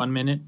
1 minute.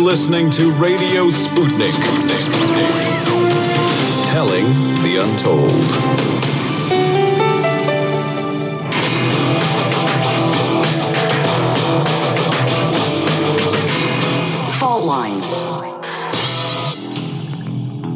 Listening to Radio Sputnik, telling the untold. Fault lines.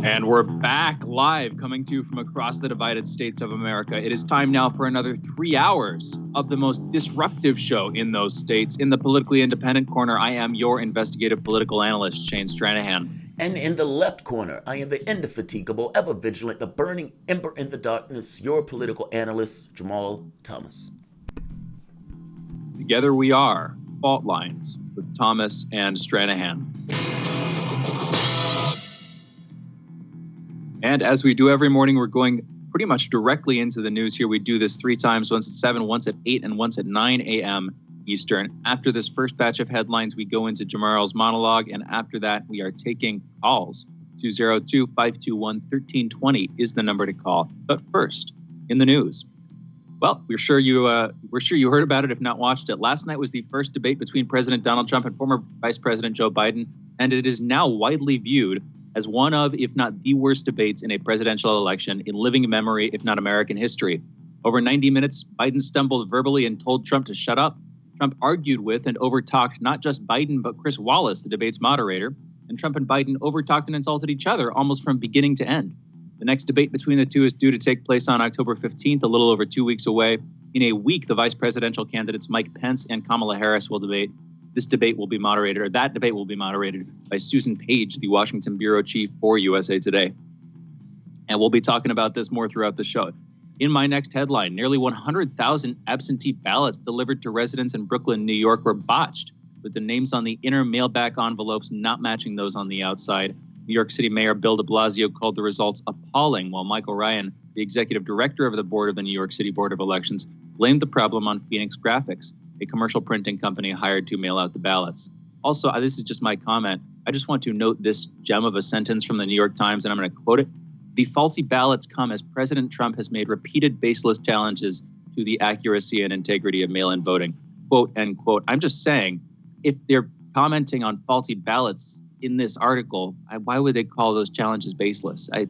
And we're back live, coming to you from across the divided states of America. It is time now for another 3 hours of the most disruptive show in those states. In the politically independent corner, I am your investigative political analyst, Shane Stranahan. And in the left corner, I am the indefatigable, ever vigilant, the burning ember in the darkness, your political analyst, Jamarl Thomas. Together we are Fault Lines with Thomas and Stranahan. And as we do every morning, we're going pretty much directly into the news here. We do this 3 times, once at 7, once at 8, and once at 9 a.m. Eastern. After this first batch of headlines, we go into Jamarl's monologue, and after that, we are taking calls. 202-521-1320 is the number to call. But first, in the news. Well, we're sure you heard about it, if not watched it. Last night was the first debate between President Donald Trump and former Vice President Joe Biden, and it is now widely viewed as one of, if not the worst debates in a presidential election in living memory, if not American history. Over 90 minutes, Biden stumbled verbally and told Trump to shut up. Trump argued with and overtalked not just Biden, but Chris Wallace, the debate's moderator. And Trump and Biden overtalked and insulted each other almost from beginning to end. The next debate between the two is due to take place on October 15th, a little over 2 weeks away. In a week, the vice presidential candidates Mike Pence and Kamala Harris will debate. That debate will be moderated by Susan Page, the Washington bureau chief for USA Today. And we'll be talking about this more throughout the show. In my next headline, nearly 100,000 absentee ballots delivered to residents in Brooklyn, New York were botched, with the names on the inner mailback envelopes not matching those on the outside. New York City Mayor Bill de Blasio called the results appalling, while Michael Ryan, the executive director of the board of the New York City Board of Elections, blamed the problem on Phoenix Graphics, a commercial printing company hired to mail out the ballots. Also, this is just my comment. I just want to note this gem of a sentence from the New York Times, and I'm going to quote it. The faulty ballots come as President Trump has made repeated baseless challenges to the accuracy and integrity of mail-in voting. Quote, end quote. I'm just saying, if they're commenting on faulty ballots in this article, why would they call those challenges baseless? I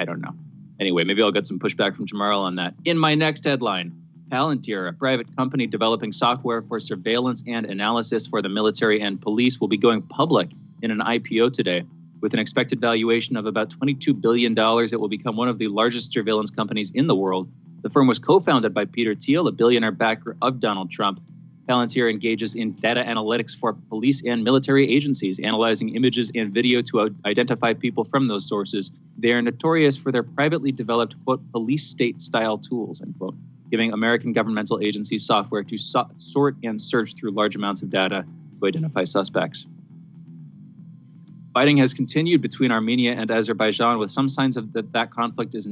don't know. Anyway, maybe I'll get some pushback from Jamarl on that. In my next headline, Palantir, a private company developing software for surveillance and analysis for the military and police, will be going public in an IPO today. With an expected valuation of about $22 billion, it will become one of the largest surveillance companies in the world. The firm was co-founded by Peter Thiel, a billionaire backer of Donald Trump. Palantir engages in data analytics for police and military agencies, analyzing images and video to identify people from those sources. They are notorious for their privately developed, quote, police state-style tools, end quote, giving American governmental agencies software to sort and search through large amounts of data to identify suspects. Fighting has continued between Armenia and Azerbaijan, with some signs of that conflict is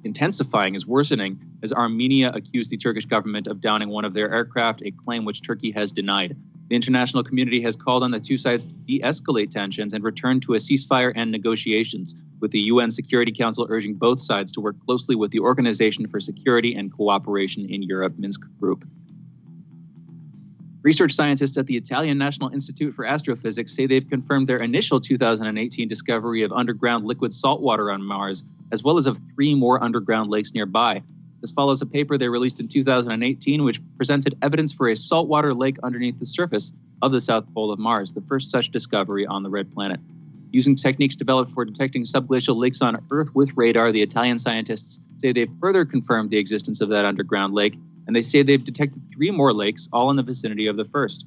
intensifying, is worsening, as Armenia accused the Turkish government of downing one of their aircraft, a claim which Turkey has denied. The international community has called on the two sides to de-escalate tensions and return to a ceasefire and negotiations, with the UN Security Council urging both sides to work closely with the Organization for Security and Cooperation in Europe, Minsk Group. Research scientists at the Italian National Institute for Astrophysics say they've confirmed their initial 2018 discovery of underground liquid salt water on Mars, as well as of 3 more underground lakes nearby. This follows a paper they released in 2018, which presented evidence for a saltwater lake underneath the surface of the South Pole of Mars, the first such discovery on the red planet. Using techniques developed for detecting subglacial lakes on Earth with radar, the Italian scientists say they've further confirmed the existence of that underground lake, and they say they've detected 3 more lakes, all in the vicinity of the first.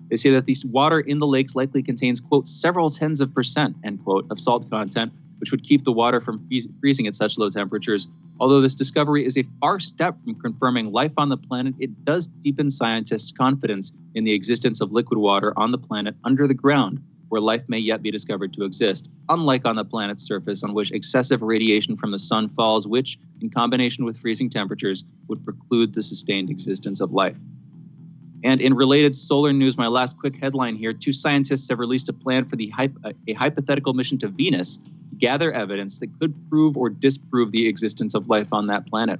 They say that the water in the lakes likely contains, quote, several tens of percent, end quote, of salt content, which would keep the water from freezing at such low temperatures. Although this discovery is a far step from confirming life on the planet, it does deepen scientists' confidence in the existence of liquid water on the planet under the ground, where life may yet be discovered to exist, unlike on the planet's surface, on which excessive radiation from the sun falls, which, in combination with freezing temperatures, would preclude the sustained existence of life. And in related solar news, my last quick headline here, 2 scientists have released a plan for a hypothetical mission to Venus to gather evidence that could prove or disprove the existence of life on that planet.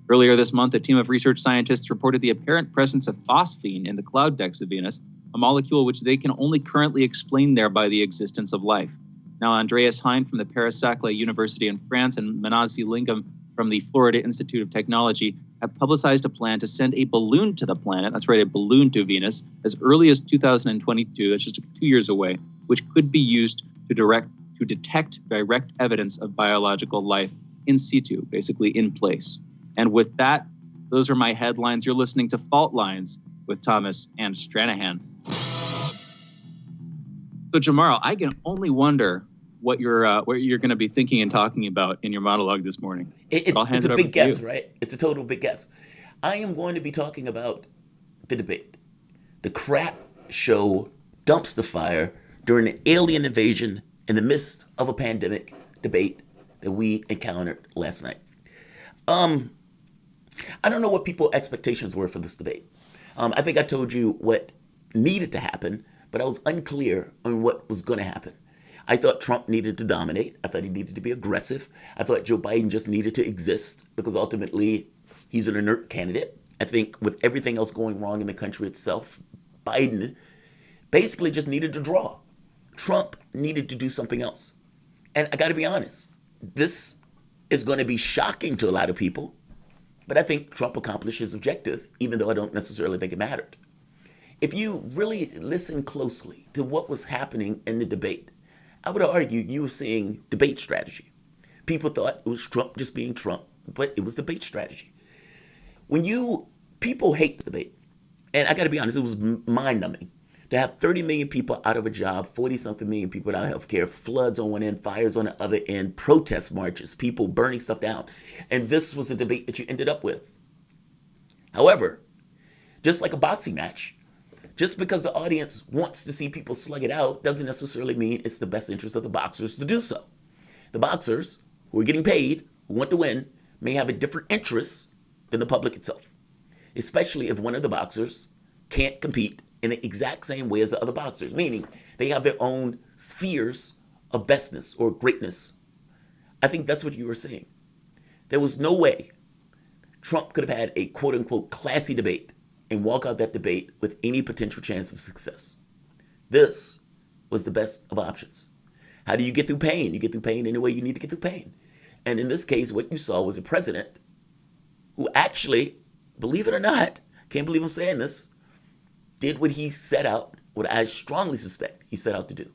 Earlier this month, a team of research scientists reported the apparent presence of phosphine in the cloud decks of Venus, a molecule which they can only currently explain there by the existence of life. Now, Andreas Hein from the Paris-Saclay University in France and Manasvi Lingam from the Florida Institute of Technology have publicized a plan to send a balloon to the planet, that's right, a balloon to Venus, as early as 2022, that's just 2 years away, which could be used to detect direct evidence of biological life in situ, basically in place. And with that, those are my headlines. You're listening to Fault Lines with Thomas and Stranahan. So, Jamarl, I can only wonder what you're going to be thinking and talking about in your monologue this morning. It's a big guess, right? It's a total big guess. I am going to be talking about the debate, the crap show dumpster fire during an alien invasion in the midst of a pandemic debate that we encountered last night. I don't know what people's expectations were for this debate. I think I told you what needed to happen, but I was unclear on what was going to happen. I thought Trump needed to dominate. I thought he needed to be aggressive. I thought Joe Biden just needed to exist because ultimately he's an inert candidate. I think with everything else going wrong in the country itself, Biden basically just needed to draw. Trump needed to do something else. And I got to be honest, this is going to be shocking to a lot of people, but I think Trump accomplished his objective, even though I don't necessarily think it mattered. If you really listen closely to what was happening in the debate, I would argue you were seeing debate strategy. People thought it was Trump just being Trump, but it was debate strategy. People hate debate, and I got to be honest, it was mind-numbing to have 30 million people out of a job, 40-something million people without health care, floods on one end, fires on the other end, protest marches, people burning stuff down. And this was the debate that you ended up with. However, just like a boxing match, just because the audience wants to see people slug it out doesn't necessarily mean it's the best interest of the boxers to do so. The boxers, who are getting paid, who want to win, may have a different interest than the public itself, especially if one of the boxers can't compete in the exact same way as the other boxers, meaning they have their own spheres of bestness or greatness. I think that's what you were saying. There was no way Trump could have had a quote-unquote classy debate and walk out that debate with any potential chance of success. This was the best of options. How do you get through pain? You get through pain any way you need to get through pain. And in this case, what you saw was a president who actually, believe it or not, can't believe I'm saying this, did what he set out, what I strongly suspect he set out to do.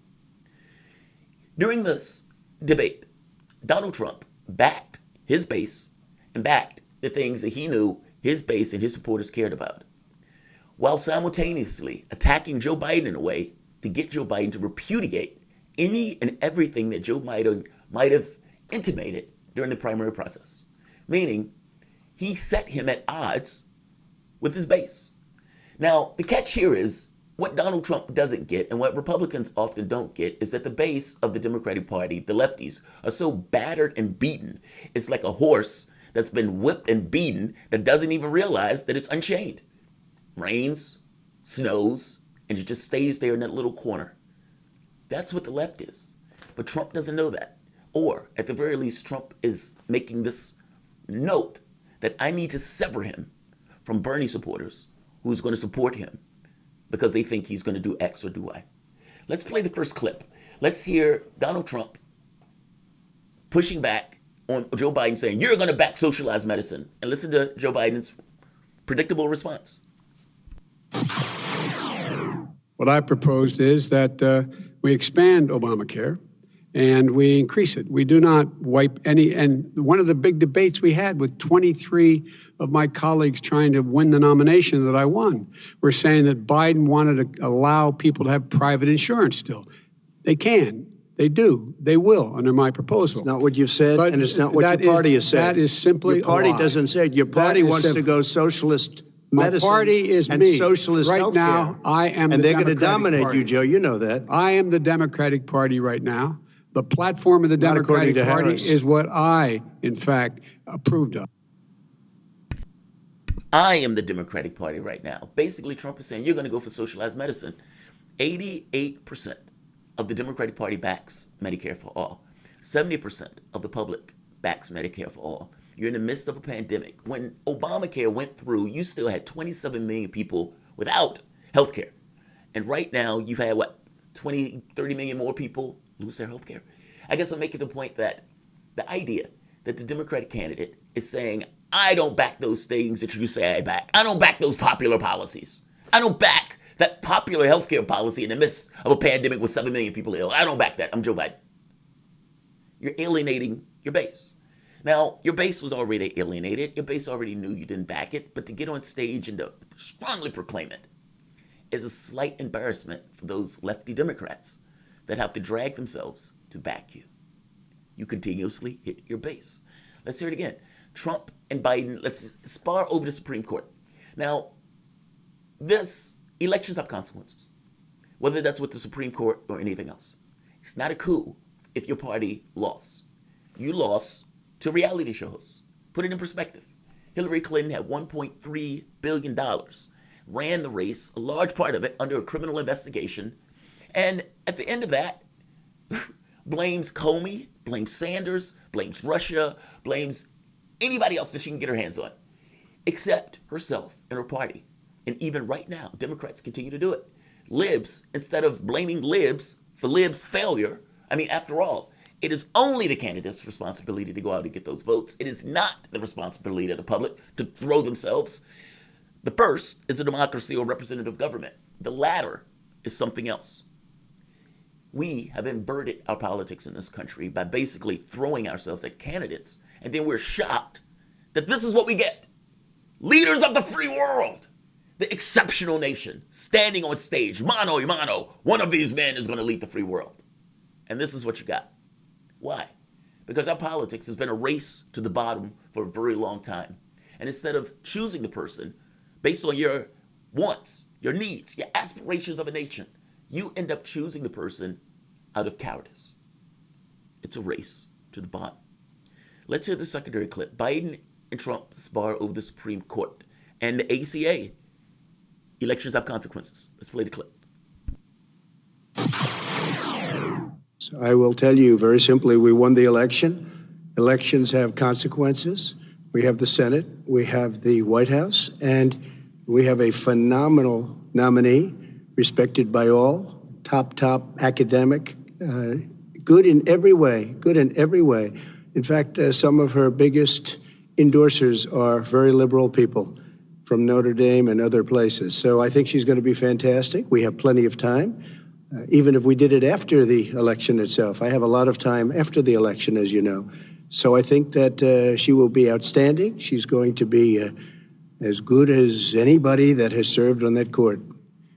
During this debate, Donald Trump backed his base and backed the things that he knew his base and his supporters cared about, while simultaneously attacking Joe Biden in a way to get Joe Biden to repudiate any and everything that Joe Biden might have intimated during the primary process. Meaning, he set him at odds with his base. Now, the catch here is, what Donald Trump doesn't get, and what Republicans often don't get, is that the base of the Democratic Party, the lefties, are so battered and beaten. It's like a horse that's been whipped and beaten that doesn't even realize that it's unchained. Rains, snows, and it just stays there in that little corner. That's what the left is. But Trump doesn't know that. Or, at the very least, Trump is making this note that I need to sever him from Bernie supporters who's going to support him because they think he's going to do X or do Y. Let's play the first clip. Let's hear Donald Trump pushing back on Joe Biden saying, you're going to back socialized medicine. And listen to Joe Biden's predictable response. What I proposed is that we expand Obamacare and we increase it. We do not wipe any. And one of the big debates we had with 23 of my colleagues trying to win the nomination that I won were saying that Biden wanted to allow people to have private insurance still. They can. They do. They will under my proposal. It's not what you've said, and it's not what your party has said. That is simply your party a lie. doesn't say it. Your party wants to go socialist medicine. My party is and me. Socialist right healthcare. Now, I am and the they're going to dominate party. you, Joe. You know that. I am the Democratic Party right now. The platform of the Democratic Party Harris. is what I, in fact, approved of. I am the Democratic Party right now. Basically, Trump is saying you're going to go for socialized medicine. 88% of the Democratic Party backs Medicare for all. 70% of the public backs Medicare for all. You're in the midst of a pandemic. When Obamacare went through, you still had 27 million people without health care. And right now, you've had, 30 million more people lose their health care? I guess I'm making the point that the idea that the Democratic candidate is saying, I don't back those things that you say I back. I don't back those popular policies. I don't back that popular healthcare policy in the midst of a pandemic with 7 million people ill. I don't back that. I'm Joe Biden. You're alienating your base. Now, your base was already alienated. Your base already knew you didn't back it. But to get on stage and to strongly proclaim it is a slight embarrassment for those lefty Democrats that have to drag themselves to back you. You continuously hit your base. Let's hear it again. Trump and Biden, let's spar over the Supreme Court. Now, elections have consequences, whether that's with the Supreme Court or anything else. It's not a coup if your party lost. You lost to reality show hosts. Put it in perspective. Hillary Clinton had $1.3 billion, ran the race, a large part of it under a criminal investigation, and at the end of that, blames Comey, blames Sanders, blames Russia, blames anybody else that she can get her hands on, except herself and her party. And even right now, Democrats continue to do it. Libs, instead of blaming Libs for Libs' failure, after all, it is only the candidate's responsibility to go out and get those votes. It is not the responsibility of the public to throw themselves. The first is a democracy or representative government. The latter is something else. We have inverted our politics in this country by basically throwing ourselves at candidates, and then we're shocked that this is what we get. Leaders of the free world, the exceptional nation, standing on stage, mano a mano, one of these men is going to lead the free world. And this is what you got. Why? Because our politics has been a race to the bottom for a very long time. And instead of choosing the person based on your wants, your needs, your aspirations of a nation, you end up choosing the person out of cowardice. It's a race to the bottom. Let's hear the secondary clip. Biden and Trump spar over the Supreme Court and the ACA. Elections have consequences. Let's play the clip. So I will tell you very simply, we won the election. Elections have consequences. We have the Senate, we have the White House, and we have a phenomenal nominee, respected by all, top academic, good in every way. In fact, some of her biggest endorsers are very liberal people from Notre Dame and other places. So I think she's going to be fantastic. We have plenty of time, even if we did it after the election itself. I have a lot of time after the election, as you know. So I think that she will be outstanding. She's going to be as good as anybody that has served on that court.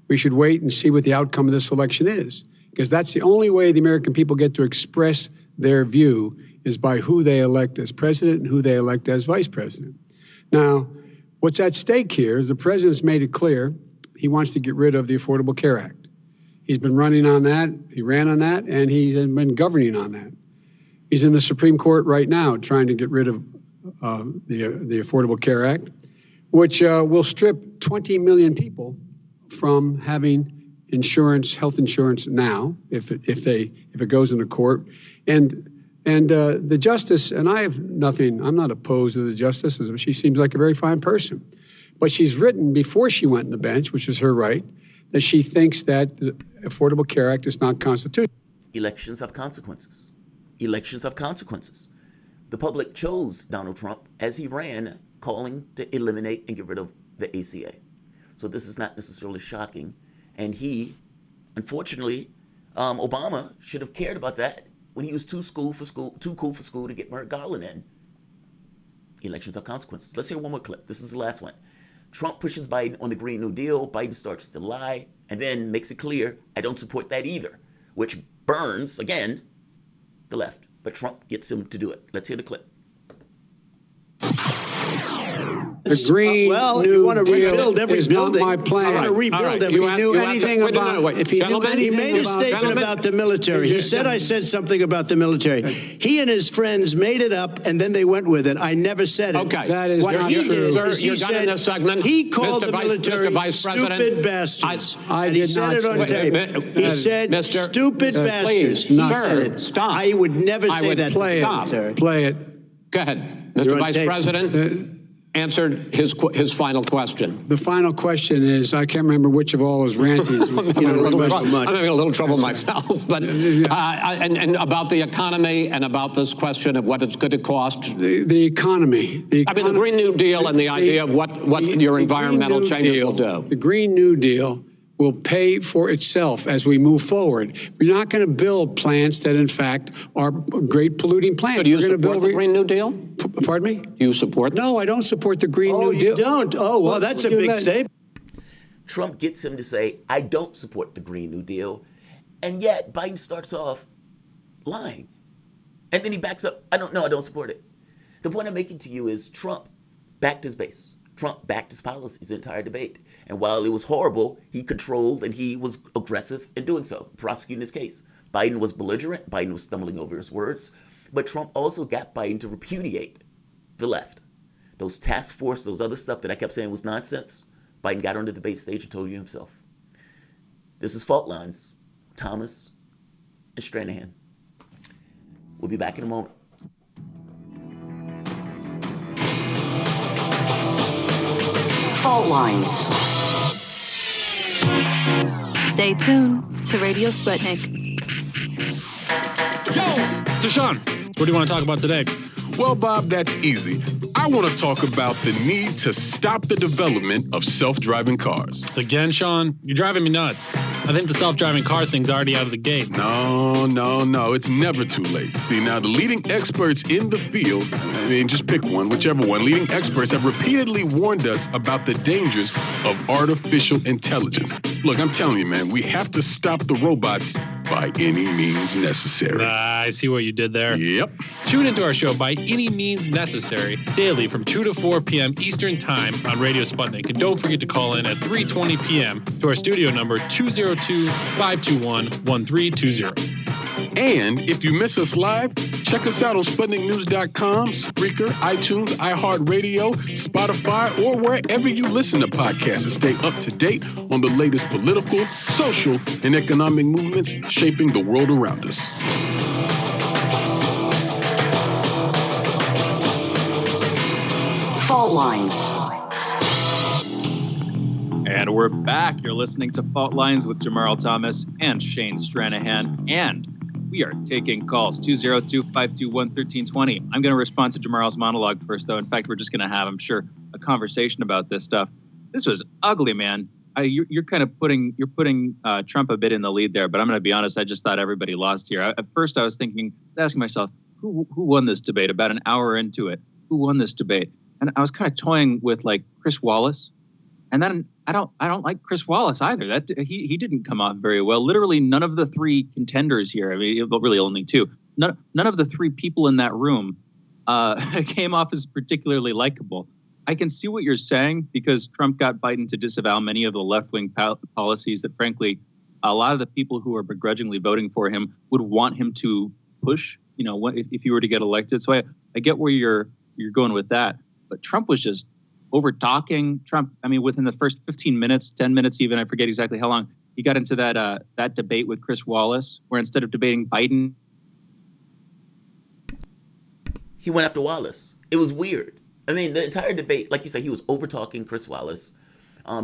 We should wait and see what the outcome of this election is, because that's the only way the American people get to express their view is by who they elect as president and who they elect as vice president. Now, what's at stake here is the president's made it clear he wants to get rid of the Affordable Care Act. He's been running on that, he ran on that, and he's been governing on that. He's in the Supreme Court right now trying to get rid of the Affordable Care Act, which will strip 20 million people from having insurance, health insurance now, if it goes into court. And the justice, and I have nothing, I'm not opposed to the justice, she seems like a very fine person. But she's written before she went on the bench, which is her right, that she thinks that the Affordable Care Act is not constitutional. Elections have consequences. Elections have consequences. the public chose Donald Trump as he ran, calling to eliminate and get rid of the ACA. So this is not necessarily shocking. And he, unfortunately, Obama should have cared about that when he was too cool for school to get Merrick Garland in. Elections are consequences. Let's hear one more clip. This is the last one. Trump pushes Biden on the Green New Deal. Biden starts to lie and then makes it clear, I don't support that either, which burns, again, the left. But Trump gets him to do it. Let's hear the clip. The Green you want to Deal rebuild every is building. not my plan. I want to rebuild every If he knew anything about, if he knew He anything made a about, statement about the military. He said I said something about the military. He and his friends made it up, and then they went with it. I never said it. Okay. That is What not he true. did Sir, is he you're done in said this segment. he called Mr. the Vice- military Mr. Vice President, stupid bastards. I And he did said not it on say tape. that. He said Mr. stupid bastards. He not said true. it. Stop. I would never I say would that play to the Stop. military. Play it. Go ahead. You're Mr. on Vice tape. President answered his final question. The final question is, I can't remember which of all his rantings. I'm having a little remember much. I'm having a little trouble myself. But and about the economy and about this question of what it's going to cost. The economy. I mean, the Green New Deal and the idea of what your environmental changes will do. The Green New Deal will pay for itself as we move forward. We're not going to build plants that, in fact, are great polluting plants. So do you We're gonna support the Green New Deal? Pardon me? Do you support that? No, I don't support the Green Oh, New Deal. you don't? Oh, well, that's a big statement. Trump gets him to say, I don't support the Green New Deal. And yet Biden starts off lying. And then he backs up, I don't support it. The point I'm making to you is Trump backed his base. Trump backed his policies the entire debate. And while it was horrible, he controlled and he was aggressive in doing so, prosecuting his case. Biden was belligerent. Biden was stumbling over his words. But Trump also got Biden to repudiate the left. Those task force, those other stuff that I kept saying was nonsense, Biden got on the debate stage and told you himself. This is Fault Lines, Thomas and Stranahan. We'll be back in a moment. Fault lines. Stay tuned to Radio Sputnik. So, Sean, what do you want to talk about today? Well, Bob, that's easy. I want to talk about the need to stop the development of self-driving cars. Again, Sean, you're driving me nuts. I think the self-driving car thing's already out of the gate. No. It's never too late. See, now the leading experts in the field, just pick one, whichever one, leading experts have repeatedly warned us about the dangers of artificial intelligence. Look, I'm telling you, man, we have to stop the robots by any means necessary. I see what you did there. Yep. Tune into our show By Any Means Necessary daily from 2 to 4 p.m. Eastern Time on Radio Sputnik. And don't forget to call in at 3:20 p.m. to our studio number 202-521-1320. And if you miss us live, check us out on SputnikNews.com, Spreaker, iTunes, iHeartRadio, Spotify, or wherever you listen to podcasts to stay up to date on the latest political, social, and economic movements shaping the world around us. Fault lines. And we're back. You're listening to Fault Lines with Jamarl Thomas and Shane Stranahan. And we are taking calls, 202-521-1320. I'm going to respond to Jamarl's monologue first, though. In fact, we're just going to have, I'm sure, a conversation about this stuff. This was ugly, man. You're kind of putting Trump a bit in the lead there, but I'm going to be honest. I just thought everybody lost here. At first, I was asking myself, who won this debate? About an hour into it, who won this debate? And I was kind of toying with like Chris Wallace, and then I don't like Chris Wallace either. That he didn't come off very well. Literally, none of the three contenders here. I mean, really only two. None of the three people in that room came off as particularly likable. I can see what you're saying because Trump got Biden to disavow many of the left-wing policies that, frankly, a lot of the people who are begrudgingly voting for him would want him to push. You know, if he were to get elected. So I get where you're going with that. But Trump was just over talking. Trump, I mean, within the first 15 minutes, 10 minutes even, I forget exactly how long, he got into that debate with Chris Wallace, where instead of debating Biden, He went after Wallace. It was weird. I mean, the entire debate, like you said, he was over-talking Chris Wallace.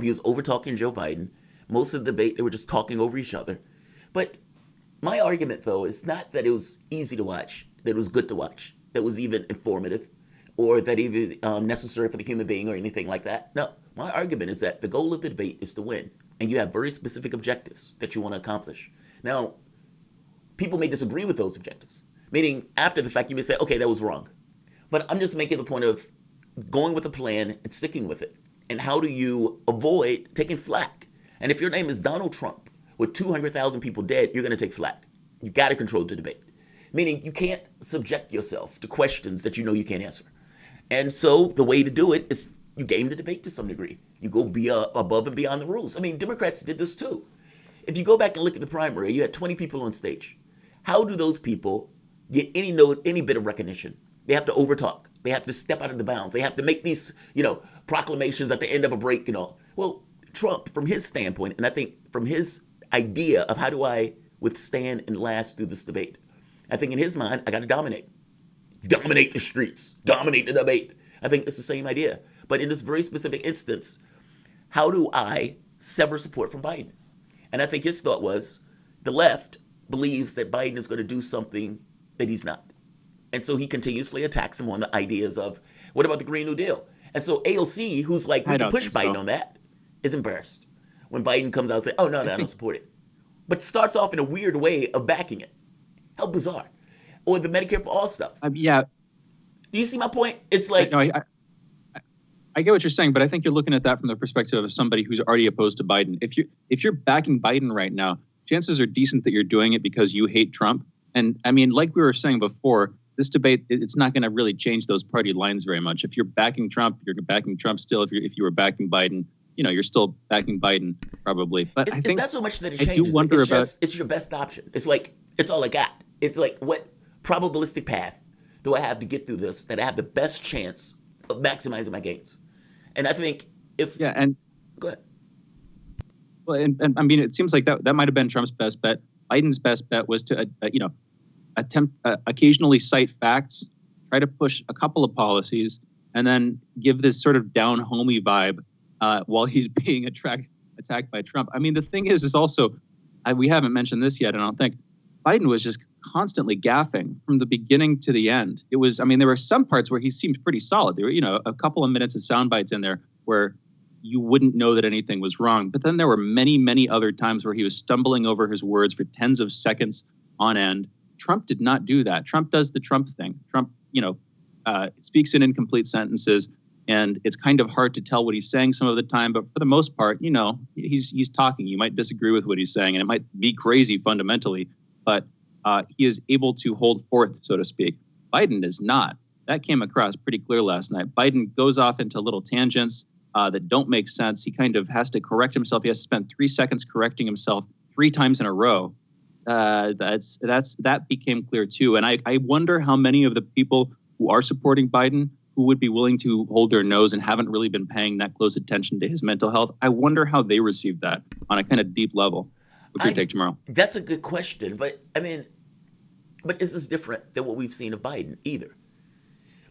He was over-talking Joe Biden. Most of the debate, they were just talking over each other. But my argument, though, is not that it was easy to watch, that it was good to watch. that was even informative or that even necessary for the human being or anything like that. No, my argument is that the goal of the debate is to win, and you have very specific objectives that you want to accomplish. Now, people may disagree with those objectives, meaning after the fact you may say, okay, that was wrong. But I'm just making the point of going with a plan and sticking with it. And how do you avoid taking flack? And if your name is Donald Trump with 200,000 people dead, you're going to take flack. You got to control the debate, meaning you can't subject yourself to questions that you know you can't answer. And so the way to do it is you game the debate to some degree. You go above and beyond the rules. I mean, Democrats did this too. If you go back and look at the primary, you had 20 people on stage. How do those people get any bit of recognition? They have to overtalk. They have to step out of the bounds. They have to make these, proclamations at the end of a break and all. Well, Trump, from his standpoint, and I think from his idea of how do I withstand and last through this debate, I think in his mind, I got to dominate. Dominate the streets. Dominate the debate. I think it's the same idea. But in this very specific instance, how do I sever support from Biden? And I think his thought was the left believes that Biden is going to do something that he's not. And so he continuously attacks him on the ideas of, what about the Green New Deal? And so AOC, who's like, we can push Biden on that, is embarrassed when Biden comes out and says, oh, no, I don't support it. But starts off in a weird way of backing it. How bizarre. Or the Medicare for All stuff. Yeah. Do you see my point? It's like... No, I get what you're saying, but I think you're looking at that from the perspective of somebody who's already opposed to Biden. If you're backing Biden right now, chances are decent that you're doing it because you hate Trump. And I mean, like we were saying before, this debate, it's not going to really change those party lines very much. If you're backing Trump, you're backing Trump still. If you were backing Biden, you're still backing Biden probably. But I think it's not so much that it changes. I do wonder it's your best option. It's like, it's all I got. It's like, what probabilistic path do I have to get through this that I have the best chance of maximizing my gains? And I think if... Yeah, and... Go ahead. Well, and I mean, it seems like that might have been Trump's best bet. Biden's best bet was to, attempt occasionally cite facts, try to push a couple of policies, and then give this sort of down-homey vibe while he's being attacked by Trump. I mean, the thing is also, we haven't mentioned this yet, I don't think, Biden was just constantly gaffing from the beginning to the end. It was, I mean, there were some parts where he seemed pretty solid. There were, a couple of minutes of sound bites in there where you wouldn't know that anything was wrong. But then there were many, many other times where he was stumbling over his words for tens of seconds on end. Trump did not do that. Trump does the Trump thing. Trump, speaks in incomplete sentences, and it's kind of hard to tell what he's saying some of the time. But for the most part, he's talking. You might disagree with what he's saying, and it might be crazy fundamentally, but he is able to hold forth, so to speak. Biden is not. That came across pretty clear last night. Biden goes off into little tangents that don't make sense. He kind of has to correct himself. He has to spend 3 seconds correcting himself 3 times in a row. That became clear too. And I wonder how many of the people who are supporting Biden who would be willing to hold their nose and haven't really been paying that close attention to his mental health. I wonder how they received that on a kind of deep level. What's your take, Jamarl? That's a good question. But I mean, this is different than what we've seen of Biden either.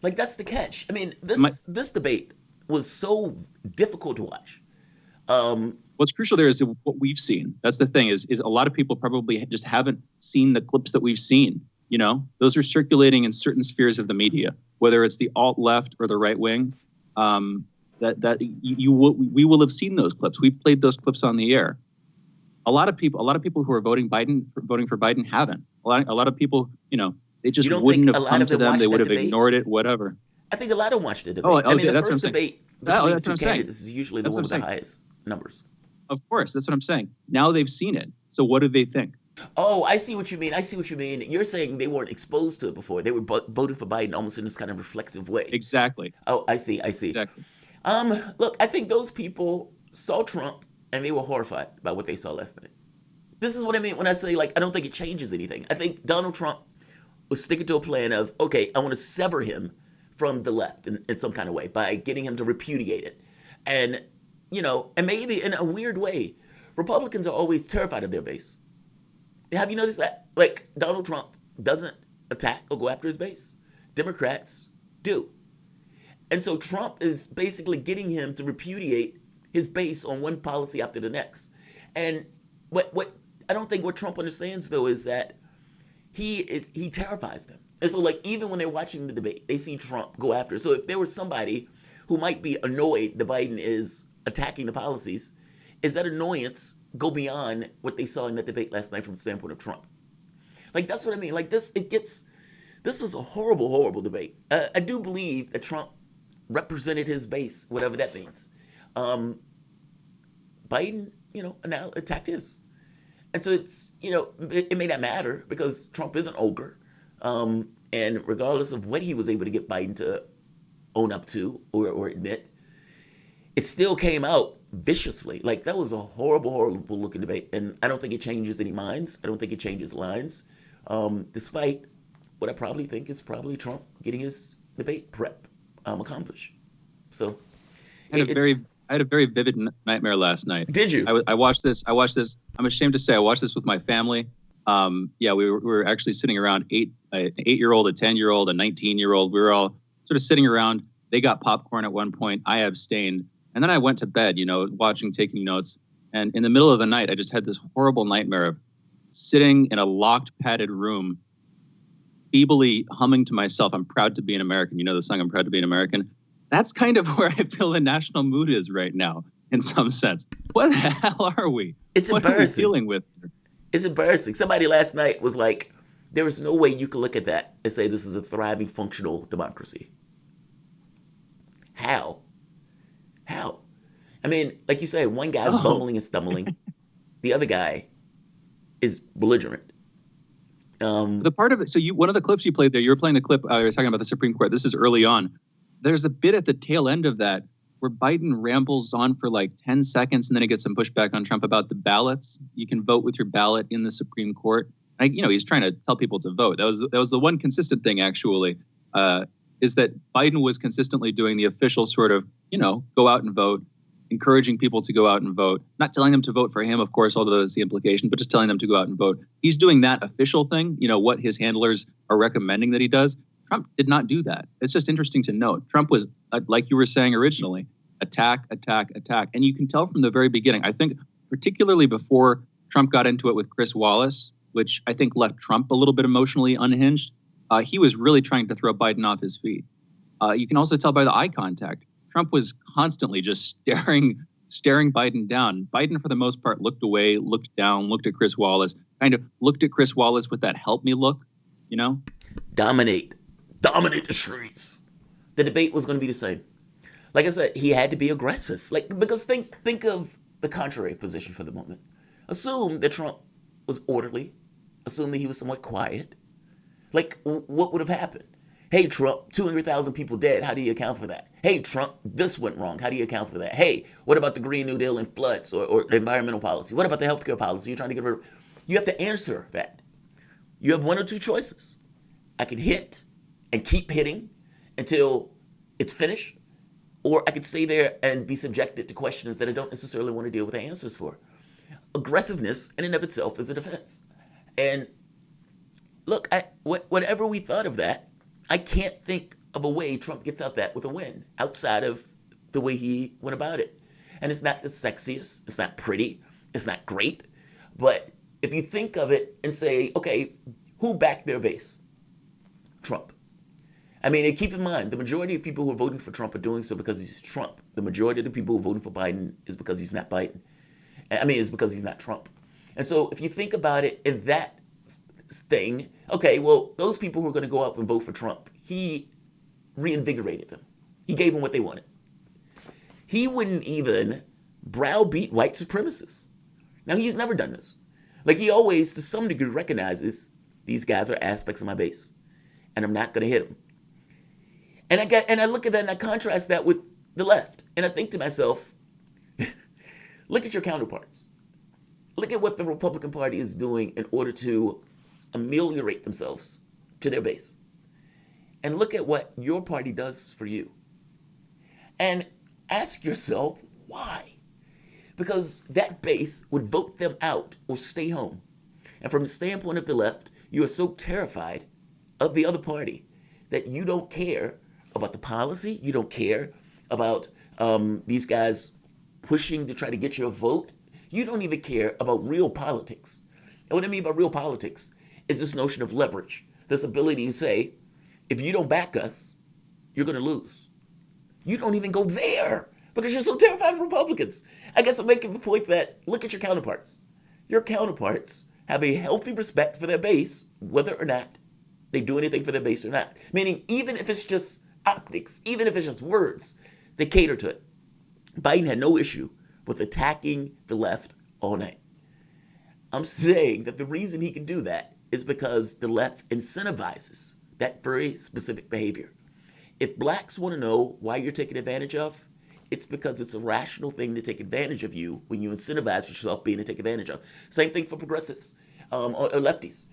Like, that's the catch. I mean, this debate was so difficult to watch. What's crucial there is what we've seen. That's the thing is a lot of people probably just haven't seen the clips that we've seen. Those are circulating in certain spheres of the media, whether it's the alt left or the right wing. We will have seen those clips. We played those clips on the air. A lot of people who are voting for Biden haven't. A lot of people, they just wouldn't have come to them. They would have ignored it, whatever. I think a lot of them watched the debate. The first debate between two candidates is usually the one with the highest numbers. Of course, that's what I'm saying. Now they've seen it. So what do they think? Oh, I see what you mean. You're saying they weren't exposed to it before. They were voted for Biden almost in this kind of reflexive way. Exactly. Oh, I see. Exactly. Look, I think those people saw Trump and they were horrified by what they saw last night. This is what I mean when I say, I don't think it changes anything. I think Donald Trump was sticking to a plan of, okay, I want to sever him from the left in some kind of way by getting him to repudiate it. And, and maybe in a weird way, Republicans are always terrified of their base. Have you noticed that? Like, Donald Trump doesn't attack or go after his base. Democrats do. And so Trump is basically getting him to repudiate his base on one policy after the next. And what I don't think what Trump understands, though, is that he terrifies them. And so, like, even when they're watching the debate, they see Trump go after. So if there was somebody who might be annoyed that Biden is attacking the policies, is that annoyance go beyond what they saw in that debate last night from the standpoint of Trump? Like, that's what I mean. Like, this was a horrible, horrible debate. I do believe that Trump represented his base, whatever that means. Biden, now attacked his. And so it's, it may not matter because Trump is an ogre. And regardless of what he was able to get Biden to own up to or admit, it still came out viciously. Like, that was a horrible, horrible looking debate. And I don't think it changes any minds. I don't think it changes lines. Despite what I probably think is probably Trump getting his debate prep accomplished. So I had a very vivid nightmare last night. Did you? I watched this. I'm ashamed to say I watched this with my family. We were actually sitting around an 8-year-old, a 10-year-old, a 19-year-old. We were all sort of sitting around. They got popcorn at one point. I abstained. And then I went to bed, watching, taking notes. And in the middle of the night, I just had this horrible nightmare of sitting in a locked, padded room, feebly humming to myself, "I'm proud to be an American." You know the song, "I'm proud to be an American"? That's kind of where I feel the national mood is right now, in some sense. What the hell are we? It's what embarrassing. Are we dealing with? It's embarrassing. Somebody last night was like, there is no way you can look at that and say this is a thriving, functional democracy. How? I mean, like you say, one guy's bumbling and stumbling. The other guy is belligerent. The part of it, one of the clips you played there, you were playing the clip, you were talking about the Supreme Court. This is early on. There's a bit at the tail end of that where Biden rambles on for like 10 seconds and then he gets some pushback on Trump about the ballots. You can vote with your ballot in the Supreme Court. He's trying to tell people to vote. That was the one consistent thing, actually, is that Biden was consistently doing the official sort of, go out and vote, encouraging people to go out and vote, not telling them to vote for him, of course, although that's the implication, but just telling them to go out and vote. He's doing that official thing, what his handlers are recommending that he does. Trump did not do that. It's just interesting to note. Trump was, like you were saying originally, attack, attack, attack. And you can tell from the very beginning, I think particularly before Trump got into it with Chris Wallace, which I think left Trump a little bit emotionally unhinged, he was really trying to throw Biden off his feet. You can also tell by the eye contact. Trump was constantly just staring Biden down. Biden, for the most part, looked away, looked down, looked at Chris Wallace, kind of looked at Chris Wallace with that help me look, Dominate the streets. The debate was going to be the same. Like I said, he had to be aggressive. Because think of the contrary position for the moment. Assume that Trump was orderly. Assume that he was somewhat quiet. What would have happened? Hey, Trump, 200,000 people dead. How do you account for that? Hey, Trump, this went wrong. How do you account for that? Hey, what about the Green New Deal and floods or environmental policy? What about the healthcare policy you're trying to get rid of? You have to answer that. You have one or two choices. I could hit and keep hitting until it's finished, or I could stay there and be subjected to questions that I don't necessarily want to deal with the answers for. Aggressiveness in and of itself is a defense. And look, whatever we thought of that, I can't think of a way Trump gets out that with a win outside of the way he went about it. And it's not the sexiest, it's not pretty, it's not great. But if you think of it and say, okay, who backed their base? Trump. I mean, and keep in mind, the majority of people who are voting for Trump are doing so because he's Trump. The majority of the people who are voting for Biden is because he's not Biden. It's because he's not Trump. And so if you think about it in that thing, okay, well, those people who are going to go out and vote for Trump, he reinvigorated them. He gave them what they wanted. He wouldn't even browbeat white supremacists. Now, he's never done this. He always, to some degree, recognizes these guys are aspects of my base, and I'm not going to hit them. And I look at that and I contrast that with the left, and I think to myself, look at your counterparts. Look at what the Republican Party is doing in order to ameliorate themselves to their base. And look at what your party does for you. And ask yourself, why? Because that base would vote them out or stay home. And from the standpoint of the left, you are so terrified of the other party that you don't care about the policy, you don't care about these guys pushing to try to get your vote. You don't even care about real politics. And what I mean by real politics is this notion of leverage, this ability to say, if you don't back us, you're going to lose. You don't even go there because you're so terrified of Republicans. I guess I'm making the point that look at your counterparts. Your counterparts have a healthy respect for their base, whether or not they do anything for their base or not. Meaning, even if it's just optics, even if it's just words, they cater to it. Biden had no issue with attacking the left all night. I'm saying that the reason he can do that is because the left incentivizes that very specific behavior. If blacks want to know why you're taken advantage of, it's because it's a rational thing to take advantage of you when you incentivize yourself being to take advantage of. Same thing for progressives or lefties.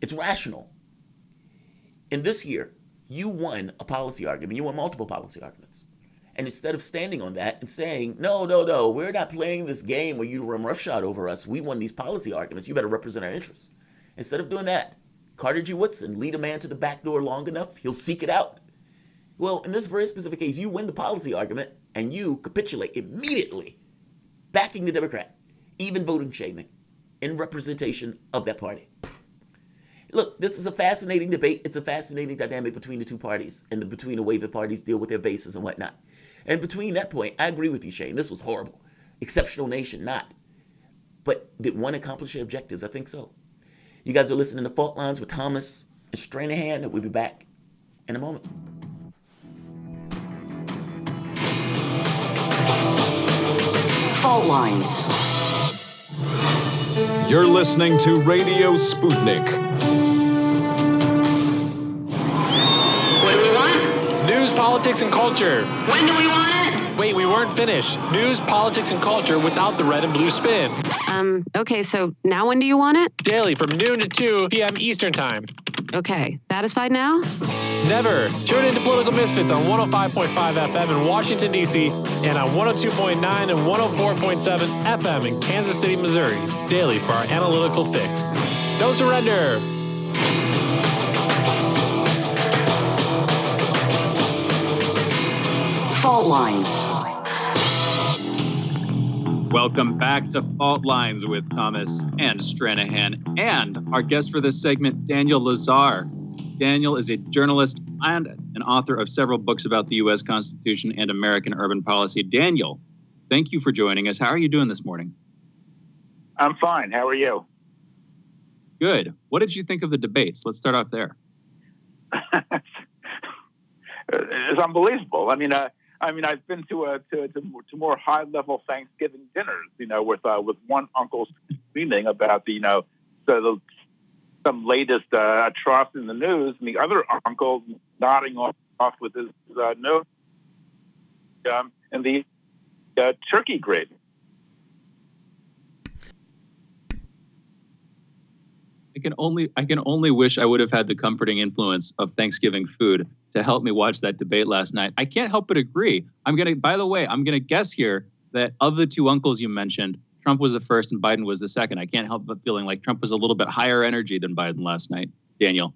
It's rational. In this year, you won a policy argument. You won multiple policy arguments. And instead of standing on that and saying, no, we're not playing this game where you run roughshod over us. We won these policy arguments. You better represent our interests. Instead of doing that, Carter G. Woodson, lead a man to the back door long enough, he'll seek it out. Well, in this very specific case, you win the policy argument and you capitulate immediately, backing the Democrat, even voting shaming, in representation of that party. Look, this is a fascinating debate. It's a fascinating dynamic between the two parties and between the way the parties deal with their bases and whatnot. And between that point, I agree with you, Shane. This was horrible. Exceptional nation, not. But did one accomplish their objectives? I think so. You guys are listening to Fault Lines with Thomas and Stranahan, and we'll be back in a moment. Fault Lines. You're listening to Radio Sputnik. What do we want? News, politics, and culture. When do we want it? Wait, we weren't finished. News, politics, and culture without the red and blue spin. Okay, so now when do you want it? Daily from noon to 2 p.m. Eastern Time. Okay, satisfied now? Never. Tune in to Political Misfits on 105.5 FM in Washington, D.C. and on 102.9 and 104.7 FM in Kansas City, Missouri. Daily for our analytical fix. No surrender. Fault Lines. Welcome back to Fault Lines with Thomas and Stranahan, and our guest for this segment, Daniel Lazare. Daniel is a journalist and an author of several books about the U.S. Constitution and American urban policy. Daniel, thank you for joining us. How are you doing this morning? I'm fine. How are you? Good. What did you think of the debates? Let's start off there. It's unbelievable. I mean, I've been to more high-level Thanksgiving dinners, with one uncle screaming about some latest atrocity in the news, and the other uncle nodding off with his nose and the turkey gravy. I can only wish I would have had the comforting influence of Thanksgiving food to help me watch that debate last night. I can't help but agree. By the way, I'm gonna guess here that of the two uncles you mentioned, Trump was the first and Biden was the second. I can't help but feeling like Trump was a little bit higher energy than Biden last night. Daniel.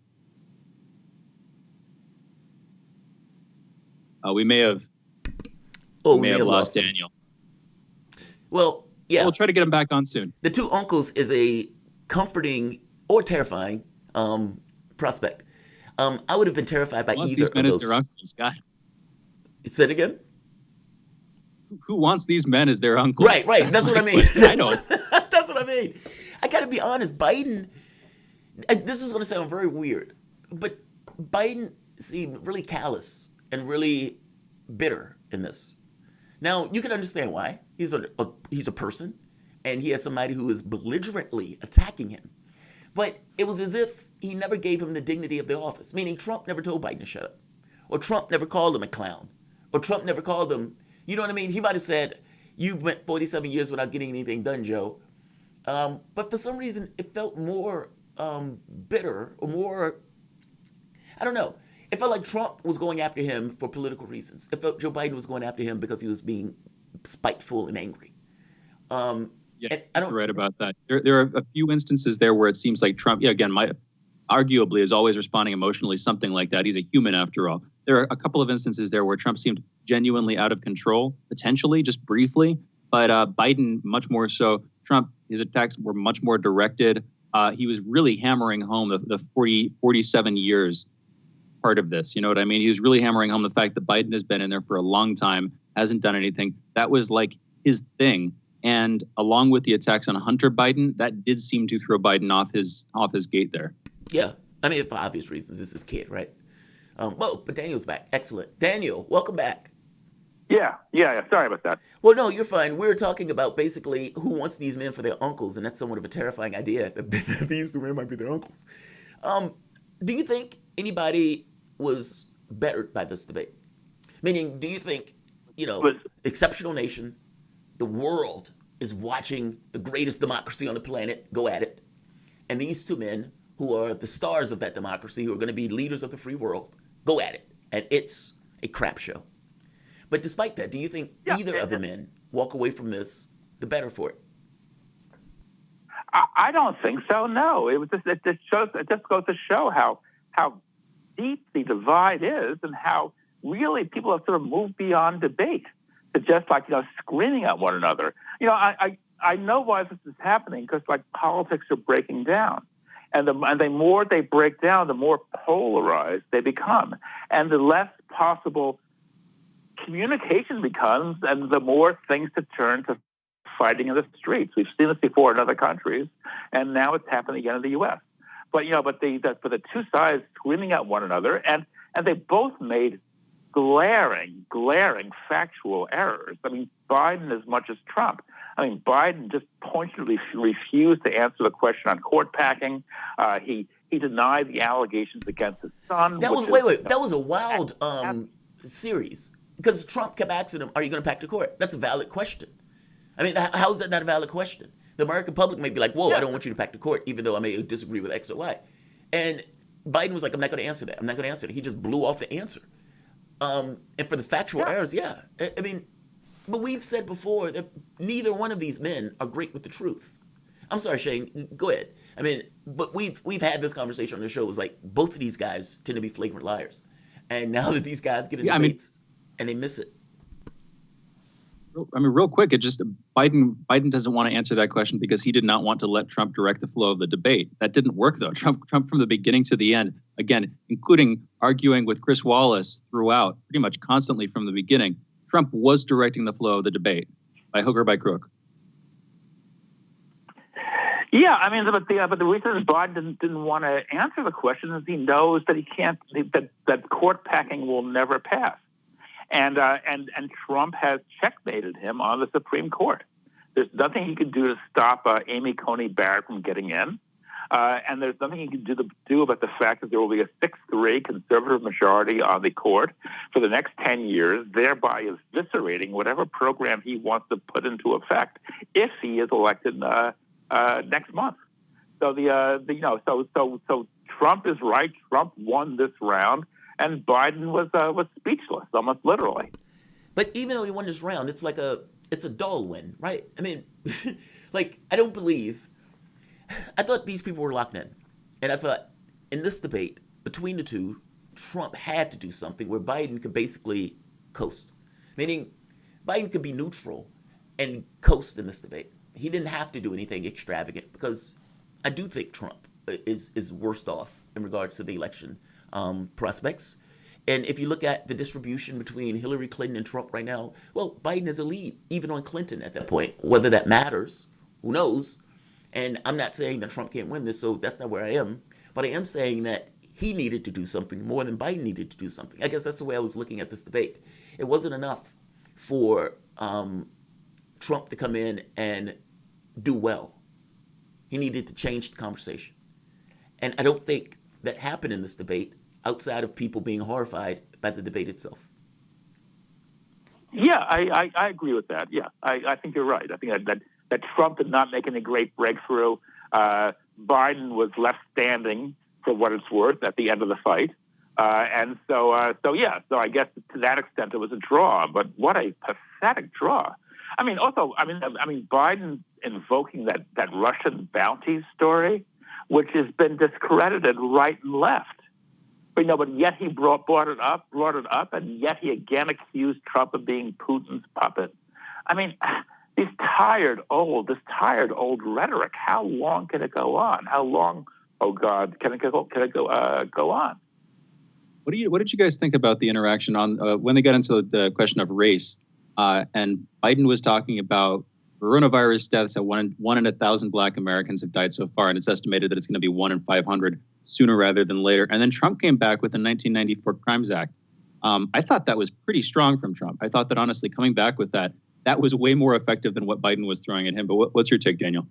We may have lost Daniel. Well, yeah. We'll try to get him back on soon. The two uncles is a comforting or terrifying prospect. I would have been terrified by either these men of as those. their uncles, God. Say it again? Who wants these men as their uncles? Right. That's what I mean. I know. That's what I mean. I got to be honest. Biden, this is going to sound very weird, but Biden seemed really callous and really bitter in this. Now, you can understand why. He's a person, and he has somebody who is belligerently attacking him. But it was as if he never gave him the dignity of the office, meaning Trump never told Biden to shut up, or Trump never called him a clown, or Trump never called him, you know what I mean? He might have said, you've went 47 years without getting anything done, Joe. But for some reason, it felt more bitter or more, I don't know. It felt like Trump was going after him for political reasons. It felt Joe Biden was going after him because he was being spiteful and angry. Yeah, you're right about that. There are a few instances there where it seems like Trump, arguably is always responding emotionally, something like that. He's a human after all. There are a couple of instances there where Trump seemed genuinely out of control, potentially, just briefly, but Biden much more so. Trump, his attacks were much more directed, he was really hammering home the 47 years part of this. You know what I mean? He was really hammering home the fact that Biden has been in there for a long time, hasn't done anything. That was like his thing. And along with the attacks on Hunter Biden, that did seem to throw Biden off his gate there. Yeah. I mean, for obvious reasons, it's his kid, right? But Daniel's back. Excellent. Daniel, welcome back. Yeah. Sorry about that. Well, no, you're fine. We were talking about basically who wants these men for their uncles, and that's somewhat of a terrifying idea that these two men might be their uncles. Do you think anybody was bettered by this debate? Meaning, do you think, exceptional nation, the world is watching the greatest democracy on the planet go at it, and these two men who are the stars of that democracy, who are going to be leaders of the free world, go at it, and it's a crap show? But despite that, do you think either of the men walk away from this the better for it? I don't think so. No, it just goes to show how deep the divide is, and how really people have sort of moved beyond debate to just screaming at one another. I know why this is happening, because politics are breaking down. And the more they break down, the more polarized they become. And the less possible communication becomes, and the more things to turn to fighting in the streets. We've seen this before in other countries, and now it's happening again in the U.S. But the two sides screaming at one another, and they both made glaring factual errors. I mean, Biden as much as Trump. I mean, Biden just pointedly refused to answer the question on court packing. He denied the allegations against his son. That was a wild series, because Trump kept asking him, "Are you going to pack the court?" That's a valid question. I mean, how is that not a valid question? The American public may be like, "Whoa, I don't want you to pack the court," even though I may disagree with X or Y. And Biden was like, "I'm not going to answer that. I'm not going to answer that." He just blew off the answer. And for the factual errors, I mean, but we've said before that neither one of these men are great with the truth. I'm sorry, Shane, go ahead. I mean, but we've had this conversation on the show. It was like both of these guys tend to be flagrant liars. And now that these guys get in debates and they miss it. I mean, real quick, Biden doesn't want to answer that question because he did not want to let Trump direct the flow of the debate. That didn't work, though. Trump from the beginning to the end, again, including arguing with Chris Wallace throughout, pretty much constantly from the beginning, Trump was directing the flow of the debate by hook or by crook. Yeah, I mean, but the reason Biden didn't want to answer the question is he knows that he can't, that court packing will never pass. And Trump has checkmated him on the Supreme Court. There's nothing he can do to stop Amy Coney Barrett from getting in. And there's nothing he can do about the fact that there will be a 6-3 conservative majority on the court for the next 10 years, thereby eviscerating whatever program he wants to put into effect if he is elected next month. So so Trump is right. Trump won this round. And Biden was speechless, almost literally. But even though he won this round, it's a dull win, right? I mean, I don't believe. I thought these people were locked in, and I thought in this debate between the two, Trump had to do something where Biden could basically coast, meaning Biden could be neutral and coast in this debate. He didn't have to do anything extravagant, because I do think Trump is worst off in regards to the election prospects. And if you look at the distribution between Hillary Clinton and Trump right now, well, Biden is a lead, even on Clinton at that point. Whether that matters, who knows? And I'm not saying that Trump can't win this, so that's not where I am. But I am saying that he needed to do something more than Biden needed to do something. I guess that's the way I was looking at this debate. It wasn't enough for Trump to come in and do well. He needed to change the conversation. And I don't think that happened in this debate outside of people being horrified by the debate itself. Yeah, I agree with that. Yeah, I think you're right. I think that Trump did not make any great breakthrough. Biden was left standing, for what it's worth, at the end of the fight. So I guess to that extent it was a draw. But what a pathetic draw. I mean, Biden invoking that Russian bounty story, which has been discredited right and left. But yet he brought it up, and yet he again accused Trump of being Putin's puppet. I mean, this tired old rhetoric. How long can it go on? How long, oh God, can it go on? What did you guys think about the interaction on when they got into the question of race? And Biden was talking about coronavirus deaths at one in 1,000 Black Americans have died so far, and it's estimated that it's going to be 1 in 500 sooner rather than later. And then Trump came back with the 1994 Crimes Act. I thought that was pretty strong from Trump. I thought that honestly, coming back with that was way more effective than what Biden was throwing at him. But what's your take, Daniel?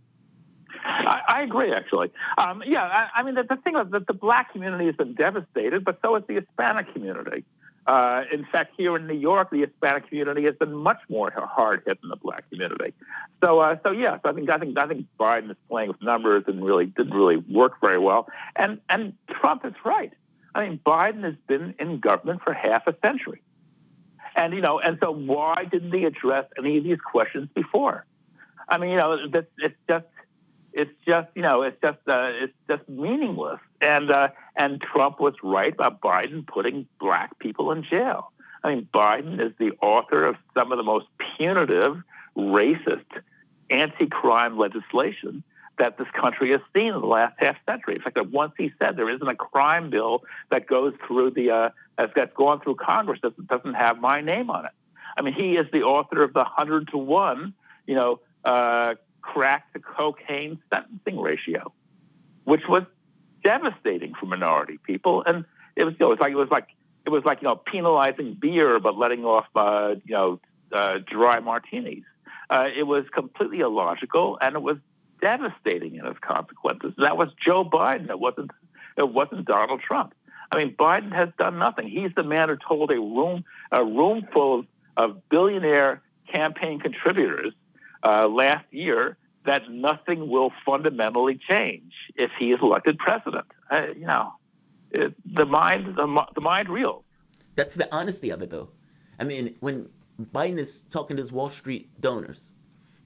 I agree, actually. I mean, the thing is that the Black community has been devastated, but so has the Hispanic community. In fact, here in New York, the Hispanic community has been much more hard hit than the Black community. So yes, I think Biden is playing with numbers and didn't really work very well. And Trump is right. I mean, Biden has been in government for half a century, and so why didn't he address any of these questions before? I mean, it's just meaningless. And Trump was right about Biden putting Black people in jail. I mean, Biden is the author of some of the most punitive, racist, anti-crime legislation that this country has seen in the last half century. In fact, once he said there isn't a crime bill that goes through that's gone through Congress that doesn't have my name on it. I mean, he is the author of the 100 to 1, crack to cocaine sentencing ratio, which was devastating for minority people. And it was like penalizing beer but letting off dry martinis. It was completely illogical, and it was devastating in its consequences. That was Joe Biden. It wasn't Donald Trump. I mean, Biden has done nothing. He's the man who told a room full of billionaire campaign contributors last year that nothing will fundamentally change if he is elected president. The mind reels. That's the honesty of it, though. I mean, when Biden is talking to his Wall Street donors,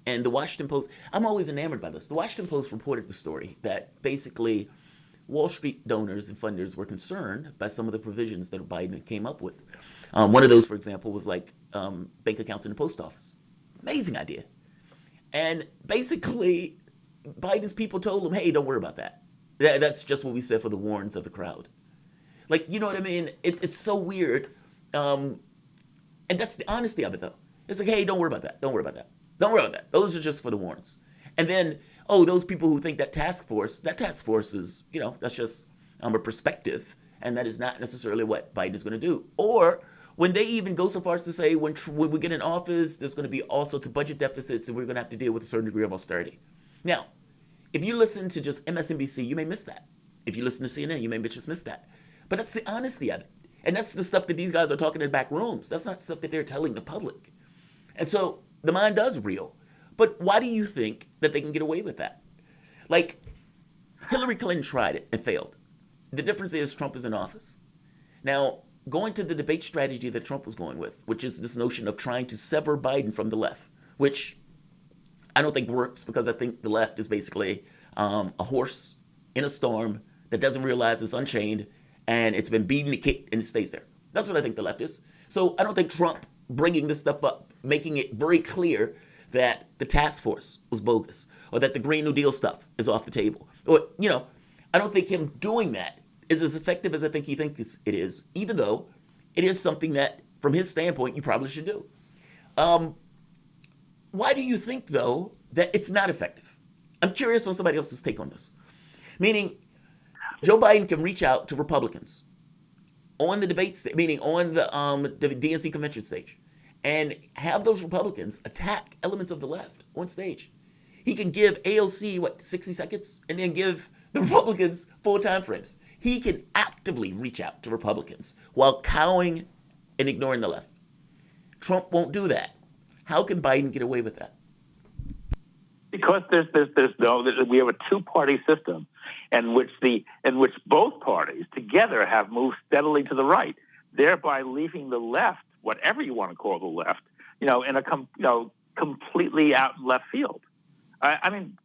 and the Washington Post, I'm always enamored by this. The Washington Post reported the story that basically Wall Street donors and funders were concerned by some of the provisions that Biden came up with. One of those, for example, was like bank accounts in the post office. Amazing idea. And basically, Biden's people told him, hey, don't worry about that. That's just what we said for the warrants of the crowd. Like, you know what I mean? It's so weird. And that's the honesty of it, though. It's like, hey, don't worry about that. Don't worry about that. Don't worry about that. Those are just for the warrants. And then, those people who think that task force is, that's just a perspective. And that is not necessarily what Biden is going to do. Or when they even go so far as to say when we get in office, there's going to be all sorts of budget deficits and we're going to have to deal with a certain degree of austerity. Now, if you listen to just MSNBC, you may miss that. If you listen to CNN, you may just miss that. But that's the honesty of it. And that's the stuff that these guys are talking in back rooms. That's not stuff that they're telling the public. And so the mind does reel. But why do you think that they can get away with that? Like, Hillary Clinton tried it and failed. The difference is Trump is in office. Now, going to the debate strategy that Trump was going with, which is this notion of trying to sever Biden from the left, which I don't think works because I think the left is basically a horse in a storm that doesn't realize it's unchained and it's been beaten and kicked and it stays there. That's what I think the left is. So I don't think Trump bringing this stuff up, making it very clear that the task force was bogus or that the Green New Deal stuff is off the table. Or, I don't think him doing that is as effective as I think he thinks it is, even though it is something that, from his standpoint, you probably should do. Why do you think, though, that it's not effective? I'm curious on somebody else's take on this. Meaning, Joe Biden can reach out to Republicans on the debate meaning on the DNC convention stage, and have those Republicans attack elements of the left on stage. He can give AOC, 60 seconds, and then give the Republicans full time frames. He can actively reach out to Republicans while cowing and ignoring the left. Trump won't do that. How can Biden get away with that? Because we have a two-party system in which both parties together have moved steadily to the right, thereby leaving the left, whatever you want to call the left, in a completely out in left field. I mean,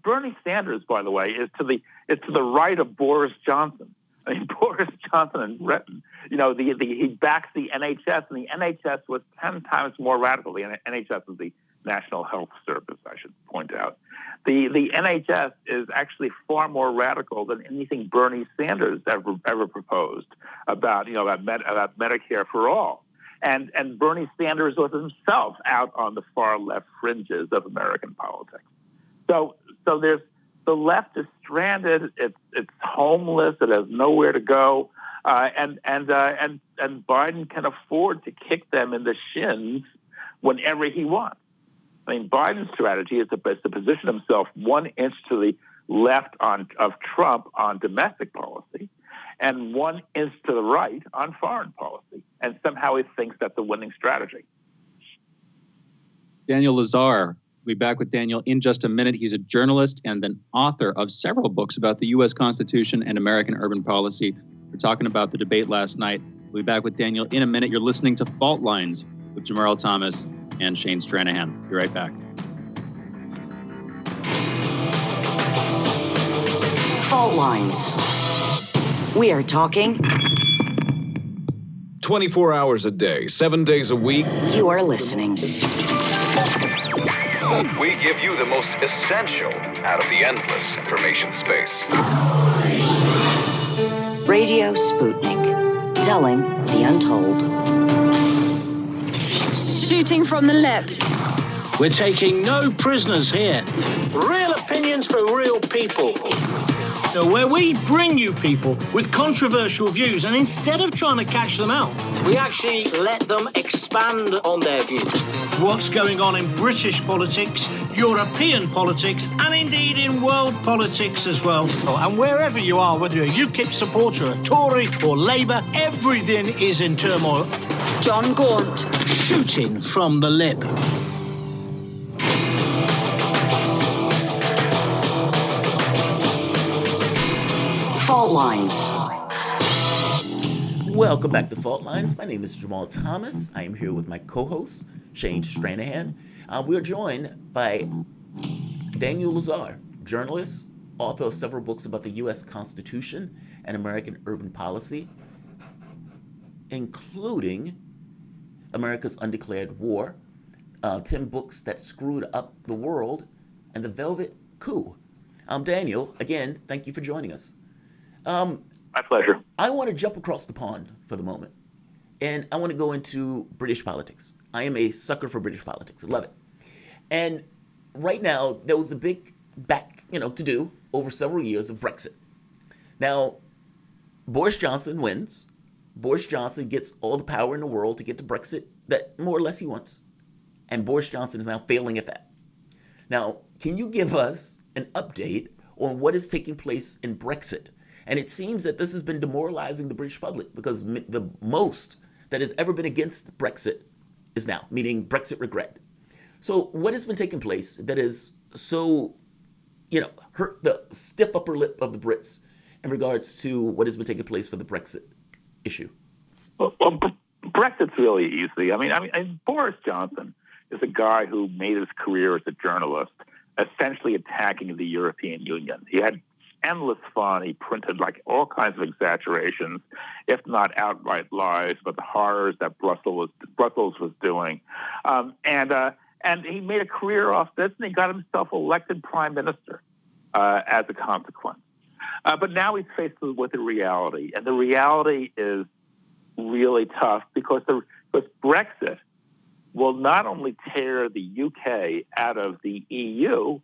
Bernie Sanders, by the way, is to the right of Boris Johnson. I mean, Boris Johnson in Britain, he backs the NHS, and the NHS was 10 times more radical. The NHS is the National Health Service, I should point out. The NHS is actually far more radical than anything Bernie Sanders ever proposed about Medicare for all. And Bernie Sanders was himself out on the far left fringes of American politics. So there's the left is stranded. It's homeless. It has nowhere to go. And Biden can afford to kick them in the shins whenever he wants. I mean, Biden's strategy is to position himself 1 inch to the left of Trump on domestic policy and 1 inch to the right on foreign policy. And somehow he thinks that's a winning strategy. Daniel Lazare, we'll be back with Daniel in just a minute. He's a journalist and an author of several books about the U.S. Constitution and American urban policy. We're talking about the debate last night. We'll be back with Daniel in a minute. You're listening to Fault Lines with Jamarl Thomas and Shane Stranahan. Be right back. Fault Lines. We are talking 24 hours a day, 7 days a week. You are listening. We give you the most essential out of the endless information space. Radio Sputnik, telling the untold. Shooting from the left. We're taking no prisoners here. Real opinions for real people. Where we bring you people with controversial views, and instead of trying to catch them out, we actually let them expand on their views. What's going on in British politics, European politics, and indeed in world politics as well. And wherever you are, whether you're a UKIP supporter, a Tory, or Labour, everything is in turmoil. John Gaunt. Shooting from the lip. Fault Lines. Welcome back to Fault Lines. My name is Jamarl Thomas. I am here with my co-host, Shane Stranahan. We're joined by Daniel Lazare, journalist, author of several books about the U.S. Constitution and American urban policy, including America's Undeclared War, 10 books that screwed up the world, and the Velvet Coup. Daniel, again, thank you for joining us. My pleasure. I want to jump across the pond for the moment, and I want to go into British politics. I am a sucker for British politics. I love it. And right now, there was a big to do over several years of Brexit. Now, Boris Johnson wins. Boris Johnson gets all the power in the world to get to Brexit that more or less he wants. And Boris Johnson is now failing at that. Now, can you give us an update on what is taking place in Brexit? And it seems that this has been demoralizing the British public because the most that has ever been against Brexit is now, meaning Brexit regret. So what has been taking place that is so, hurt the stiff upper lip of the Brits in regards to what has been taking place for the Brexit issue? Well, Brexit's really easy. I mean, Boris Johnson is a guy who made his career as a journalist, essentially attacking the European Union. He had endless fun. He printed all kinds of exaggerations, if not outright lies, about the horrors that Brussels was doing. And he made a career off this, and he got himself elected prime minister as a consequence. But now he's faced with the reality, and the reality is really tough because Brexit will not only tear the UK out of the EU,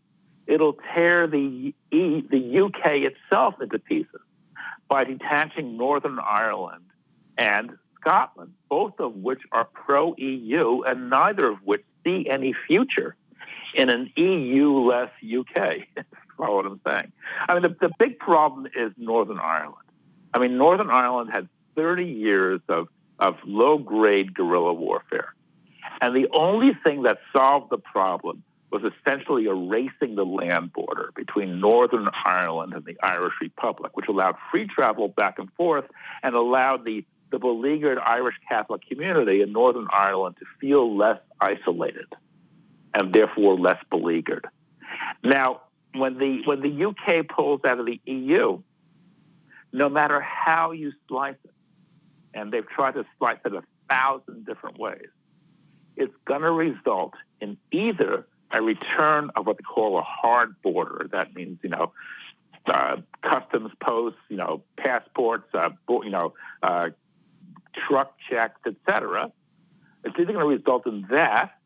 it'll tear the UK itself into pieces by detaching Northern Ireland and Scotland, both of which are pro-EU and neither of which see any future in an EU-less UK. Follow what I'm saying? I mean, the big problem is Northern Ireland. I mean, Northern Ireland had 30 years of low-grade guerrilla warfare. And the only thing that solved the problem was essentially erasing the land border between Northern Ireland and the Irish Republic, which allowed free travel back and forth and allowed the beleaguered Irish Catholic community in Northern Ireland to feel less isolated and therefore less beleaguered. Now, when the UK pulls out of the EU, no matter how you slice it, and they've tried to slice it 1,000 different ways, it's going to result in either a return of what they call a hard border. That means, customs posts, passports, truck checks, etc. It's either going to result in that,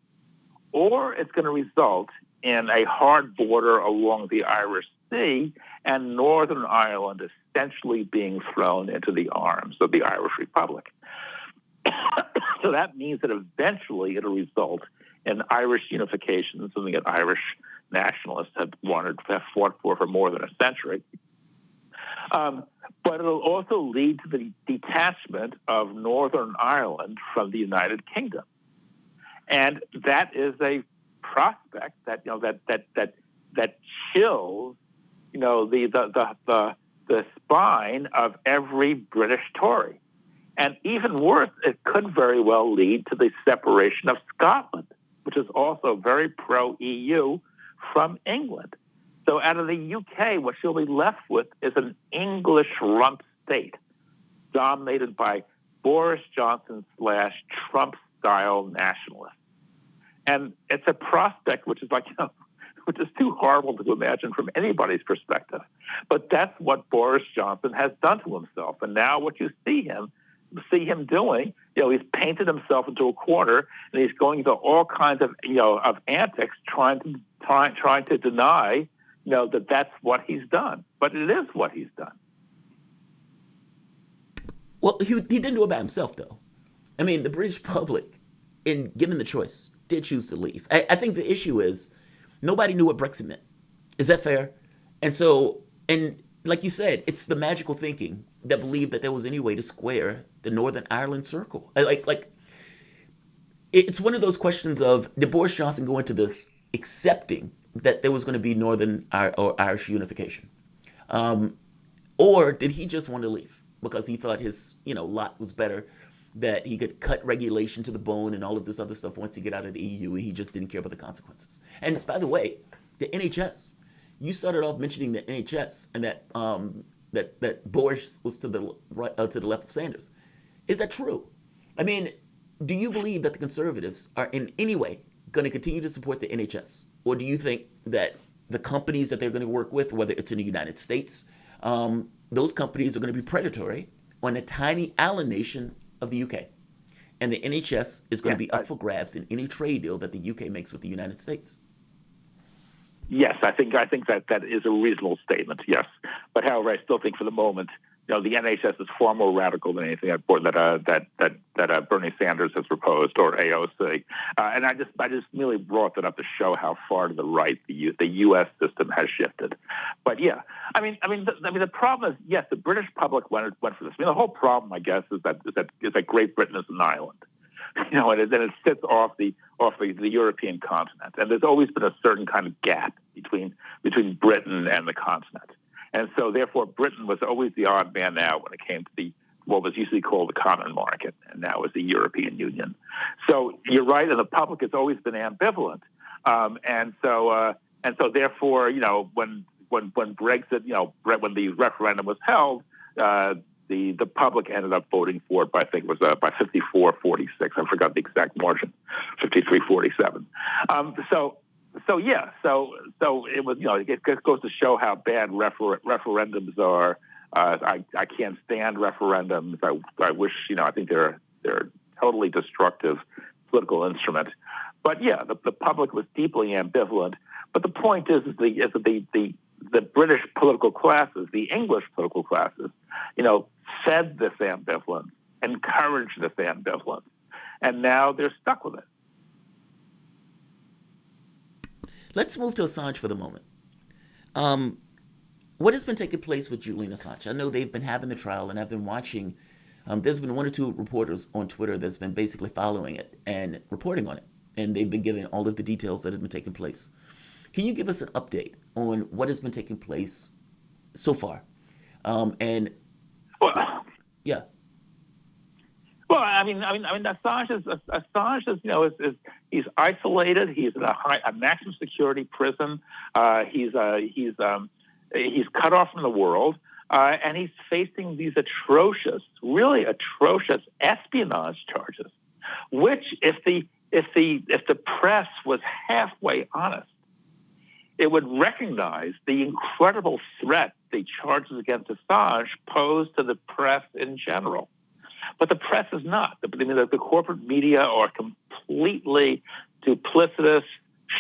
or it's going to result in a hard border along the Irish Sea and Northern Ireland essentially being thrown into the arms of the Irish Republic. So that means that eventually it'll result in Irish unification, something that Irish nationalists have fought for more than a century. But it'll also lead to the detachment of Northern Ireland from the United Kingdom, and that is a prospect that that chills the spine of every British Tory. And even worse, it could very well lead to the separation of Scotland, which is also very pro-EU, from England. So out of the UK, what you'll be left with is an English rump state dominated by Boris Johnson / Trump-style nationalists. And it's a prospect which is which is too horrible to imagine from anybody's perspective. But that's what Boris Johnson has done to himself. And now what you see him doing, he's painted himself into a corner, and he's going to all kinds of antics, trying to deny that that's what he's done. But it is what he's done. Well, he didn't do it by himself, though. I mean, the British public, in given the choice, did choose to leave. I think the issue is nobody knew what Brexit meant. Is that fair? And like you said, it's the magical thinking that believed that there was any way to square the Northern Ireland circle. It's one of those questions of, did Boris Johnson go into this accepting that there was going to be Northern or Irish unification? Or did he just want to leave because he thought his lot was better, that he could cut regulation to the bone and all of this other stuff once he get out of the EU, and he just didn't care about the consequences? And by the way, the NHS, you started off mentioning the NHS and that Boris was to the right, to the left of Sanders. Is that true? I mean, do you believe that the Conservatives are in any way going to continue to support the NHS? Or do you think that the companies that they're going to work with, whether it's in the United States, those companies are going to be predatory on a tiny island nation of the UK? And the NHS is going to be up for grabs in any trade deal that the UK makes with the United States? Yes, I think that is a reasonable statement, yes. But however, I still think for the moment, the NHS is far more radical than anything that Bernie Sanders has proposed, or AOC. And I just merely brought that up to show how far to the right the U.S. system has shifted. But yeah, the problem is, yes, the British public went for this. The whole problem, I guess, is that Great Britain is an island. And then it sits off the European continent, and there's always been a certain kind of gap between Britain and the continent. And so, therefore, Britain was always the odd man out when it came to what was usually called the common market, and now is the European Union. So you're right, and the public has always been ambivalent. And so therefore, when Brexit, when the referendum was held, the public ended up voting for it by, I think it was by 54-46. I forgot the exact margin, 53-47. So it was, it goes to show how bad referendums are. I can't stand referendums. I wish, I think they're totally destructive political instrument. But yeah, the public was deeply ambivalent. But the point is that the British political classes, the English political classes, fed this ambivalence, encouraged this ambivalence, and now they're stuck with it. Let's move to Assange for the moment. What has been taking place with Julian Assange? I know they've been having the trial, and I've been watching. There's been one or two reporters on Twitter that's been basically following it and reporting on it, and they've been giving all of the details that have been taking place. Can you give us an update on what has been taking place so far? Yeah. Well, Assange is he's isolated. He's in a maximum security prison. He's cut off from the world, and he's facing these really atrocious espionage charges. Which, if if the press was halfway honest, it would recognize the incredible threat the charges against Assange pose to the press in general. But the press is not. The corporate media are completely duplicitous,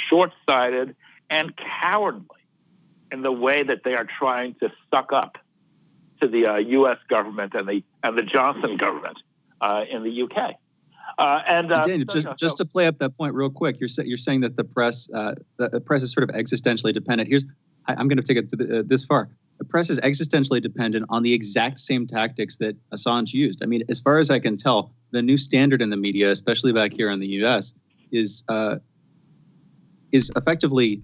short-sighted, and cowardly in the way that they are trying to suck up to the U.S. government and the Johnson government in the UK. Daniel, just to play up that point real quick, you're saying that the press is sort of existentially dependent. I'm going to take it this far. The press is existentially dependent on the exact same tactics that Assange used. I mean, as far as I can tell, the new standard in the media, especially back here in the U.S., is effectively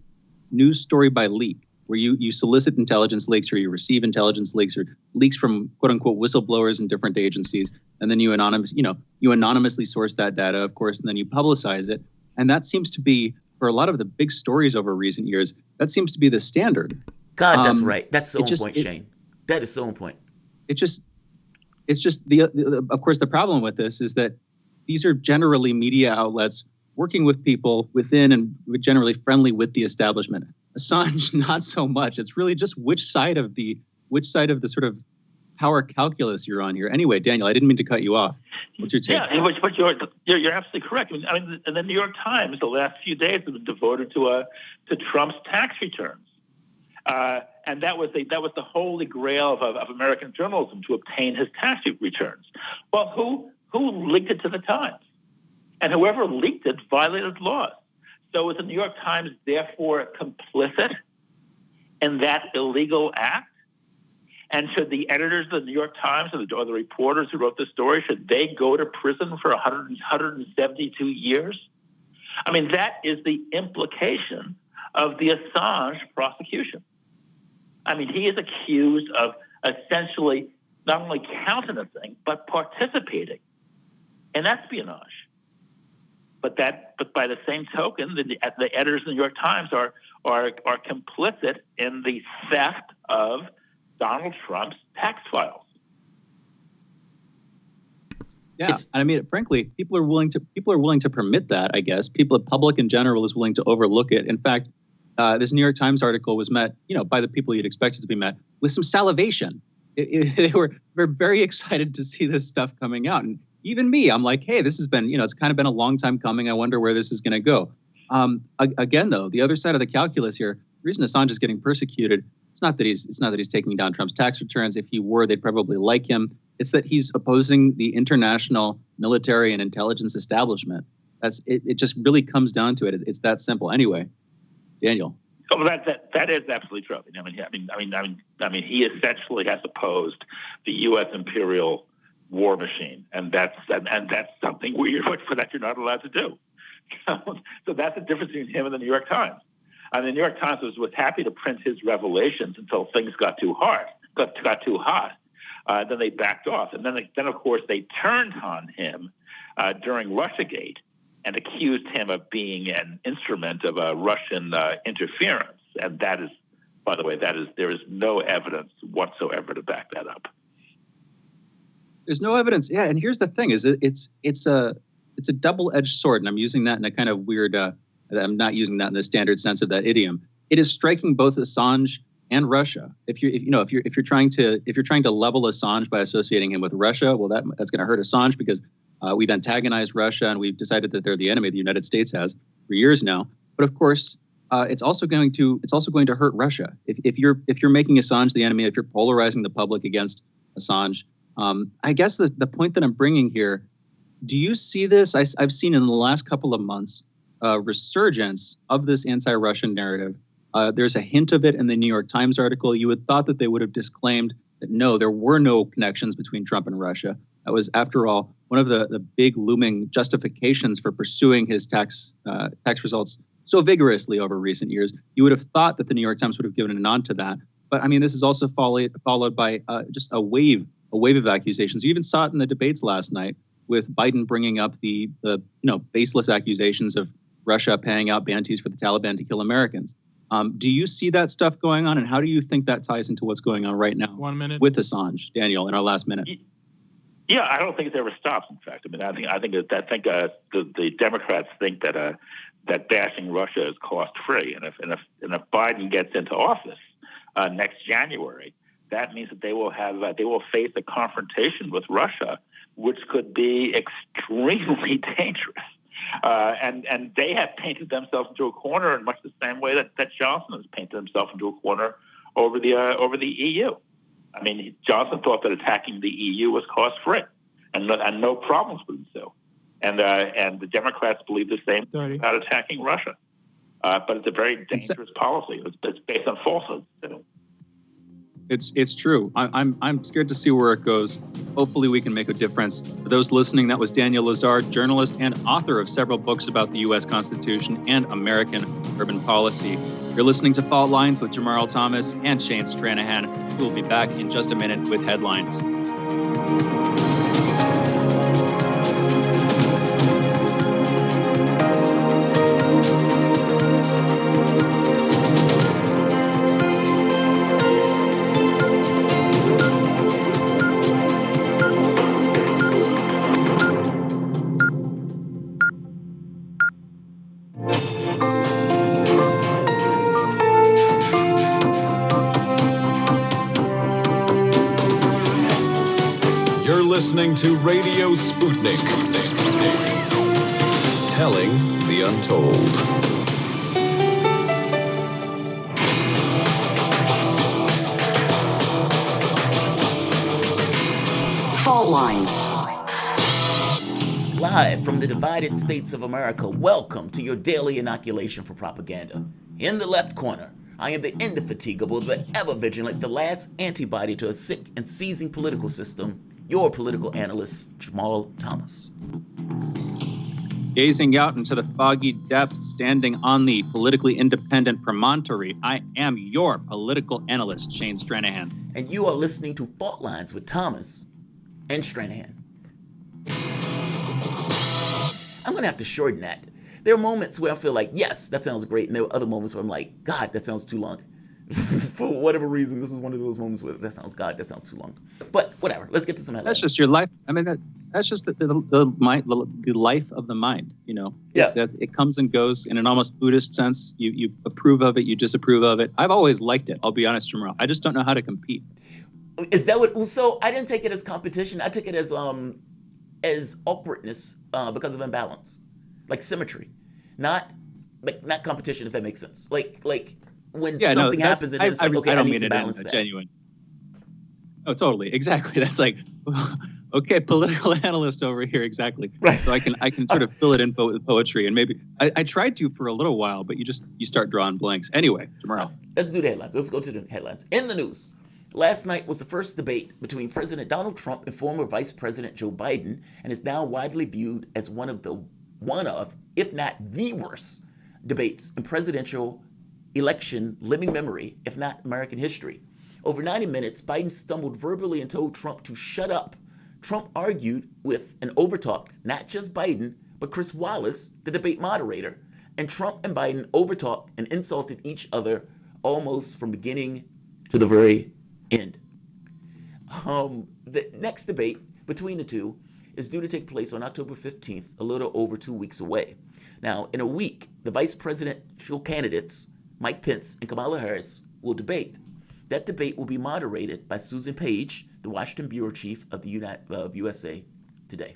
news story by leak, where you solicit intelligence leaks or you receive intelligence leaks or leaks from quote unquote whistleblowers in different agencies, and then you anonymously source that data, of course, and then you publicize it. And that seems to be, for a lot of the big stories over recent years, that seems to be the standard. God, that's right. That's so on point, Shane. That is so on point. It's just of course, the problem with this is that these are generally media outlets working with people within and generally friendly with the establishment. Assange, not so much. It's really just which side of the sort of power calculus you're on here. Anyway, Daniel, I didn't mean to cut you off. What's your take? Yeah, but you're absolutely correct. I mean, the New York Times, the last few days have been devoted to Trump's tax returns. And that was the holy grail of American journalism, to obtain his tax returns. Well, who leaked it to the Times? And whoever leaked it violated laws. So is the New York Times therefore complicit in that illegal act? And should the editors of the New York Times or the reporters who wrote the story, should they go to prison for 172 years? I mean, that is the implication of the Assange prosecution. I mean, he is accused of essentially not only countenancing, but participating in espionage. But by the same token, the editors of the New York Times are complicit in the theft of Donald Trump's tax files. Yeah, I mean, frankly, people are willing to permit that. I guess the public in general is willing to overlook it. In fact, this New York Times article was met, by the people you'd expect it to be met, with some salivation. They were very excited to see this stuff coming out, and even me, I'm like, hey, this has been, it's kind of been a long time coming. I wonder where this is going to go. Again, though, the other side of the calculus here, the reason Assange is getting persecuted, it's not that he's taking down Trump's tax returns. If he were, they'd probably like him. It's that he's opposing the international military and intelligence establishment. That's it. It just really comes down to it. It's that simple. Anyway, Daniel. Oh, that is absolutely true. I mean, he essentially has opposed the U.S. imperial war machine, and that's something weird that you're not allowed to do. So that's the difference between him and the New York Times. And the New York Times was happy to print his revelations until things got too hot. Then they backed off, and then of course they turned on him during Russiagate and accused him of being an instrument of Russian interference. And that is, by the way, there is no evidence whatsoever to back that up. There's no evidence. Yeah, and here's the thing: is it's a double-edged sword, and I'm using that in a kind of weird. I'm not using that in the standard sense of that idiom. It is striking both Assange and Russia. If you're trying to level Assange by associating him with Russia, well, that's going to hurt Assange because we've antagonized Russia and we've decided that they're the enemy the United States has for years now. But of course, it's also going to hurt Russia if you're making Assange the enemy, if you're polarizing the public against Assange. I guess the point that I'm bringing here, do you see this? I've seen in the last couple of months a resurgence of this anti-Russian narrative. There's a hint of it in the New York Times article. You would thought that they would have disclaimed that no, there were no connections between Trump and Russia. That was, after all, one of the big looming justifications for pursuing his tax results so vigorously over recent years. You would have thought that the New York Times would have given a nod to that. But I mean, this is also followed by just a wave of accusations. You even saw it in the debates last night with Biden bringing up the baseless accusations of Russia paying out bounties for the Taliban to kill Americans. Do you see that stuff going on, and how do you think that ties into what's going on right now 1 minute with Assange, Daniel, in our last minute? Yeah, I don't think it ever stops. In fact, I mean, I think the Democrats think that that bashing Russia is cost free, and if Biden gets into office next January, that means that they will face a confrontation with Russia, which could be extremely dangerous. And they have painted themselves into a corner in much the same way that Johnson has painted himself into a corner over the EU. I mean, Johnson thought that attacking the EU was cost-free and no problems would ensue. And the Democrats believe the same thing about attacking Russia. But it's a very dangerous policy. It's based on falsehoods. It's true. I'm scared to see where it goes. Hopefully we can make a difference. For those listening, that was Daniel Lazare, journalist and author of several books about the U.S. Constitution and American urban policy. You're listening to Fault Lines with Jamarl Thomas and Shane Stranahan. We'll be back in just a minute with headlines. Listening to Radio Sputnik. Telling the untold. Fault Lines. Live from the divided states of America, welcome to your daily inoculation for propaganda. In the left corner, I am the indefatigable, the ever-vigilant, the last antibody to a sick and seizing political system, your political analyst, Jamarl Thomas. Gazing out into the foggy depths, standing on the politically independent promontory, I am your political analyst, Shane Stranahan. And you are listening to Fault Lines with Thomas and Stranahan. I'm going to have to shorten that. There are moments where I feel like, yes, that sounds great. And there are other moments where I'm like, God, that sounds too long. For whatever reason, this is one of those moments where that sounds too long. But whatever, let's get to some headlines. That's just your life. I mean, that's just the life of the mind, you know? Yeah. It comes and goes in an almost Buddhist sense. You approve of it, you disapprove of it. I've always liked it, I'll be honest, Jamarl. I just don't know how to compete. Is that what? So I didn't take it as competition. I took it as awkwardness because of imbalance, like symmetry, not competition. If that makes sense. Like when something happens and it's like, okay, I don't mean to balance that. Genuine. Oh, totally, exactly. That's like, okay, political analyst over here, exactly. Right. So I can sort of fill it in with poetry, and maybe I tried to for a little while, but you start drawing blanks. Anyway, Jamarl. Let's do the headlines. Let's go to the headlines. In the news. Last night was the first debate between President Donald Trump and former Vice President Joe Biden, and is now widely viewed as one of, if not the worst, debates in presidential election living memory, if not American history. Over 90 minutes, Biden stumbled verbally and told Trump to shut up. Trump argued with and overtalked not just Biden, but Chris Wallace, the debate moderator, and Trump and Biden overtalked and insulted each other almost from beginning to the very end. The next debate between the two is due to take place on October 15th, a little over 2 weeks away. Now, in a week, the vice presidential candidates, Mike Pence and Kamala Harris, will debate. That debate will be moderated by Susan Page, the Washington bureau chief of the USA Today.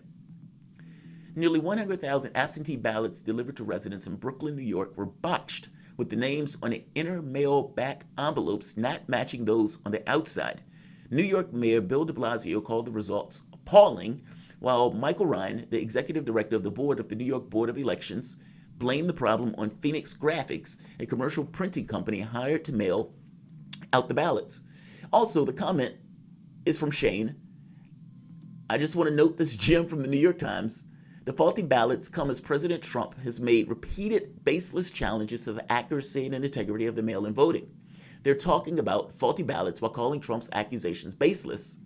Nearly 100,000 absentee ballots delivered to residents in Brooklyn, New York were botched, with the names on the inner mail back envelopes not matching those on the outside. New York Mayor Bill de Blasio called the results appalling, while Michael Ryan, the executive director of the board of the New York Board of Elections, blamed the problem on Phoenix Graphics, a commercial printing company hired to mail out the ballots. Also, the comment is from Shane. I just want to note this gem from the New York Times. The faulty ballots come as President Trump has made repeated baseless challenges to the accuracy and integrity of the mail-in voting. They're talking about faulty ballots while calling Trump's accusations baseless.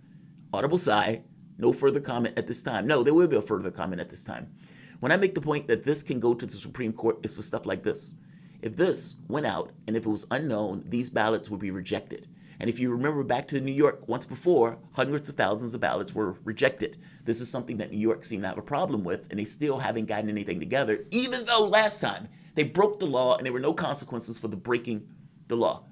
Audible sigh, no further comment at this time. No, there will be a further comment at this time. When I make the point that this can go to the Supreme Court, it's for stuff like this. If this went out and if it was unknown, these ballots would be rejected. And if you remember back to New York, once before, hundreds of thousands of ballots were rejected. This is something that New York seemed to have a problem with, and they still haven't gotten anything together, even though last time they broke the law and there were no consequences for the breaking the law.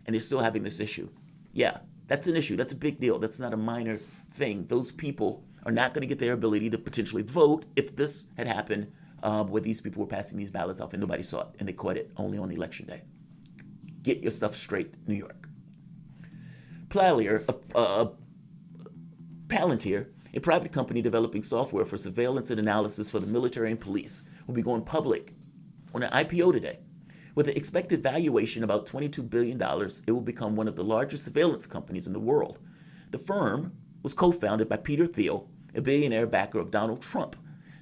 And they're still having this issue. Yeah, that's an issue. That's a big deal. That's not a minor thing. Those people are not going to get their ability to potentially vote if this had happened where these people were passing these ballots off and nobody saw it and they caught it only on election day. Get your stuff straight, New York. Palantir, a private company developing software for surveillance and analysis for the military and police, will be going public on an IPO today. With an expected valuation about $22 billion, it will become one of the largest surveillance companies in the world. The firm was co-founded by Peter Thiel, a billionaire backer of Donald Trump.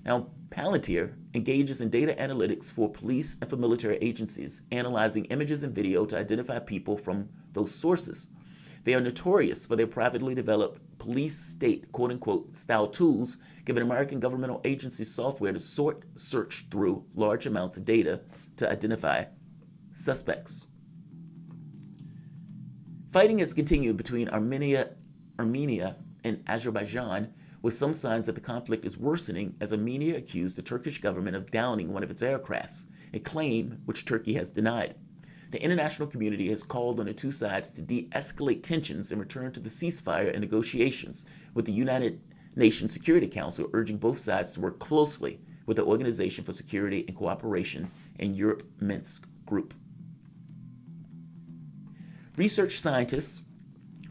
Now, Palantir engages in data analytics for police and for military agencies, analyzing images and video to identify people from those sources. They are notorious for their privately developed police state, quote-unquote, style tools, giving American governmental agencies software to search through large amounts of data to identify suspects. Fighting has continued between Armenia and Azerbaijan, with some signs that the conflict is worsening as Armenia accused the Turkish government of downing one of its aircrafts, a claim which Turkey has denied. The international community has called on the two sides to de-escalate tensions and return to the ceasefire and negotiations, with the United Nations Security Council urging both sides to work closely with the Organization for Security and Cooperation in Europe Minsk group. Research scientists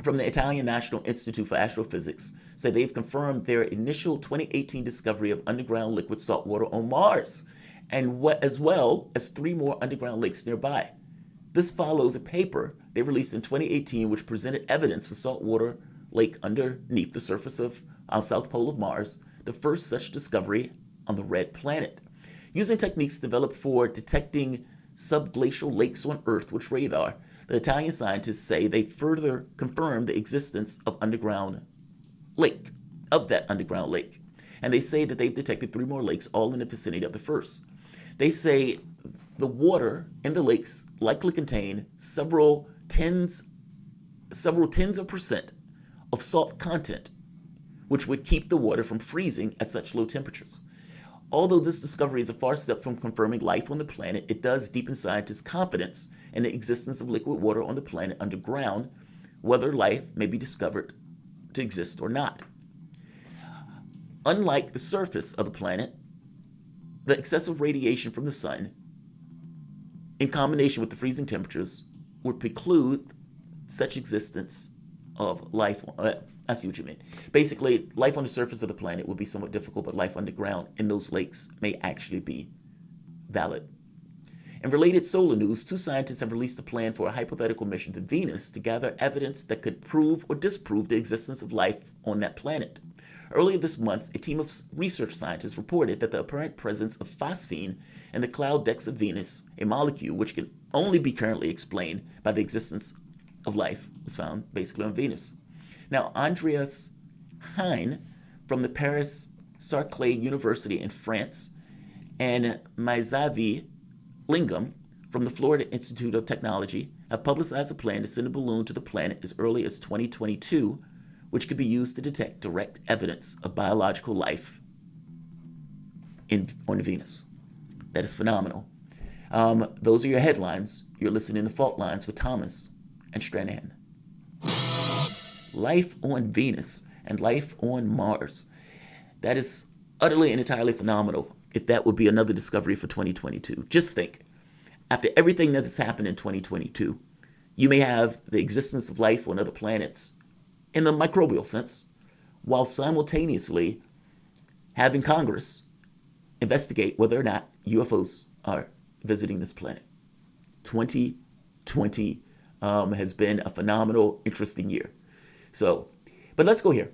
from the Italian National Institute for Astrophysics say they've confirmed their initial 2018 discovery of underground liquid salt water on Mars, and as well as 3 more underground lakes nearby. This follows a paper they released in 2018 which presented evidence for saltwater lake underneath the surface of South Pole of Mars, the first such discovery on the red planet. Using techniques developed for detecting subglacial lakes on Earth with radar, the Italian scientists say they further confirmed the existence of that underground lake. And they say that they've detected 3 more lakes, all in the vicinity of the first. They say the water in the lakes likely contain several tens of percent of salt content, which would keep the water from freezing at such low temperatures. Although this discovery is a far step from confirming life on the planet, it does deepen scientists' confidence in the existence of liquid water on the planet underground, whether life may be discovered to exist or not. Unlike the surface of the planet, the excessive radiation from the sun, in combination with the freezing temperatures, would preclude such existence of life. I see what you mean. Basically, life on the surface of the planet would be somewhat difficult, but life underground in those lakes may actually be valid. In related solar news, 2 scientists have released a plan for a hypothetical mission to Venus to gather evidence that could prove or disprove the existence of life on that planet. Earlier this month, a team of research scientists reported that the apparent presence of phosphine in the cloud decks of Venus, a molecule which can only be currently explained by the existence of life, was found basically on Venus. Now, Andreas Hein from the Paris Saclay University in France and Maizavi Lingam from the Florida Institute of Technology have publicized a plan to send a balloon to the planet as early as 2022, which could be used to detect direct evidence of biological life on Venus. That is phenomenal. Those are your headlines. You're listening to Fault Lines with Thomas and Stranahan. Life on Venus and life on Mars. That is utterly and entirely phenomenal if that would be another discovery for 2022. Just think, after everything that has happened in 2022, you may have the existence of life on other planets in the microbial sense, while simultaneously having Congress investigate whether or not UFOs are visiting this planet. 2020 has been a phenomenal, interesting year. So, but let's go here.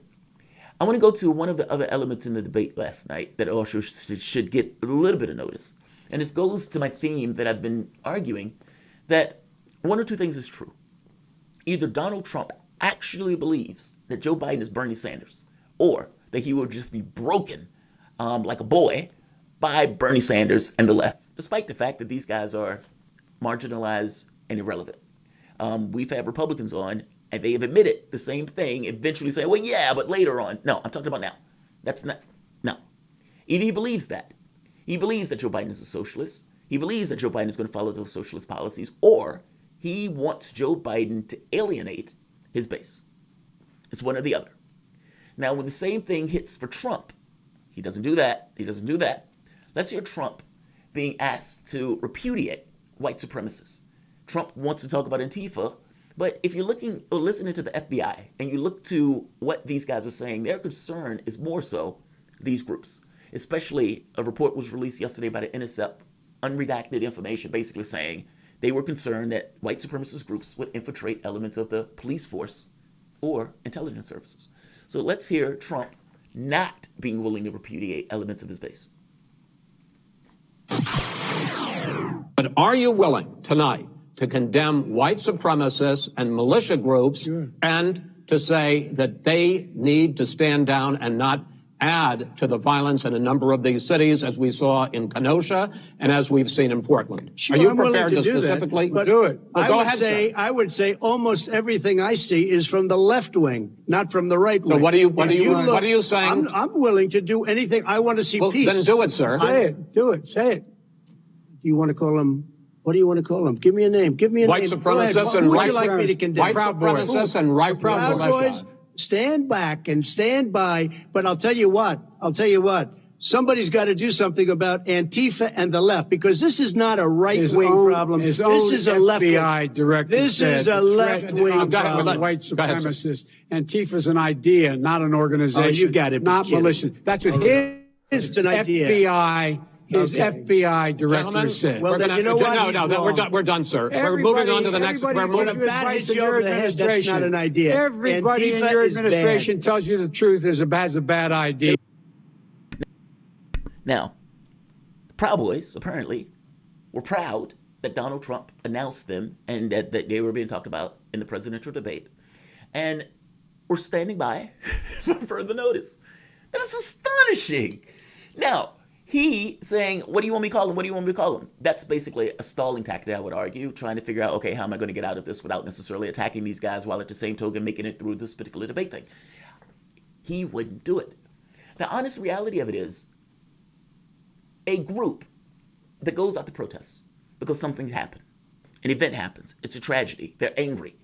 I want to go to one of the other elements in the debate last night that also should get a little bit of notice. And this goes to my theme that I've been arguing, that one or two things is true. Either Donald Trump actually believes that Joe Biden is Bernie Sanders, or that he will just be broken like a boy by Bernie Sanders and the left, despite the fact that these guys are marginalized and irrelevant. We've had Republicans on And they have admitted the same thing, eventually saying, well, yeah, but later on. No, I'm talking about now. That's not, no. Either he believes that. He believes that Joe Biden is a socialist. He believes that Joe Biden is going to follow those socialist policies, or he wants Joe Biden to alienate his base. It's one or the other. Now, when the same thing hits for Trump, he doesn't do that. He doesn't do that. Let's hear Trump being asked to repudiate white supremacists. Trump wants to talk about Antifa, but if you're looking or listening to the FBI and you look to what these guys are saying, their concern is more so these groups. Especially a report was released yesterday by the Intercept, unredacted information, basically saying they were concerned that white supremacist groups would infiltrate elements of the police force or intelligence services. So let's hear Trump not being willing to repudiate elements of his base. But are you willing tonight to condemn white supremacists and militia groups and to say that they need to stand down and not add to the violence in a number of these cities, as we saw in Kenosha and as we've seen in Portland? Sure, are you I'm prepared to do specifically that, do it? Well, go ahead, I would say almost everything I see is from the left wing, not from the right wing. So what are you saying? I'm willing to do anything. I want to see peace. Then do it, sir. Say it. Do it. Say it. Do you want to call them? What do you want to call them? Give me a name. Give me a white name. Supremacists and white supremacists. White supremacists and right Proud Boys. Stand back and stand by. But I'll tell you what. Somebody's got to do something about Antifa and the left, because this is not a right-wing problem. This is a left-wing. This is a left-wing problem. White supremacists. Antifa's an idea, not an organization. Oh, you got it. Not militia. That's what his an idea. FBI. His FBI director said. Well, then you know what? No, we're done, sir. We're moving on to the next. We're moving. That's not an idea. Everybody in your administration tells you the truth has a bad idea. Now, the Proud Boys apparently were proud that Donald Trump announced them and that they were being talked about in the presidential debate, and were standing by for further notice. That is astonishing. Now, he saying, what do you want me to call him? What do you want me to call him? That's basically a stalling tactic, I would argue, trying to figure out, okay, how am I going to get out of this without necessarily attacking these guys while at the same token making it through this particular debate thing. He wouldn't do it. The honest reality of it is, a group that goes out to protest because something happened, an event happens, it's a tragedy, they're angry,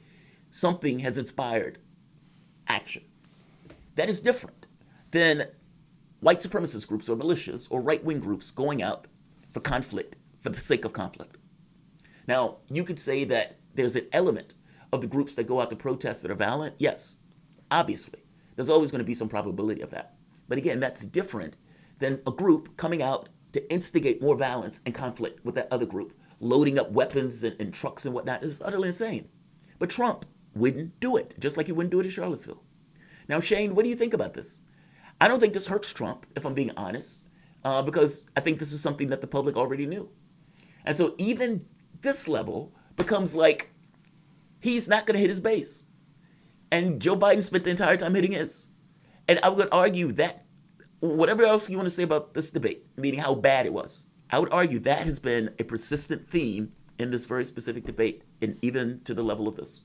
something has inspired action. That is different than white supremacist groups or militias or right-wing groups going out for conflict, for the sake of conflict. Now, you could say that there's an element of the groups that go out to protest that are violent. Yes, obviously. There's always going to be some probability of that. But again, that's different than a group coming out to instigate more violence and conflict with that other group, loading up weapons and trucks and whatnot. This is utterly insane. But Trump wouldn't do it, just like he wouldn't do it in Charlottesville. Now, Shane, what do you think about this? I don't think this hurts Trump, if I'm being honest, because I think this is something that the public already knew. And so even this level becomes like he's not going to hit his base. And Joe Biden spent the entire time hitting his. And I would argue that whatever else you want to say about this debate, meaning how bad it was, I would argue that has been a persistent theme in this very specific debate, and even to the level of this.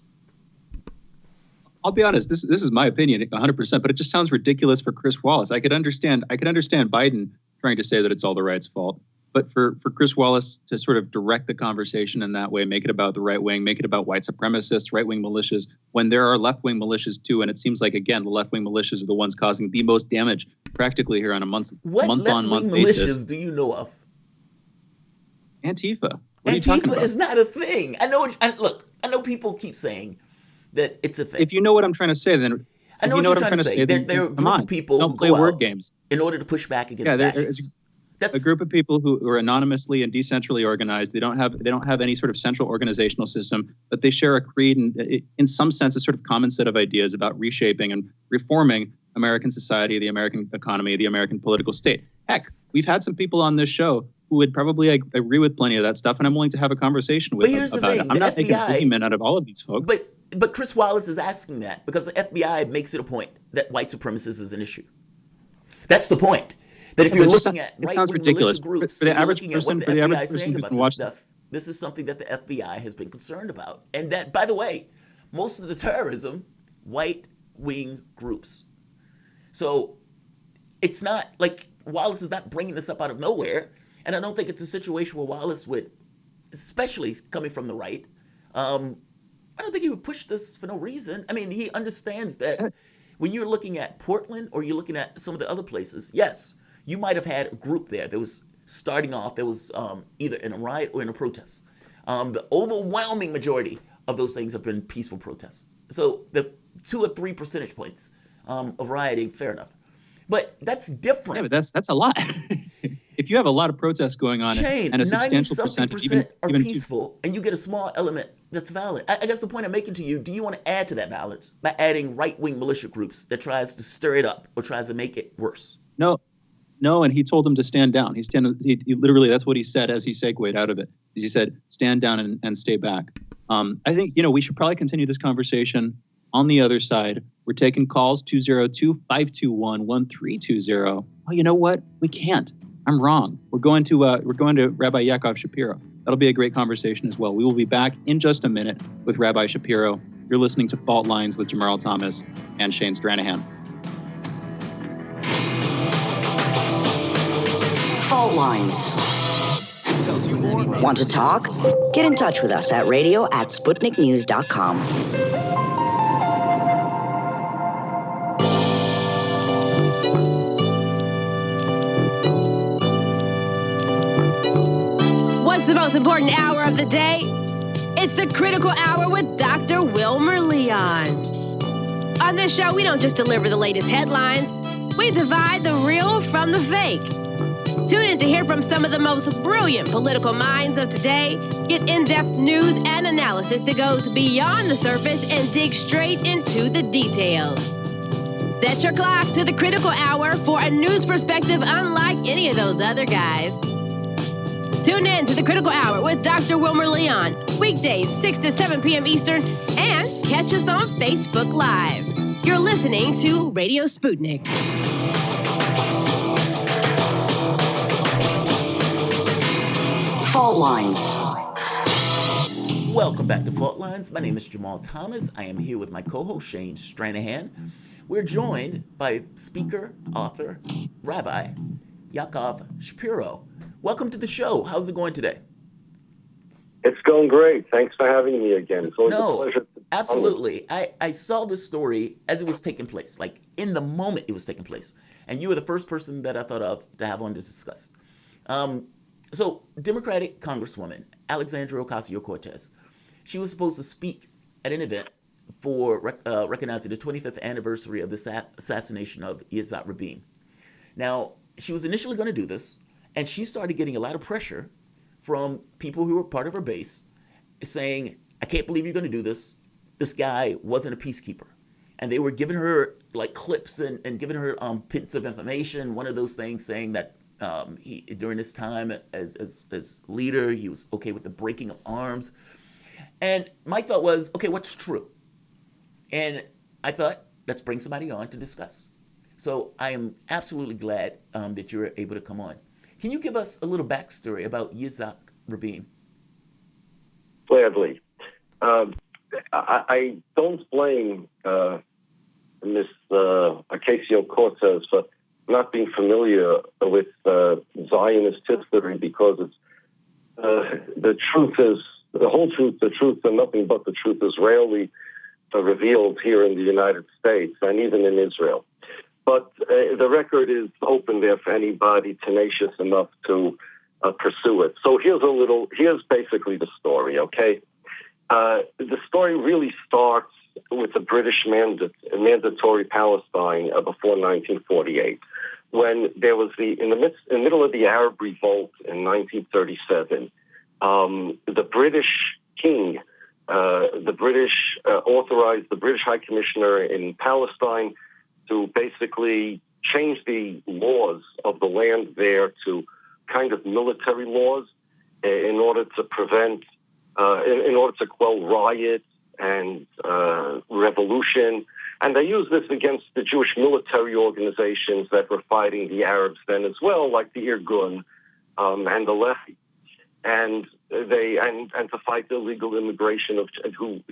I'll be honest, this is my opinion 100%, but it just sounds ridiculous for Chris Wallace. I could understand Biden trying to say that it's all the right's fault, but for Chris Wallace to sort of direct the conversation in that way, make it about the right wing, make it about white supremacists, right-wing militias, when there are left-wing militias too, and it seems like, again, the left-wing militias are the ones causing the most damage practically here on a month-on-month basis. What left-wing militias do you know of? Antifa. What are you talking about? Is not a thing. I know people keep saying that it's a thing. If you know what I'm trying to say, then I know what you're trying to say. There are a group of people don't who play go word out games in order to push back against fascists. That's a group of people who are anonymously and decentrally organized. They don't have any sort of central organizational system, but they share a creed and, in some sense, a sort of common set of ideas about reshaping and reforming American society, the American economy, the American political state. Heck, we've had some people on this show who would probably agree with plenty of that stuff, and I'm willing to have a conversation with them about it. I'm not making a demon out of all of these folks. But Chris Wallace is asking that because the FBI makes it a point that white supremacy is an issue. That's the point. That if you're looking at right-wing militia groups, for the average person who can watch stuff, this is something that the FBI has been concerned about. And that, by the way, most of the terrorism, white-wing groups. So it's not like Wallace is not bringing this up out of nowhere. And I don't think it's a situation where Wallace would, especially coming from the right, I don't think he would push this for no reason. I mean, he understands that when you're looking at Portland or you're looking at some of the other places, yes, you might have had a group there that was starting off, that was either in a riot or in a protest. The overwhelming majority of those things have been peaceful protests. So the 2 or 3 percentage points of rioting, fair enough. But that's different. Yeah, but that's a lot. If you have a lot of protests going on, Shane, and a substantial percentage are peaceful, and you get a small element that's valid. I guess the point I'm making to you, do you want to add to that balance by adding right-wing militia groups that tries to stir it up or tries to make it worse? No, and he told them to stand down. He literally, that's what he said as he segued out of it. Is he said, stand down and stay back. I think, we should probably continue this conversation on the other side. We're taking calls 202-521-1320. Oh, you know what? We can't. I'm wrong. We're going to Rabbi Yaakov Shapiro. That'll be a great conversation as well. We will be back in just a minute with Rabbi Shapiro. You're listening to Fault Lines with Jamarl Thomas and Shane Stranahan. Fault Lines. Want to talk? Get in touch with us at radio@sputniknews.com. What's the most important hour of the day? It's the Critical Hour with Dr. Wilmer Leon. On this show, we don't just deliver the latest headlines. We divide the real from the fake. Tune in to hear from some of the most brilliant political minds of today. Get in-depth news and analysis that goes beyond the surface and digs straight into the details. Set your clock to the Critical Hour for a news perspective unlike any of those other guys. Tune in to the Critical Hour with Dr. Wilmer Leon, weekdays 6 to 7 p.m. Eastern, and catch us on Facebook Live. You're listening to Radio Sputnik. Fault Lines. Welcome back to Fault Lines. My name is Jamarl Thomas. I am here with my co-host Shane Stranahan. We're joined by speaker, author, Rabbi Yaakov Shapiro. Welcome to the show. How's it going today? It's going great. Thanks for having me again. It's always a pleasure. Absolutely. I saw this story as it was taking place, like in the moment it was taking place. And you were the first person that I thought of to have on to discuss. So Democratic Congresswoman Alexandria Ocasio-Cortez, she was supposed to speak at an event for recognizing the 25th anniversary of the assassination of Yitzhak Rabin. Now, she was initially going to do this, and she started getting a lot of pressure from people who were part of her base saying, I can't believe you're going to do this. This guy wasn't a peacekeeper. And they were giving her like clips and giving her bits of information. One of those things saying that he, during his time as leader, he was okay with the breaking of arms. And my thought was, okay, what's true? And I thought, let's bring somebody on to discuss. So I am absolutely glad that you're able to come on. Can you give us a little backstory about Yitzhak Rabin? Gladly. I don't blame Ms. Ocasio-Cortez for not being familiar with Zionist history, because it's the truth is the whole truth, the truth, and nothing but the truth is rarely revealed here in the United States and even in Israel. But the record is open there for anybody tenacious enough to pursue it. So here's basically the story, okay? The story really starts with the British mandatory Palestine before 1948, when there was in the middle of the Arab Revolt in 1937, the British king, the British authorized the British High Commissioner in Palestine to basically change the laws of the land there to kind of military laws in order to prevent, in order to quell riots and revolution. And they used this against the Jewish military organizations that were fighting the Arabs then as well, like the Irgun and the Lehi. And to fight illegal immigration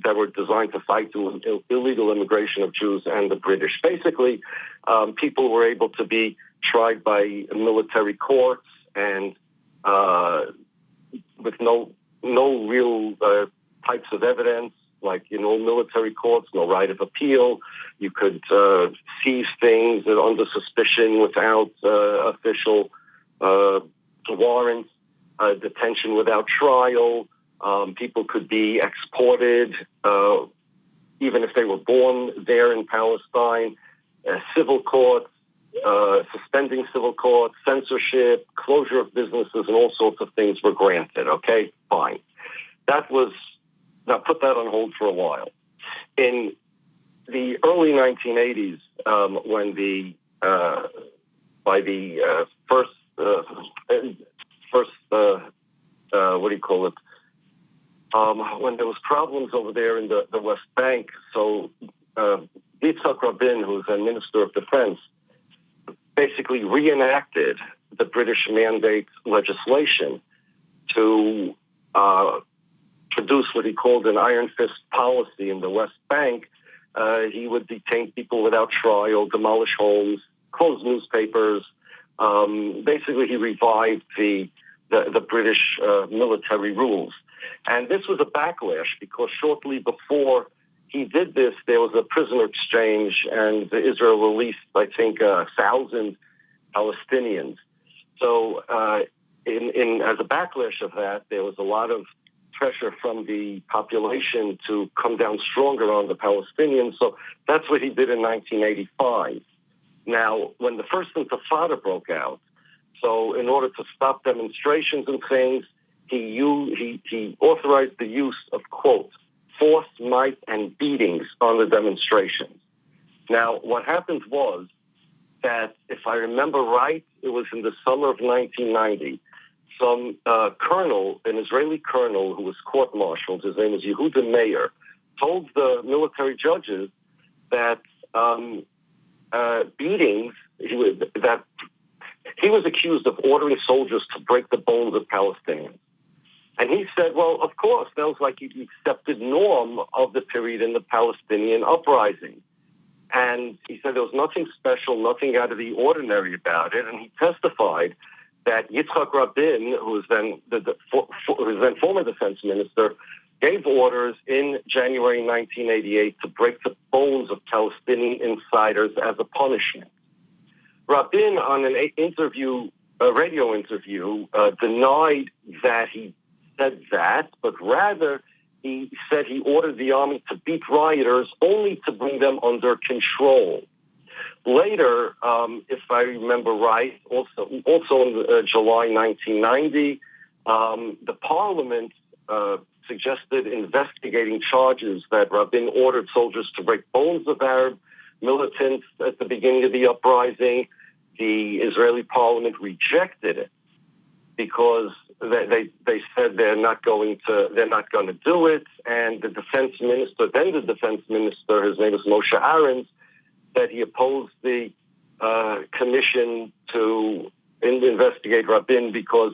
that were designed to fight the illegal immigration of Jews and the British. Basically, people were able to be tried by military courts and with no real types of evidence, like military courts, no right of appeal. You could seize things under suspicion without official warrants. Detention without trial. People could be exported, even if they were born there in Palestine. Civil courts, suspending civil courts, censorship, closure of businesses, and all sorts of things were granted. Okay, fine. Now put that on hold for a while. In the early 1980s, when by the first when there was problems over there in the West Bank, so Yitzhak Rabin, who was then Minister of Defense, basically reenacted the British mandate legislation to produce what he called an iron fist policy in the West Bank. He would detain people without trial, demolish homes, close newspapers. Basically, he revived the British military rules. And this was a backlash because shortly before he did this, there was a prisoner exchange, and Israel released, I think, 1,000 Palestinians. So as a backlash of that, there was a lot of pressure from the population to come down stronger on the Palestinians. So that's what he did in 1985. Now, when the first Intifada broke out, so in order to stop demonstrations and things, he authorized the use of, quote, force, might, and beatings on the demonstrations. Now, what happened was that, if I remember right, it was in the summer of 1990, some colonel, an Israeli colonel who was court-martialed, his name is Yehuda Maher, told the military judges that beatings, he was accused of ordering soldiers to break the bones of Palestinians. And he said, well, of course, that was like the accepted norm of the period in the Palestinian uprising. And he said there was nothing special, nothing out of the ordinary about it. And he testified that Yitzhak Rabin, who was then former defense minister, gave orders in January 1988 to break the bones of Palestinian insiders as a punishment. Rabin, on an radio interview, denied that he said that, but rather he said he ordered the army to beat rioters only to bring them under control. Later, if I remember right, also in July 1990, the parliament suggested investigating charges that Rabin ordered soldiers to break bones of Arab militants at the beginning of the uprising. The Israeli parliament rejected it because they said they're not going to do it. And the defense minister, his name is Moshe Ahrens, said he opposed the commission to investigate Rabin because,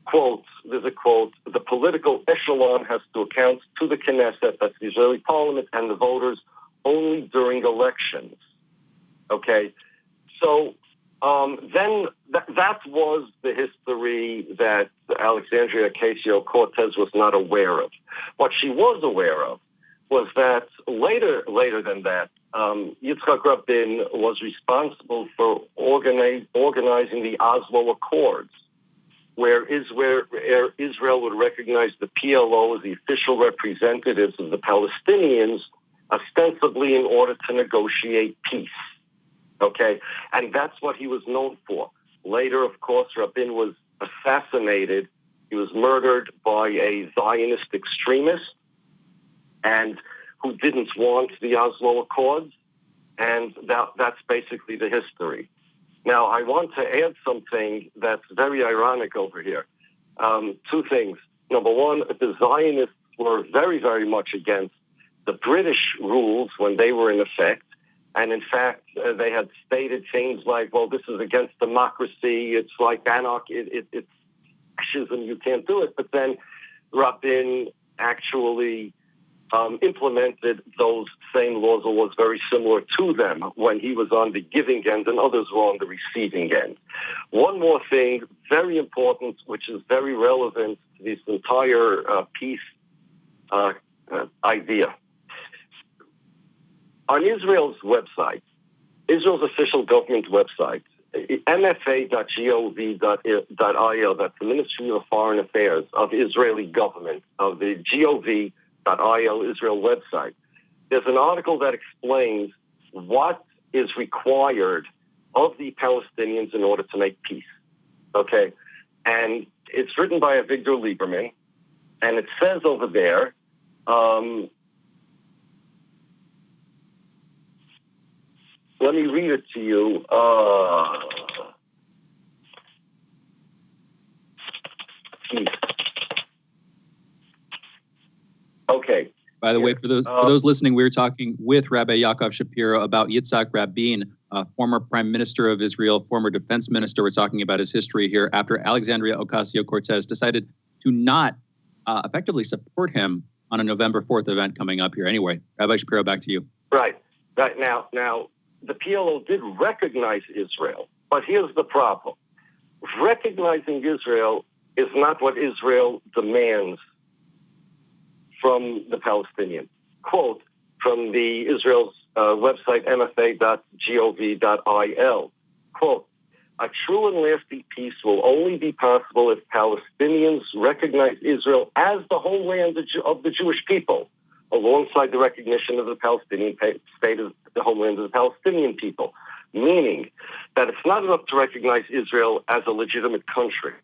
quote, there's a quote, the political echelon has to account to the Knesset, that's the Israeli parliament, and the voters only during elections. Okay, so then that was the history that Alexandria Ocasio-Cortez was not aware of. What she was aware of was that later than that, Yitzhak Rabin was responsible for organizing the Oslo Accords, where Israel would recognize the PLO as the official representatives of the Palestinians, ostensibly in order to negotiate peace. Okay, and that's what he was known for. Later, of course, Rabin was assassinated. He was murdered by a Zionist extremist and who didn't want the Oslo Accords, and that's basically the history. Now, I want to add something that's very ironic over here. Two things. Number one, the Zionists were very, very much against the British rules when they were in effect. And in fact, they had stated things like, well, this is against democracy. It's like anarchy. It's fascism. You can't do it. But then Rabin actually implemented those same laws or was very similar to them when he was on the giving end and others were on the receiving end. One more thing, very important, which is very relevant to this entire peace idea. On Israel's website, Israel's official government website, mfa.gov.il, that's the Ministry of Foreign Affairs of Israeli government, of the gov.il Israel website, there's an article that explains what is required of the Palestinians in order to make peace. Okay? And it's written by Avigdor Lieberman, and it says over there, let me read it to you. Okay. By the way, for those listening, we were talking with Rabbi Yaakov Shapiro about Yitzhak Rabin, former prime minister of Israel, former defense minister. We're talking about his history here after Alexandria Ocasio-Cortez decided to not effectively support him on a November 4th event coming up here. Anyway, Rabbi Shapiro, back to you. Right. Now, the PLO did recognize Israel, but here's the problem. Recognizing Israel is not what Israel demands from the Palestinians. Quote from the Israel's website, mfa.gov.il, quote, a true and lasting peace will only be possible if Palestinians recognize Israel as the homeland of the Jewish people, alongside the recognition of the Palestinian state as the homeland of the Palestinian people, meaning that it's not enough to recognize Israel as a legitimate country.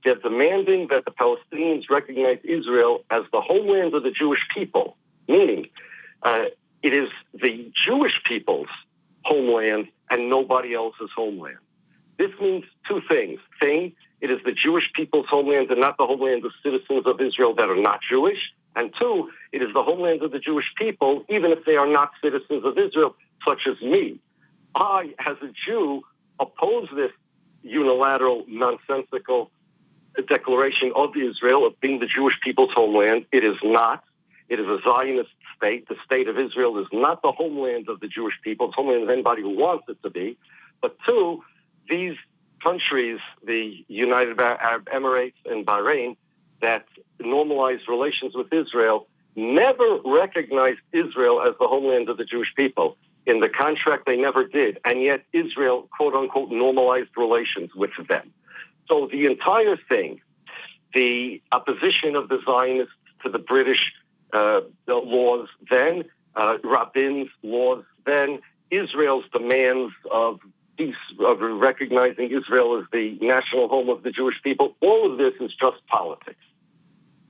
They're demanding that the Palestinians recognize Israel as the homeland of the Jewish people, meaning it is the Jewish people's homeland and nobody else's homeland. This means two things. It is the Jewish people's homeland and not the homeland of citizens of Israel that are not Jewish. And two, it is the homeland of the Jewish people, even if they are not citizens of Israel, such as me. I, as a Jew, oppose this unilateral, nonsensical declaration of Israel of being the Jewish people's homeland. It is not. It is a Zionist state. The state of Israel is not the homeland of the Jewish people. It's homeland of anybody who wants it to be. But two, these countries, the United Arab Emirates and Bahrain, that normalized relations with Israel, never recognized Israel as the homeland of the Jewish people. In the contract, they never did. And yet Israel, quote unquote, normalized relations with them. So the entire thing, the opposition of the Zionists to the British laws then, Rabin's laws then, Israel's demands of recognizing Israel as the national home of the Jewish people, all of this is just politics.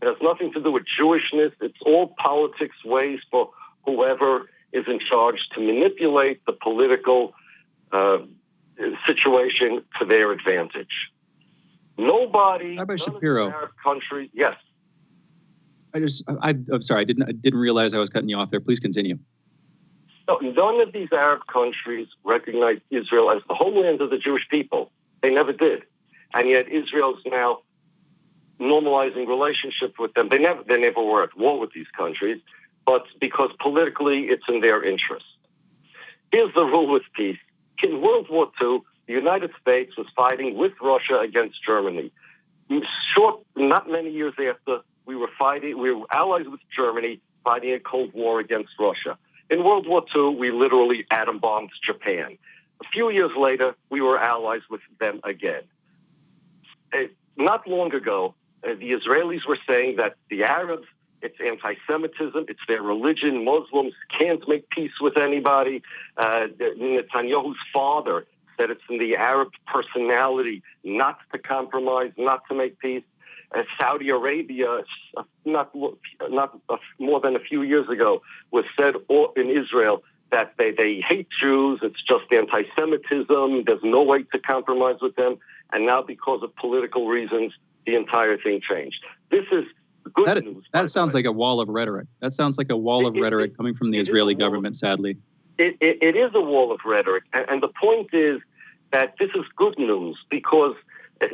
It has nothing to do with Jewishness. It's all politics, ways for whoever is in charge to manipulate the political situation to their advantage. Nobody, Rabbi Shapiro, Arab country, yes. I'm sorry, I didn't realize I was cutting you off there. Please continue. No, none of these Arab countries recognize Israel as the homeland of the Jewish people. They never did. And yet Israel's now normalizing relationship with them. They never were at war with these countries, but because politically it's in their interest. Here's the rule with peace. In World War II, the United States was fighting with Russia against Germany. Not many years after, we were allies with Germany, fighting a Cold War against Russia. In World War II, we literally atom bombed Japan. A few years later, we were allies with them again. Not long ago, the Israelis were saying that the Arabs, it's anti-Semitism, it's their religion, Muslims can't make peace with anybody. Netanyahu's father said it's in the Arab personality not to compromise, not to make peace. Saudi Arabia, not more than a few years ago, was said in Israel that they hate Jews, it's just anti-Semitism, there's no way to compromise with them. And now because of political reasons, the entire thing changed. This is good news. That sounds like a wall of rhetoric. That sounds like a wall of rhetoric coming from the Israeli government, sadly. It is a wall of rhetoric. And the point is that this is good news because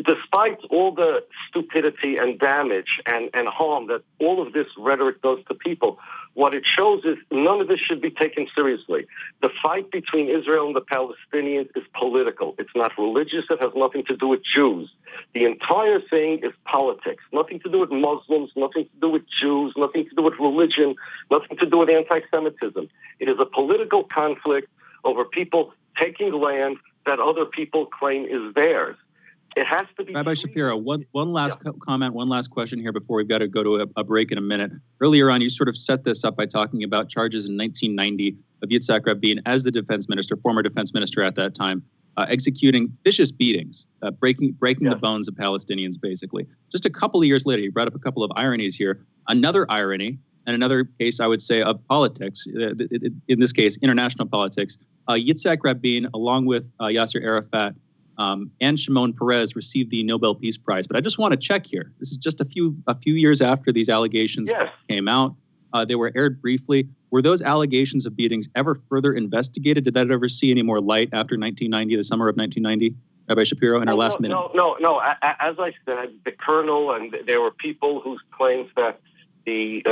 despite all the stupidity and damage and harm that all of this rhetoric does to people, what it shows is none of this should be taken seriously. The fight between Israel and the Palestinians is political. It's not religious. It has nothing to do with Jews. The entire thing is politics. Nothing to do with Muslims, nothing to do with Jews, nothing to do with religion, nothing to do with anti-Semitism. It is a political conflict over people taking land that other people claim is theirs. It has to be. Rabbi Shapiro, one last comment, one last question here before we've got to go to a break in a minute. Earlier on, you sort of set this up by talking about charges in 1990 of Yitzhak Rabin as the defense minister, former defense minister at that time, executing vicious beatings, breaking the bones of Palestinians, basically. Just a couple of years later, you brought up a couple of ironies here. Another irony, and another case, I would say, of politics, in this case, international politics. Yitzhak Rabin, along with Yasser Arafat, and Shimon Peres received the Nobel Peace Prize. But I just want to check here. This is just a few years after these allegations came out. They were aired briefly. Were those allegations of beatings ever further investigated? Did that ever see any more light after 1990, the summer of 1990? Rabbi Shapiro, in our last minute. No. As I said, the colonel and there were people whose claims that the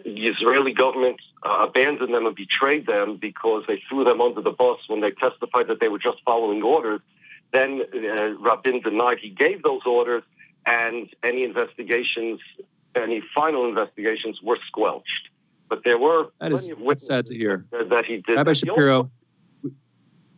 Israeli government abandoned them and betrayed them because they threw them under the bus when they testified that they were just following orders. Then Rabin denied he gave those orders, and any final investigations were squelched. But there were plenty of witnesses sad to hear that he did. Rabbi Shapiro,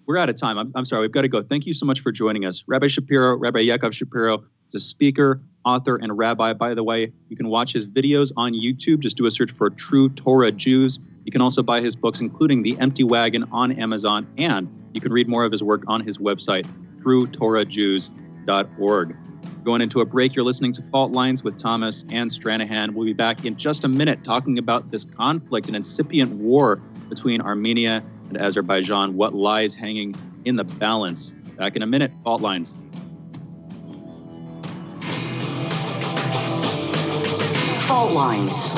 we're out of time. I'm sorry, we've got to go. Thank you so much for joining us. Rabbi Shapiro, Rabbi Yaakov Shapiro is a speaker, author, and rabbi. By the way, you can watch his videos on YouTube. Just do a search for True Torah Jews. You can also buy his books, including The Empty Wagon, on Amazon, and you can read more of his work on his website, TrueTorahJews.org. Going into a break, you're listening to Fault Lines with Thomas and Stranahan. We'll be back in just a minute talking about this conflict, an incipient war between Armenia and Azerbaijan. What lies hanging in the balance? Back in a minute. Fault Lines. Fault Lines.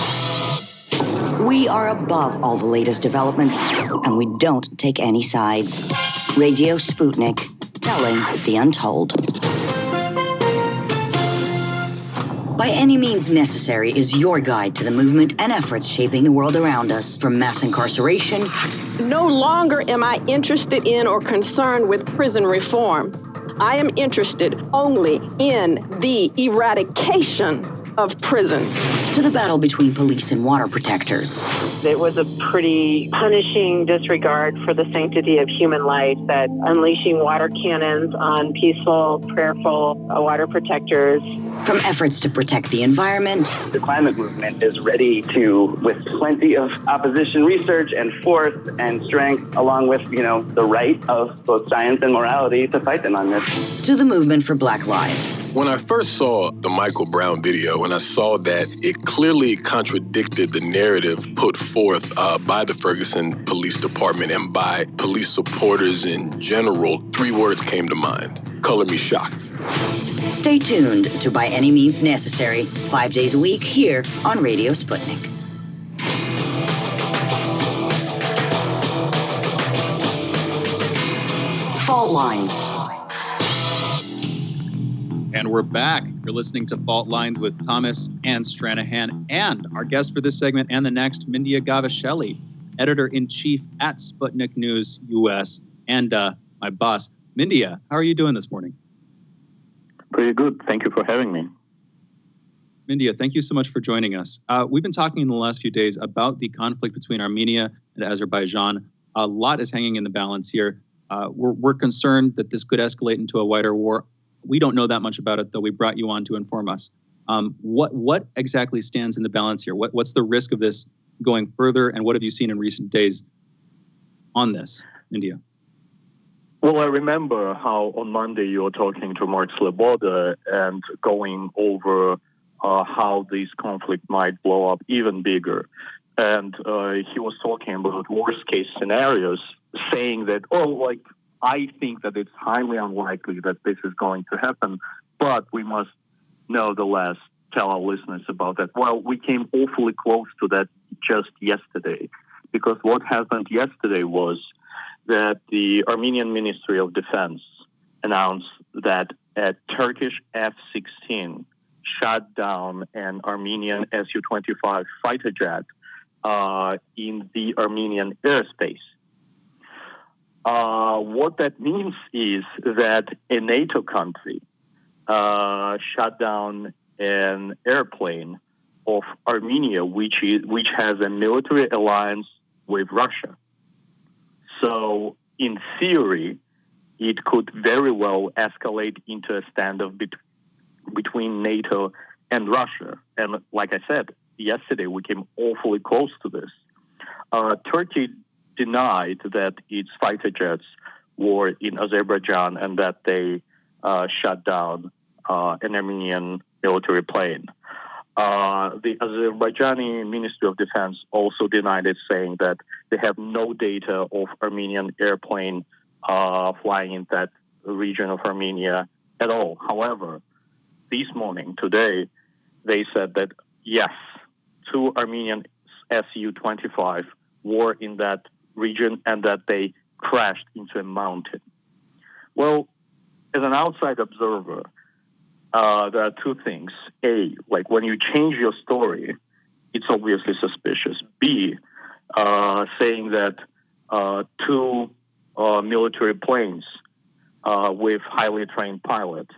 We are above all the latest developments, and we don't take any sides. Radio Sputnik, telling the untold. By Any Means Necessary is your guide to the movement and efforts shaping the world around us, from mass incarceration. No longer am I interested in or concerned with prison reform. I am interested only in the eradication of prisons. To the battle between police and water protectors. It was a pretty punishing disregard for the sanctity of human life, that unleashing water cannons on peaceful, prayerful water protectors. From efforts to protect the environment. The climate movement is ready to, with plenty of opposition research and force and strength, along with, the right of both science and morality, to fight them on this. To the movement for Black Lives. When I first saw the Michael Brown video, and I saw that it clearly contradicted the narrative put forth by the Ferguson Police Department and by police supporters in general, 3 words came to mind. Color me shocked. Stay tuned to By Any Means Necessary, 5 days a week here on Radio Sputnik. Fault Lines. And we're back. You're listening to Fault Lines with Thomas and Stranahan, and our guest for this segment and the next, Mindya Gavasheli, editor-in-chief at Sputnik News US, and my boss. Mindya, how are you doing this morning? Pretty good. Thank you for having me. Mindya, thank you so much for joining us. We've been talking in the last few days about the conflict between Armenia and Azerbaijan. A lot is hanging in the balance here. We're concerned that this could escalate into a wider war. We don't know that much about it, though. We brought you on to inform us. What exactly stands in the balance here? What's the risk of this going further, and what have you seen in recent days on this, Mindya? Well, I remember how on Monday you were talking to Mark Sleboda and going over how this conflict might blow up even bigger. And he was talking about worst-case scenarios, saying that, I think that it's highly unlikely that this is going to happen, but we must nevertheless tell our listeners about that. Well, we came awfully close to that just yesterday, because what happened yesterday was that the Armenian Ministry of Defense announced that a Turkish F-16 shot down an Armenian Su-25 fighter jet in the Armenian airspace. What that means is that a NATO country shot down an airplane of Armenia, which has a military alliance with Russia. So, in theory, it could very well escalate into a standoff between NATO and Russia. And like I said, yesterday we came awfully close to this. Turkey denied that its fighter jets were in Azerbaijan and that they shot down an Armenian military plane. The Azerbaijani Ministry of Defense also denied it, saying that they have no data of Armenian airplane flying in that region of Armenia at all. However, this morning, today, they said that, yes, 2 Armenian Su-25 were in that region and that they crashed into a mountain. Well, as an outside observer, there are 2 things. A, like when you change your story, it's obviously suspicious. B, saying that 2 military planes with highly trained pilots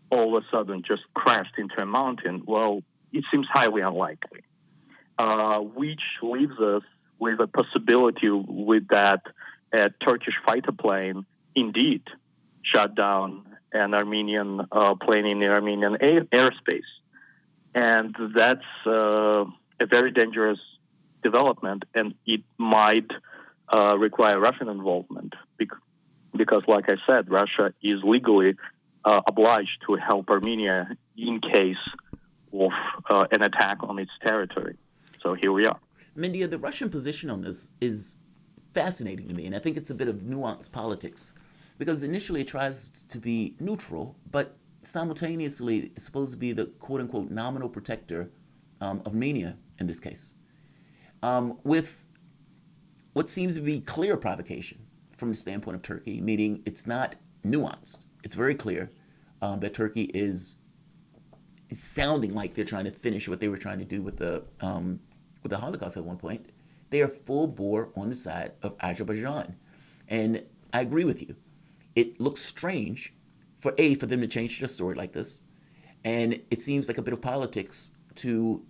all of a sudden just crashed into a mountain, well, it seems highly unlikely, which leaves us with a possibility with that a Turkish fighter plane indeed shot down an Armenian plane in the Armenian airspace. And that's a very dangerous development, and it might require Russian involvement because, like I said, Russia is legally obliged to help Armenia in case of an attack on its territory. So here we are. Mindia, the Russian position on this is fascinating to me, and I think it's a bit of nuanced politics, because initially it tries to be neutral, but simultaneously it's supposed to be the quote-unquote nominal protector of Armenia in this case, with what seems to be clear provocation from the standpoint of Turkey, meaning it's not nuanced. It's very clear that Turkey is sounding like they're trying to finish what they were trying to do with the Holocaust at one point. They are full bore on the side of Azerbaijan. And I agree with you. It looks strange for them to change their story like this. And it seems like a bit of politics to,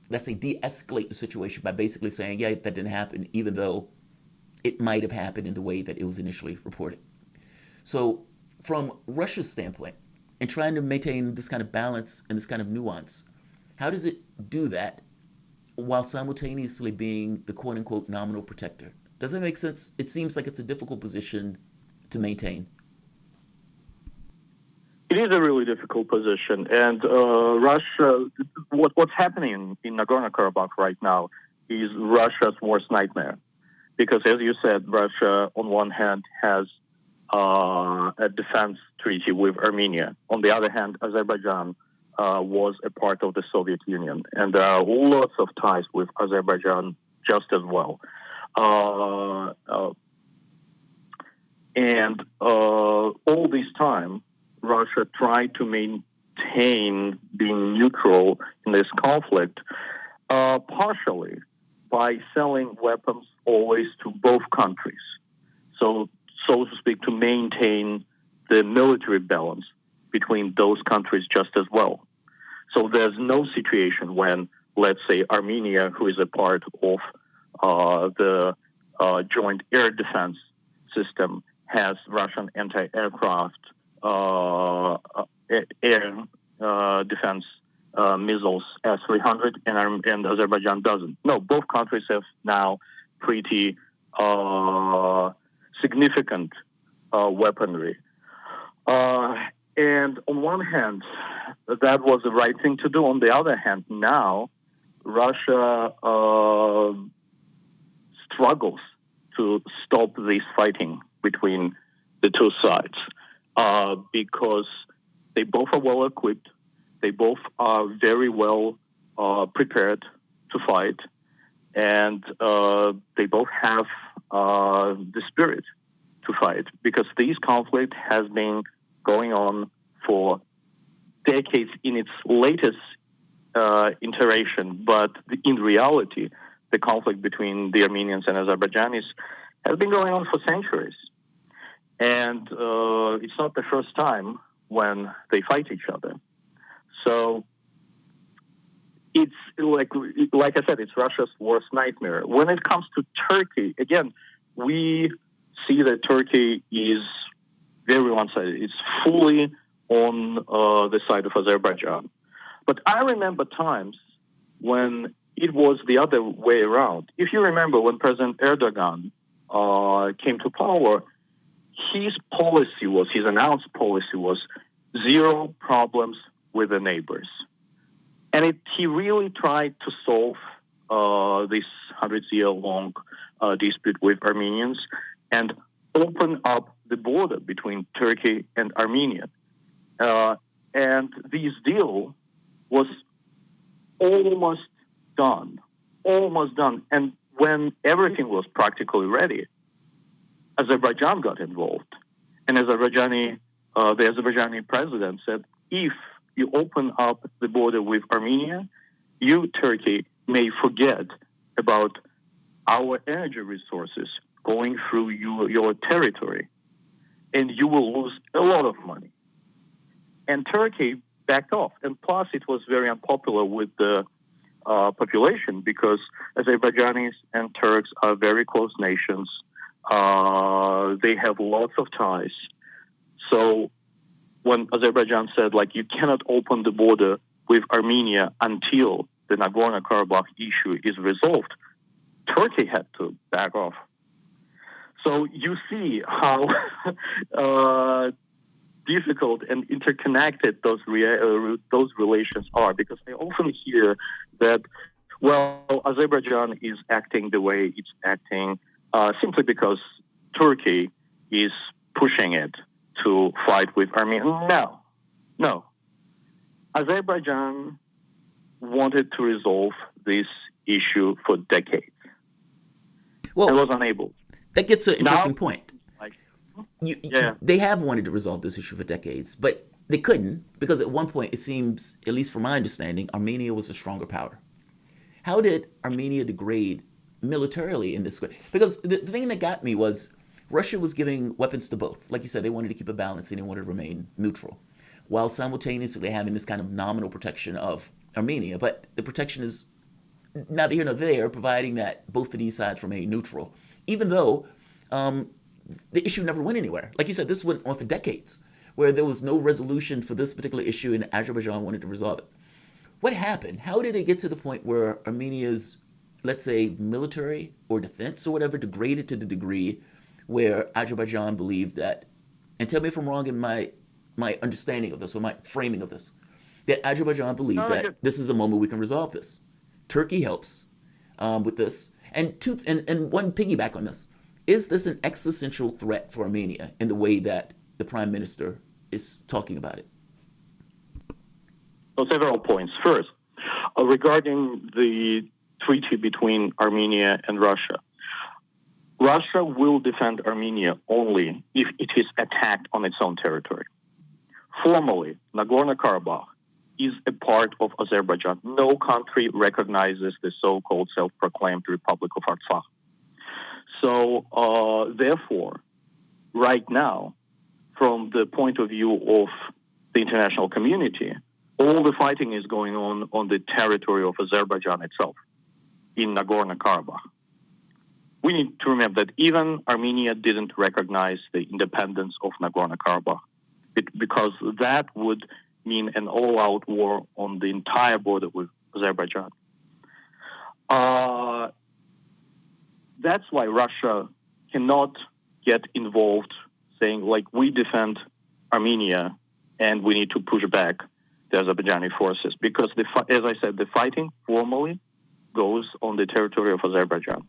let's say, de-escalate the situation by basically saying, yeah, that didn't happen, even though it might have happened in the way that it was initially reported. So from Russia's standpoint, and trying to maintain this kind of balance and this kind of nuance, how does it do that while simultaneously being the quote-unquote nominal protector? Does that make sense? It seems like it's a difficult position to maintain. It is a really difficult position, and Russia, what's happening in Nagorno-Karabakh right now is Russia's worst nightmare. Because as you said, Russia, on one hand, has a defense treaty with Armenia. On the other hand, Azerbaijan was a part of the Soviet Union, and there are lots of ties with Azerbaijan just as well. And all this time, Russia tried to maintain being neutral in this conflict, partially by selling weapons always to both countries. So to speak, to maintain the military balance between those countries just as well. So there's no situation when, let's say, Armenia, who is a part of the joint air defense system, has Russian anti-aircraft air defense missiles S-300, and Azerbaijan doesn't. No, both countries have now pretty significant weaponry. And on one hand, that was the right thing to do. On the other hand, now Russia struggles to stop this fighting between the two sides because they both are well equipped. They both are very well prepared to fight, and they both have the spirit to fight, because this conflict has been going on for decades in its latest iteration, but in reality, the conflict between the Armenians and Azerbaijanis has been going on for centuries. And it's not the first time when they fight each other. So it's like I said, it's Russia's worst nightmare. When it comes to Turkey, again, we see that Turkey is very one-sided. It's fully on the side of Azerbaijan. But I remember times when it was the other way around. If you remember when President Erdogan came to power, his announced policy was zero problems with the neighbors. And he really tried to solve this 100-year-long dispute with Armenians and open up the border between Turkey and Armenia. And this deal was almost done. And when everything was practically ready, Azerbaijan got involved. And the Azerbaijani president said, if you open up the border with Armenia, you, Turkey, may forget about our energy resources going through your territory, and you will lose a lot of money. And Turkey backed off. And plus, it was very unpopular with the population because Azerbaijanis and Turks are very close nations. They have lots of ties. So when Azerbaijan said, you cannot open the border with Armenia until the Nagorno-Karabakh issue is resolved, Turkey had to back off. So you see how difficult and interconnected those relations are, because I often hear that, Azerbaijan is acting the way it's acting simply because Turkey is pushing it to fight with Armenia. No. Azerbaijan wanted to resolve this issue for decades and was unable. That gets to an interesting point. They have wanted to resolve this issue for decades, but they couldn't because at one point it seems, at least from my understanding, Armenia was a stronger power. How did Armenia degrade militarily in this way? Because the thing that got me was Russia was giving weapons to both. Like you said, they wanted to keep a balance and they wanted to remain neutral, while simultaneously having this kind of nominal protection of Armenia. But the protection is neither here nor there, providing that both of these sides remain neutral, even though the issue never went anywhere. Like you said, this went on for decades, where there was no resolution for this particular issue and Azerbaijan wanted to resolve it. What happened? How did it get to the point where Armenia's, let's say, military or defense or whatever degraded to the degree where Azerbaijan believed that, and tell me if I'm wrong in my understanding of this or my framing of this, that Azerbaijan believed that this is a moment we can resolve this. Turkey helps with this. And one piggyback on this. Is this an existential threat for Armenia in the way that the prime minister is talking about it? Well, several points. First, regarding the treaty between Armenia and Russia. Russia will defend Armenia only if it is attacked on its own territory. Formally, Nagorno-Karabakh is a part of Azerbaijan. No country recognizes the so-called self-proclaimed Republic of Artsakh. So, therefore, right now, from the point of view of the international community, all the fighting is going on the territory of Azerbaijan itself, in Nagorno-Karabakh. We need to remember that even Armenia didn't recognize the independence of Nagorno-Karabakh, because that would mean an all-out war on the entire border with Azerbaijan. That's why Russia cannot get involved saying, we defend Armenia and we need to push back the Azerbaijani forces, because, as I said, the fighting formally goes on the territory of Azerbaijan.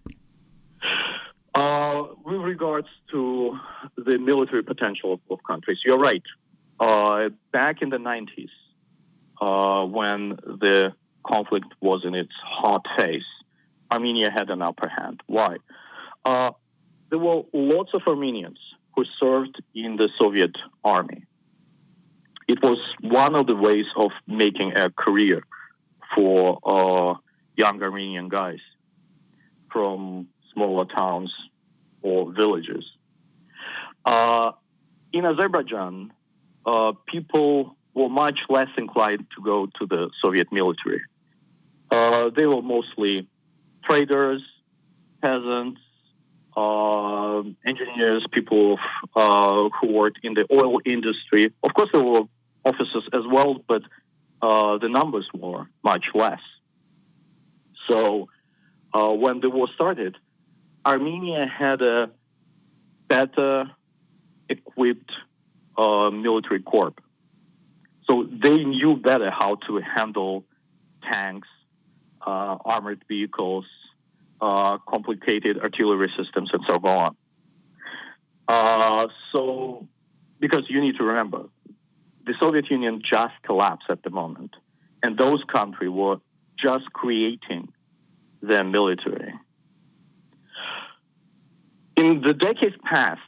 With regards to the military potential of countries, you're right. Back in the 90s, when the conflict was in its hot phase, Armenia had an upper hand. Why? There were lots of Armenians who served in the Soviet army. it was one of the ways of making a career for young Armenian guys from smaller towns or villages. In Azerbaijan, people were much less inclined to go to the Soviet military. They were mostly traders, peasants, engineers, people who worked in the oil industry. Of course, there were officers as well, but the numbers were much less. So when the war started, Armenia had a better equipped military corps. So they knew better how to handle tanks, armored vehicles, complicated artillery systems, and so on. So, because you need to remember, the Soviet Union just collapsed at the moment, and those countries were just creating their military. In the decades past,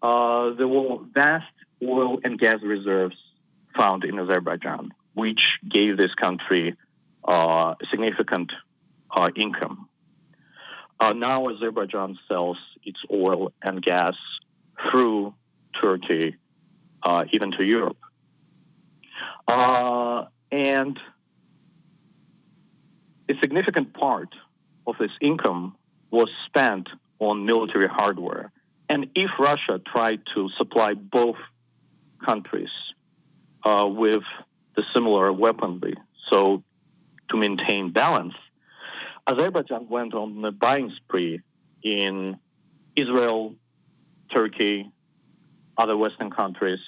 there were vast oil and gas reserves found in Azerbaijan, which gave this country significant income. Now Azerbaijan sells its oil and gas through Turkey, even to Europe. And a significant part of this income was spent on military hardware. And if Russia tried to supply both countries with the similar weaponry, so to maintain balance, Azerbaijan went on a buying spree in Israel, Turkey, other Western countries.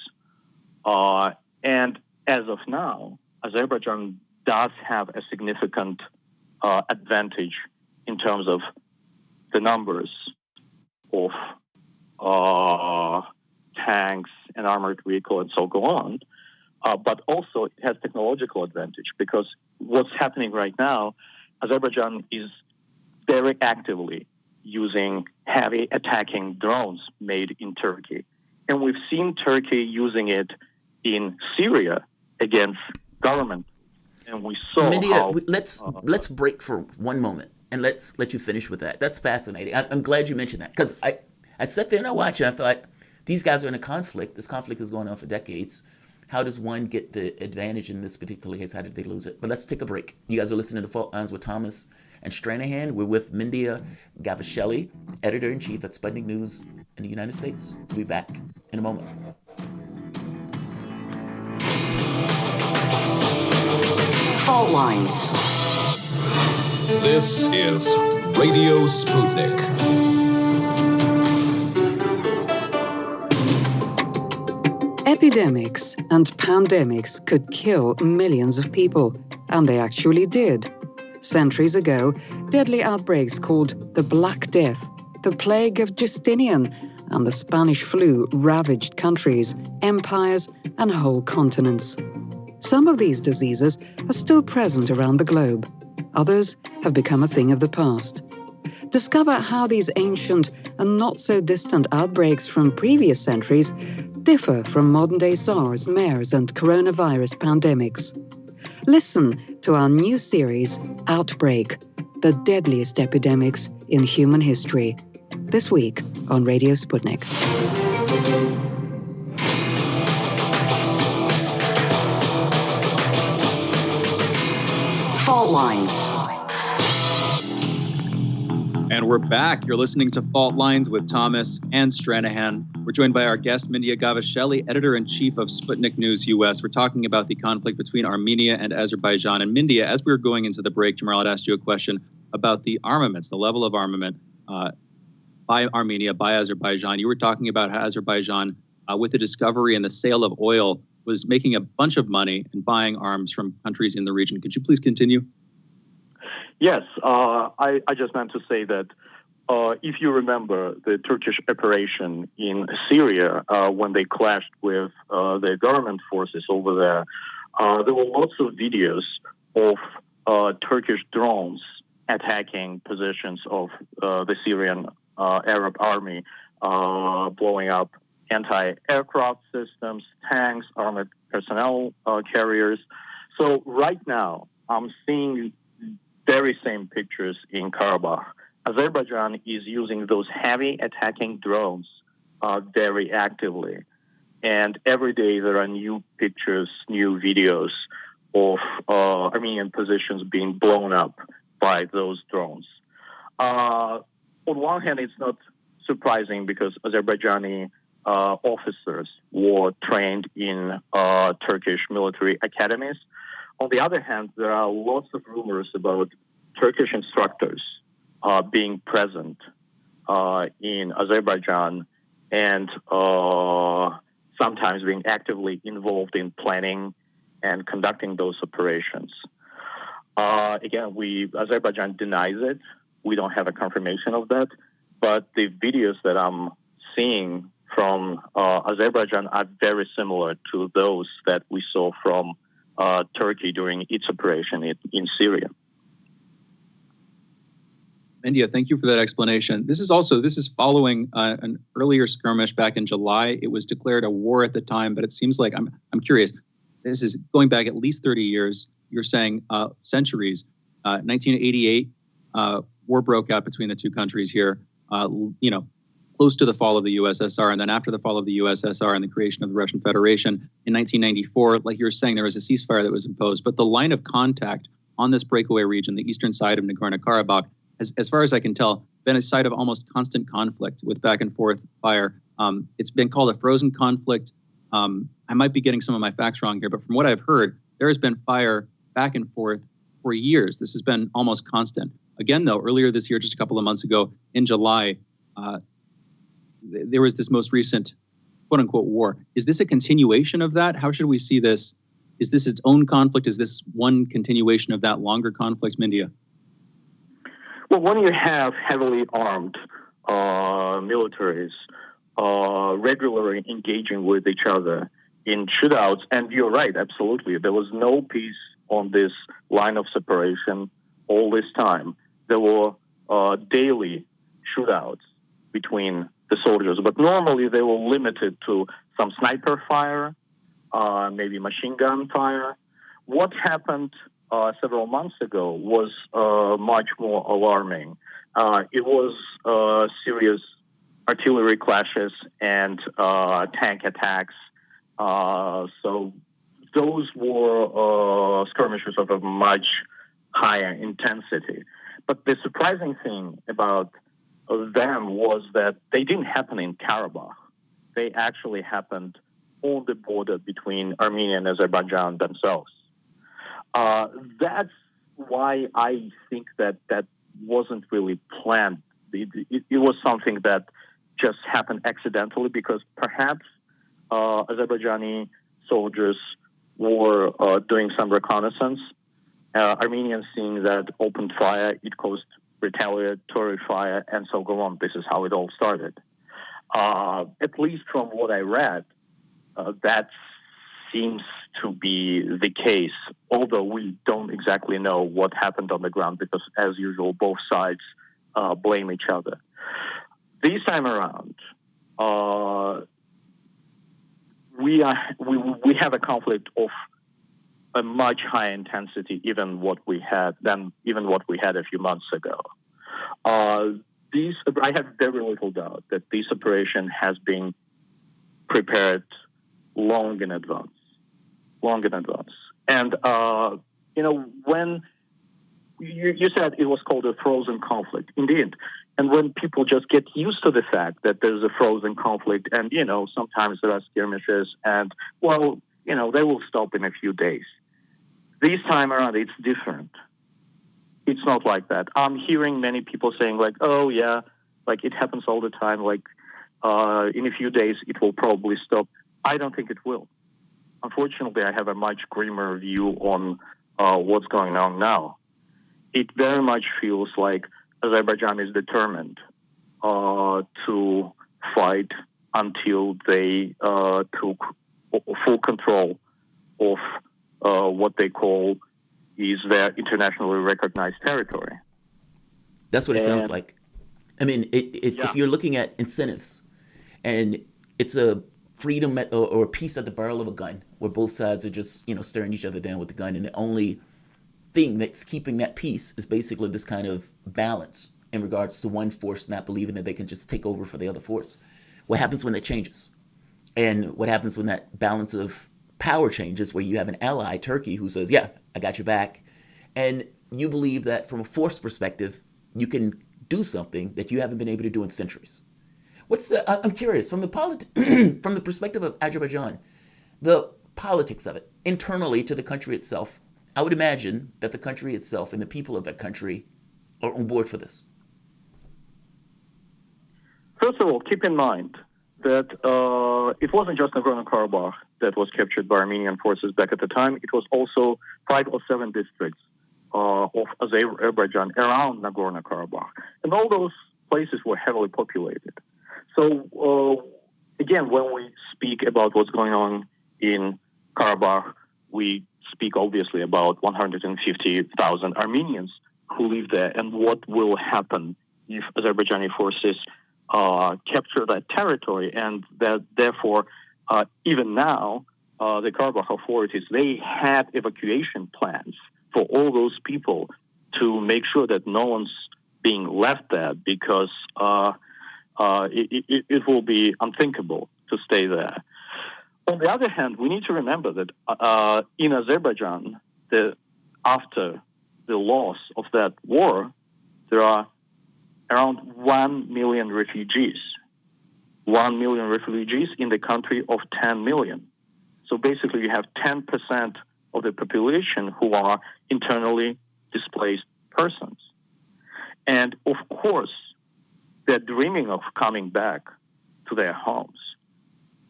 And as of now, Azerbaijan does have a significant advantage in terms of the numbers of tanks and armored vehicle and so go on. But also it has technological advantage because what's happening right now, Azerbaijan is very actively using heavy attacking drones made in Turkey. And we've seen Turkey using it in Syria against government. And we saw how... Let's break for one moment and let's let you finish with that. That's fascinating. I'm glad you mentioned that because I sat there and I watched and I thought, these guys are in a conflict. This conflict is going on for decades. How does one get the advantage in this particular case? How did they lose it? But let's take a break. You guys are listening to Fault Lines with Thomas and Stranahan. We're with Mindia Gavasheli, editor-in-chief at Sputnik News in the United States. We'll be back in a moment. Fault Lines. This is Radio Sputnik. Epidemics and pandemics could kill millions of people, and they actually did. Centuries ago, deadly outbreaks called the Black Death, the plague of Justinian, and the Spanish flu ravaged countries, empires, and whole continents. Some of these diseases are still present around the globe. Others have become a thing of the past. Discover how these ancient and not so distant outbreaks from previous centuries differ from modern-day SARS, MERS, and coronavirus pandemics. Listen to our new series, Outbreak, the deadliest epidemics in human history, this week on Radio Sputnik. Fault Lines. And we're back. You're listening to Fault Lines with Thomas and Stranahan. We're joined by our guest, Mindia Gavasheli, editor-in-chief of Sputnik News US. We're talking about the conflict between Armenia and Azerbaijan. And Mindia, as we were going into the break, Jamarl had asked you a question about the armaments, the level of armament by Armenia, by Azerbaijan. You were talking about how Azerbaijan, with the discovery and the sale of oil, was making a bunch of money and buying arms from countries in the region. Could you please continue? Yes, I just meant to say that if you remember the Turkish operation in Syria when they clashed with the government forces over there were lots of videos of Turkish drones attacking positions of the Syrian Arab army, blowing up anti-aircraft systems, tanks, armored personnel carriers. So right now, I'm seeing very same pictures in Karabakh. Azerbaijan is using those heavy attacking drones very actively. And every day there are new pictures, new videos of Armenian positions being blown up by those drones. On one hand, it's not surprising because Azerbaijani officers were trained in Turkish military academies. On the other hand, there are lots of rumors about Turkish instructors being present in Azerbaijan and sometimes being actively involved in planning and conducting those operations. Again, Azerbaijan denies it. We don't have a confirmation of that, but the videos that I'm seeing from Azerbaijan are very similar to those that we saw from Turkey during its operation in Syria. India, thank you for that explanation. This is following an earlier skirmish back in July. It was declared a war at the time, but it seems like I'm curious. This is going back at least 30 years. You're saying centuries. 1988, war broke out between the two countries here. Close to the fall of the USSR, and then after the fall of the USSR and the creation of the Russian Federation in 1994, like you were saying, there was a ceasefire that was imposed. But the line of contact on this breakaway region, the eastern side of Nagorno-Karabakh, as far as I can tell, been a site of almost constant conflict with back and forth fire. It's been called a frozen conflict. I might be getting some of my facts wrong here, but from what I've heard, there has been fire back and forth for years. This has been almost constant. Again, though, earlier this year, just a couple of months ago, in July, there was this most recent quote-unquote war. Is this a continuation of that? How should we see this? Is this its own conflict? Is this one continuation of that longer conflict, Mindia? Well, when you have heavily armed militaries regularly engaging with each other in shootouts, and you're right, absolutely, there was no peace on this line of separation all this time. There were daily shootouts between the soldiers, but normally they were limited to some sniper fire, maybe machine gun fire. What happened several months ago was much more alarming. It was serious artillery clashes and tank attacks. So those were skirmishes of a much higher intensity. But the surprising thing about them was that they didn't happen in Karabakh. They actually happened on the border between Armenia and Azerbaijan themselves. That's why I think that wasn't really planned. It was something that just happened accidentally because perhaps Azerbaijani soldiers were doing some reconnaissance. Armenians seeing that opened fire, it caused retaliatory fire, and so go on. This is how it all started. At least from what I read, that seems to be the case, although we don't exactly know what happened on the ground because, as usual, both sides blame each other. This time around, we have a conflict of a much higher intensity even what we had a few months ago. I have very little doubt that this operation has been prepared long in advance. And, when you said it was called a frozen conflict, indeed. And when people just get used to the fact that there's a frozen conflict and, sometimes there are skirmishes and, they will stop in a few days. This time around, it's different. It's not like that. I'm hearing many people saying oh, yeah, it happens all the time. In a few days, it will probably stop. I don't think it will. Unfortunately, I have a much grimmer view on what's going on now. It very much feels like Azerbaijan is determined to fight until they took full control of what they call is their internationally recognized territory. That's what it sounds like. I mean, if you're looking at incentives, and it's a freedom or a peace at the barrel of a gun, where both sides are just, staring each other down with the gun, and the only thing that's keeping that peace is basically this kind of balance in regards to one force not believing that they can just take over for the other force. What happens when that changes? And what happens when that balance of power changes, where you have an ally, Turkey, who says, yeah, I got your back, and you believe that from a force perspective, you can do something that you haven't been able to do in centuries. I'm curious, from the from the perspective of Azerbaijan, the politics of it, internally to the country itself, I would imagine that the country itself and the people of that country are on board for this. First of all, keep in mind that it wasn't just Nagorno-Karabakh that was captured by Armenian forces back at the time. It was also 5 or 7 districts of Azerbaijan around Nagorno-Karabakh. And all those places were heavily populated. So, again, when we speak about what's going on in Karabakh, we speak obviously about 150,000 Armenians who live there, and what will happen if Azerbaijani forces capture that territory, and that therefore, even now, the Karabakh authorities, they had evacuation plans for all those people to make sure that no one's being left there, because it will be unthinkable to stay there. On the other hand, we need to remember that in Azerbaijan, after the loss of that war, there are around 1 million refugees. 1 million refugees in the country of 10 million. So basically you have 10% of the population who are internally displaced persons. And of course, they're dreaming of coming back to their homes.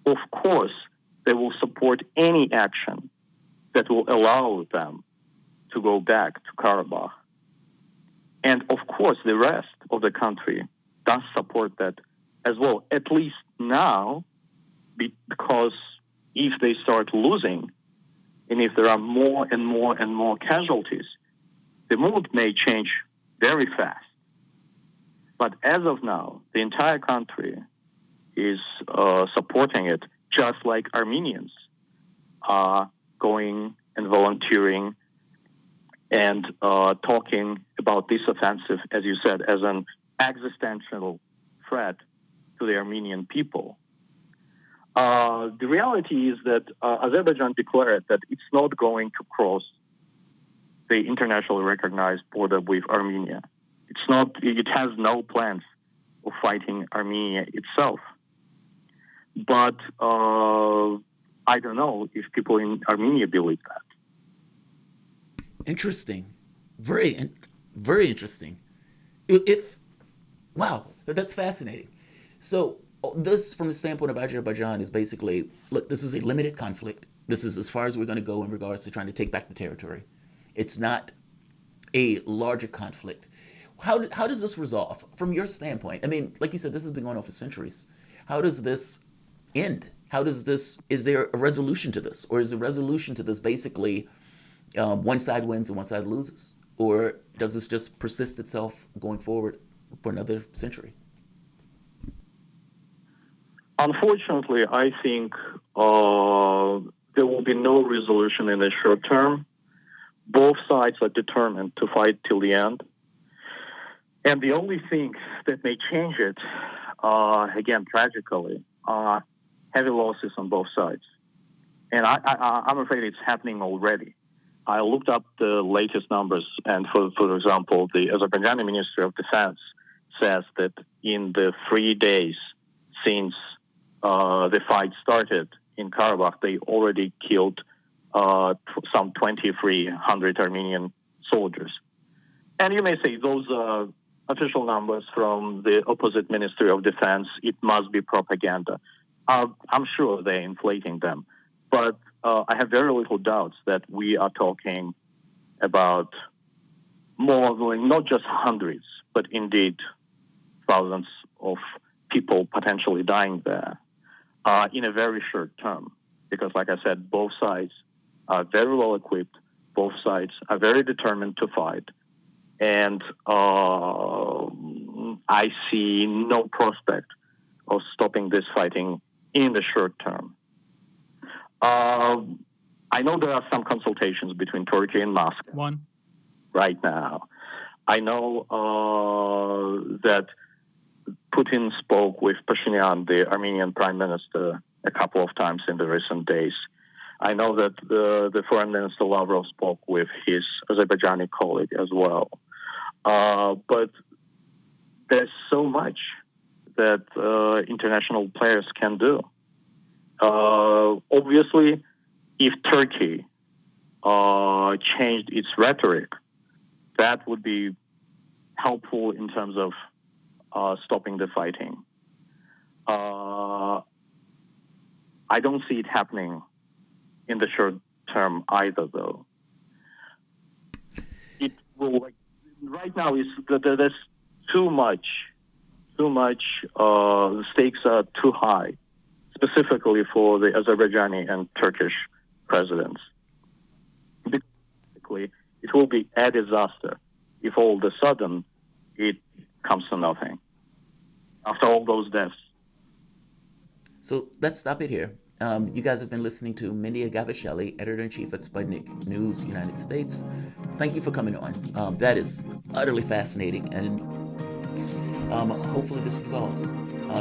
Of course, they will support any action that will allow them to go back to Karabakh. And of course, the rest of the country does support that as well, at least now, because if they start losing, and if there are more and more and more casualties, the mood may change very fast. But as of now, the entire country is supporting it, just like Armenians are going and volunteering and talking about this offensive, as you said, as an existential threat to the Armenian people. The reality is that Azerbaijan declared that it's not going to cross the internationally recognized border with Armenia. It has no plans of fighting Armenia itself. But I don't know if people in Armenia believe that. Interesting. Very interesting. Wow, that's fascinating. So this, from the standpoint of Azerbaijan, is basically, look, this is a limited conflict. This is as far as we're going to go in regards to trying to take back the territory. It's not a larger conflict. How does this resolve from your standpoint? I mean, like you said, this has been going on for centuries. How does this end? Is there a resolution to this? Or is the resolution to this basically one side wins and one side loses? Or does this just persist itself going forward for another century? Unfortunately, I think there will be no resolution in the short term. Both sides are determined to fight till the end. And the only thing that may change it, again, tragically, are heavy losses on both sides. And I'm afraid it's happening already. I looked up the latest numbers, and for example, the Azerbaijani Ministry of Defense says that in the 3 days since the fight started in Karabakh, they already killed some 2,300 Armenian soldiers. And you may say those are official numbers from the opposite Ministry of Defense. It must be propaganda. I'm sure they're inflating them. But I have very little doubts that we are talking about more, not just hundreds, but indeed thousands of people potentially dying there in a very short term. Because like I said, both sides are very well equipped. Both sides are very determined to fight. And I see no prospect of stopping this fighting in the short term. I know there are some consultations between Turkey and Moscow right now. I know that Putin spoke with Pashinyan, the Armenian prime minister, a couple of times in the recent days. I know that the foreign minister Lavrov spoke with his Azerbaijani colleague as well. But there's so much that international players can do. Obviously, if Turkey changed its rhetoric, that would be helpful in terms of stopping the fighting. I don't see it happening in the short term either, though. It will, right now, there's too much. The stakes are too high, specifically for the Azerbaijani and Turkish presidents. Basically, it will be a disaster if all of a sudden it comes to nothing after all those deaths. So let's stop it here. You guys have been listening to Mindy Agavishelli, editor-in-chief at Sputnik News, United States. Thank you for coming on. That is utterly fascinating, and hopefully this resolves.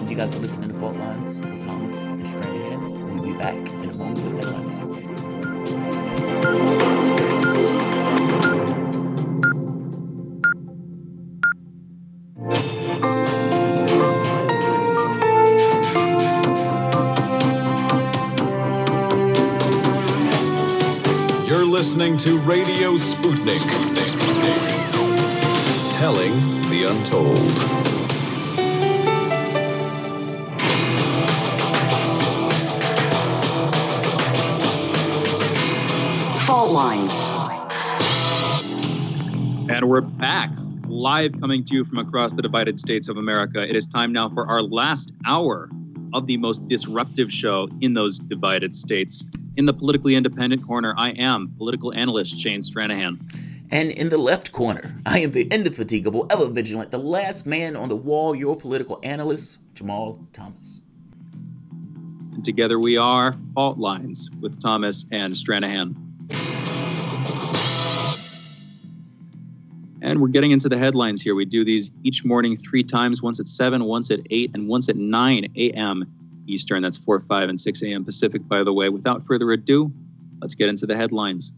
You guys are listening to Fault Lines with Thomas and Stranahan. We'll be back in a moment with headlines. You're listening to Radio Sputnik. Telling the untold. Fault Lines. And we're back, live coming to you from across the divided states of America. It is time now for our last hour of the most disruptive show in those divided states. In the politically independent corner, I am political analyst Shane Stranahan. And in the left corner, I am the indefatigable, ever vigilant, the last man on the wall, your political analyst, Jamarl Thomas. And together we are Fault Lines with Thomas and Stranahan. And we're getting into the headlines here. We do these each morning 3 times, once at 7, once at 8, and once at 9 a.m. Eastern. That's 4, 5, and 6 a.m. Pacific, by the way. Without further ado, let's get into the headlines.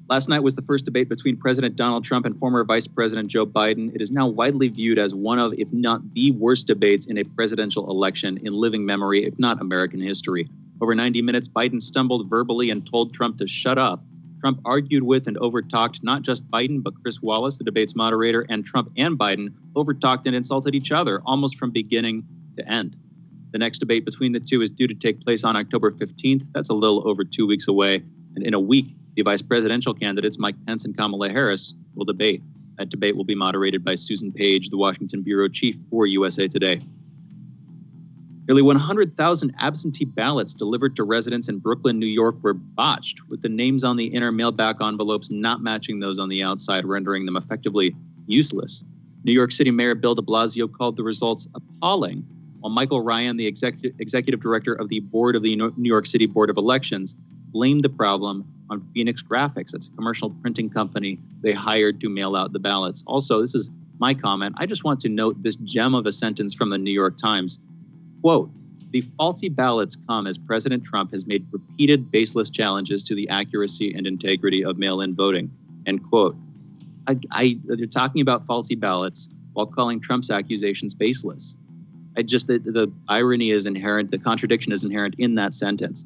Last night was the first debate between President Donald Trump and former Vice President Joe Biden. It is now widely viewed as one of, if not the worst debates in a presidential election in living memory, if not American history. Over 90 minutes, Biden stumbled verbally and told Trump to shut up. Trump argued with and overtalked not just Biden, but Chris Wallace, the debate's moderator, and Trump and Biden overtalked and insulted each other almost from beginning to end. The next debate between the two is due to take place on October 15th. That's a little over 2 weeks away. And in a week, the vice presidential candidates, Mike Pence and Kamala Harris, will debate. That debate will be moderated by Susan Page, the Washington bureau chief for USA Today. Nearly 100,000 absentee ballots delivered to residents in Brooklyn, New York were botched, with the names on the inner mailback envelopes not matching those on the outside, rendering them effectively useless. New York City Mayor Bill de Blasio called the results appalling, while Michael Ryan, the executive director of the board of the New York City Board of Elections, blamed the problem on Phoenix Graphics. That's a commercial printing company they hired to mail out the ballots. Also, this is my comment. I just want to note this gem of a sentence from the New York Times. Quote, "The faulty ballots come as President Trump has made repeated baseless challenges to the accuracy and integrity of mail-in voting." End quote. They're talking about faulty ballots while calling Trump's accusations baseless. The irony is inherent, the contradiction is inherent in that sentence.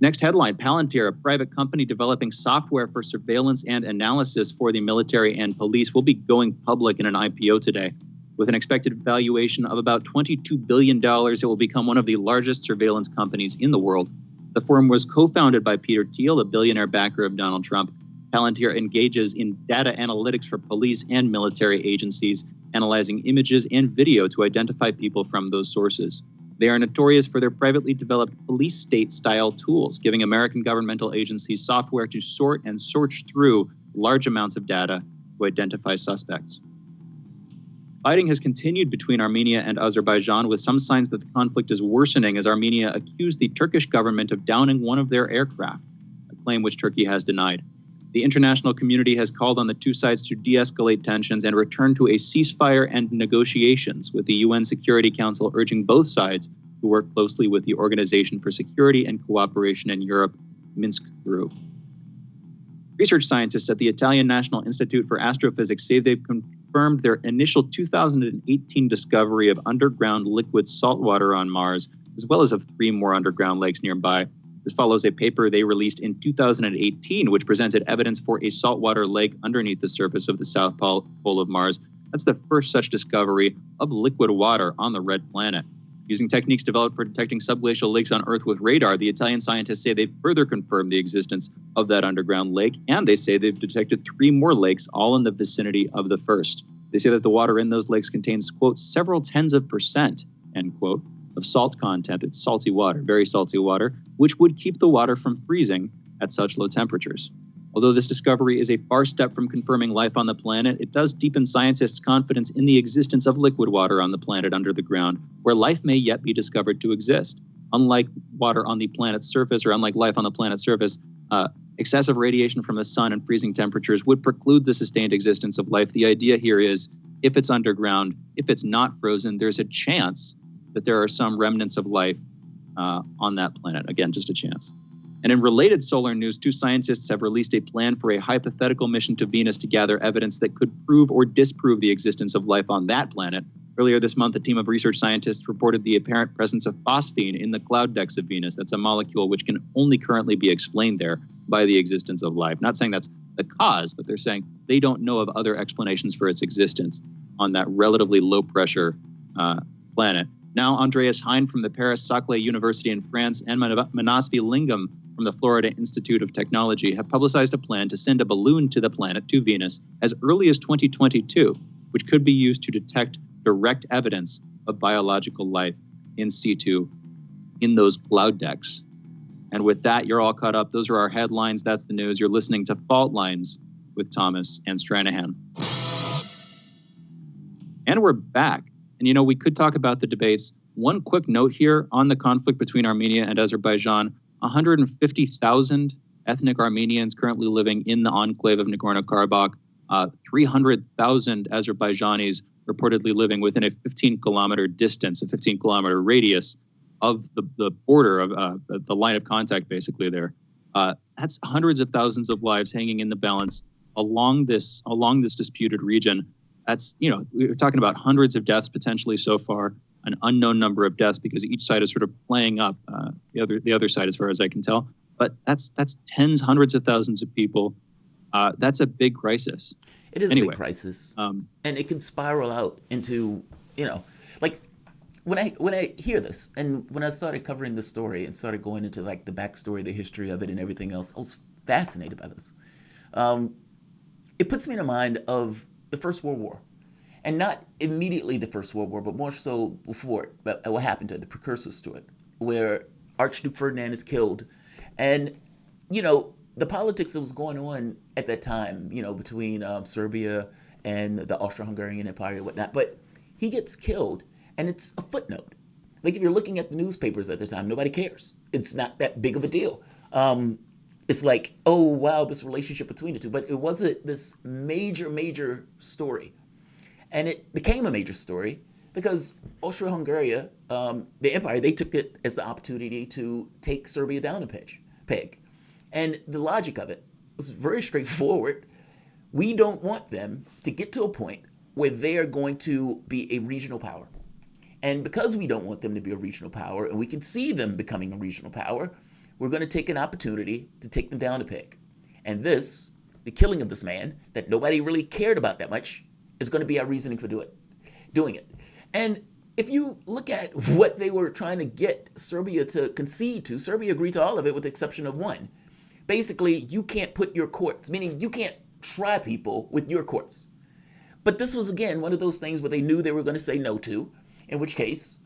Next headline, Palantir, a private company developing software for surveillance and analysis for the military and police, will be going public in an IPO today. With an expected valuation of about $22 billion, it will become one of the largest surveillance companies in the world. The firm was co-founded by Peter Thiel, a billionaire backer of Donald Trump. Palantir engages in data analytics for police and military agencies, analyzing images and video to identify people from those sources. They are notorious for their privately developed police state-style tools, giving American governmental agencies software to sort and search through large amounts of data to identify suspects. Fighting has continued between Armenia and Azerbaijan, with some signs that the conflict is worsening as Armenia accused the Turkish government of downing one of their aircraft, a claim which Turkey has denied. The international community has called on the two sides to de-escalate tensions and return to a ceasefire and negotiations, with the UN Security Council urging both sides to work closely with the Organization for Security and Cooperation in Europe, Minsk Group. Research scientists at the Italian National Institute for Astrophysics say they've confirmed their initial 2018 discovery of underground liquid saltwater on Mars, as well as of 3 more underground lakes nearby. This follows a paper they released in 2018, which presented evidence for a saltwater lake underneath the surface of the south pole of Mars. That's the first such discovery of liquid water on the red planet. Using techniques developed for detecting subglacial lakes on Earth with radar, the Italian scientists say they've further confirmed the existence of that underground lake, and they say they've detected 3 more lakes, all in the vicinity of the first. They say that the water in those lakes contains, quote, several tens of %, end quote, of salt content. It's salty water, very salty water, which would keep the water from freezing at such low temperatures. Although this discovery is a far step from confirming life on the planet, it does deepen scientists' confidence in the existence of liquid water on the planet under the ground, where life may yet be discovered to exist. Unlike water on the planet's surface, or unlike life on the planet's surface, excessive radiation from the sun and freezing temperatures would preclude the sustained existence of life. The idea here is, if it's underground, if it's not frozen, there's a chance that there are some remnants of life on that planet. Again, just a chance. And in related solar news, 2 scientists have released a plan for a hypothetical mission to Venus to gather evidence that could prove or disprove the existence of life on that planet. Earlier this month, a team of research scientists reported the apparent presence of phosphine in the cloud decks of Venus. That's a molecule which can only currently be explained there by the existence of life. Not saying that's the cause, but they're saying they don't know of other explanations for its existence on that relatively low-pressure planet. Now, Andreas Hein from the Paris-Saclay University in France and Manasvi Lingam from the Florida Institute of Technology have publicized a plan to send a balloon to the planet, to Venus, as early as 2022, which could be used to detect direct evidence of biological life in situ in those cloud decks. And with that, you're all caught up. Those are our headlines. That's the news. You're listening to Fault Lines with Thomas and Stranahan. And we're back. And, you know, we could talk about the debates. One quick note here on the conflict between Armenia and Azerbaijan. 150,000 ethnic Armenians currently living in the enclave of Nagorno-Karabakh. 300,000 Azerbaijanis reportedly living within a 15-kilometer distance, a 15-kilometer radius of the border of the line of contact, basically there. That's hundreds of thousands of lives hanging in the balance along this disputed region. That's, you know, we're talking about hundreds of deaths potentially so far, an unknown number of deaths because each side is sort of playing up the other side, as far as I can tell. But that's tens, hundreds of thousands of people. That's a big crisis. It is a big crisis, and it can spiral out into, you know, like when I hear this, and when I started covering the story and started going into like the backstory, the history of it, and everything else, I was fascinated by this. It puts me in the mind of the First World War, and not immediately the First World War, but more so before it. But what happened to it, the precursors to it, where Archduke Ferdinand is killed, and you know the politics that was going on at that time, you know, between Serbia and the Austro-Hungarian Empire and whatnot. But he gets killed, and it's a footnote. Like if you're looking at the newspapers at the time, nobody cares. It's not that big of a deal. It's like, oh, wow, this relationship between the two. But it wasn't this major story. And it became a major story because Austro-Hungary, the empire, they took it as the opportunity to take Serbia down a peg. And the logic of it was very straightforward. We don't want them to get to a point where they are going to be a regional power. And because we don't want them to be a regional power, and we can see them becoming a regional power, we're going to take an opportunity to take them down a peg. And this, the killing of this man, that nobody really cared about that much, is going to be our reasoning for doing it. And if you look at what they were trying to get Serbia to concede to, Serbia agreed to all of it with the exception of one. Basically, you can't put your courts, meaning you can't try people with your courts. But this was, again, one of those things where they knew they were going to say no to, in which case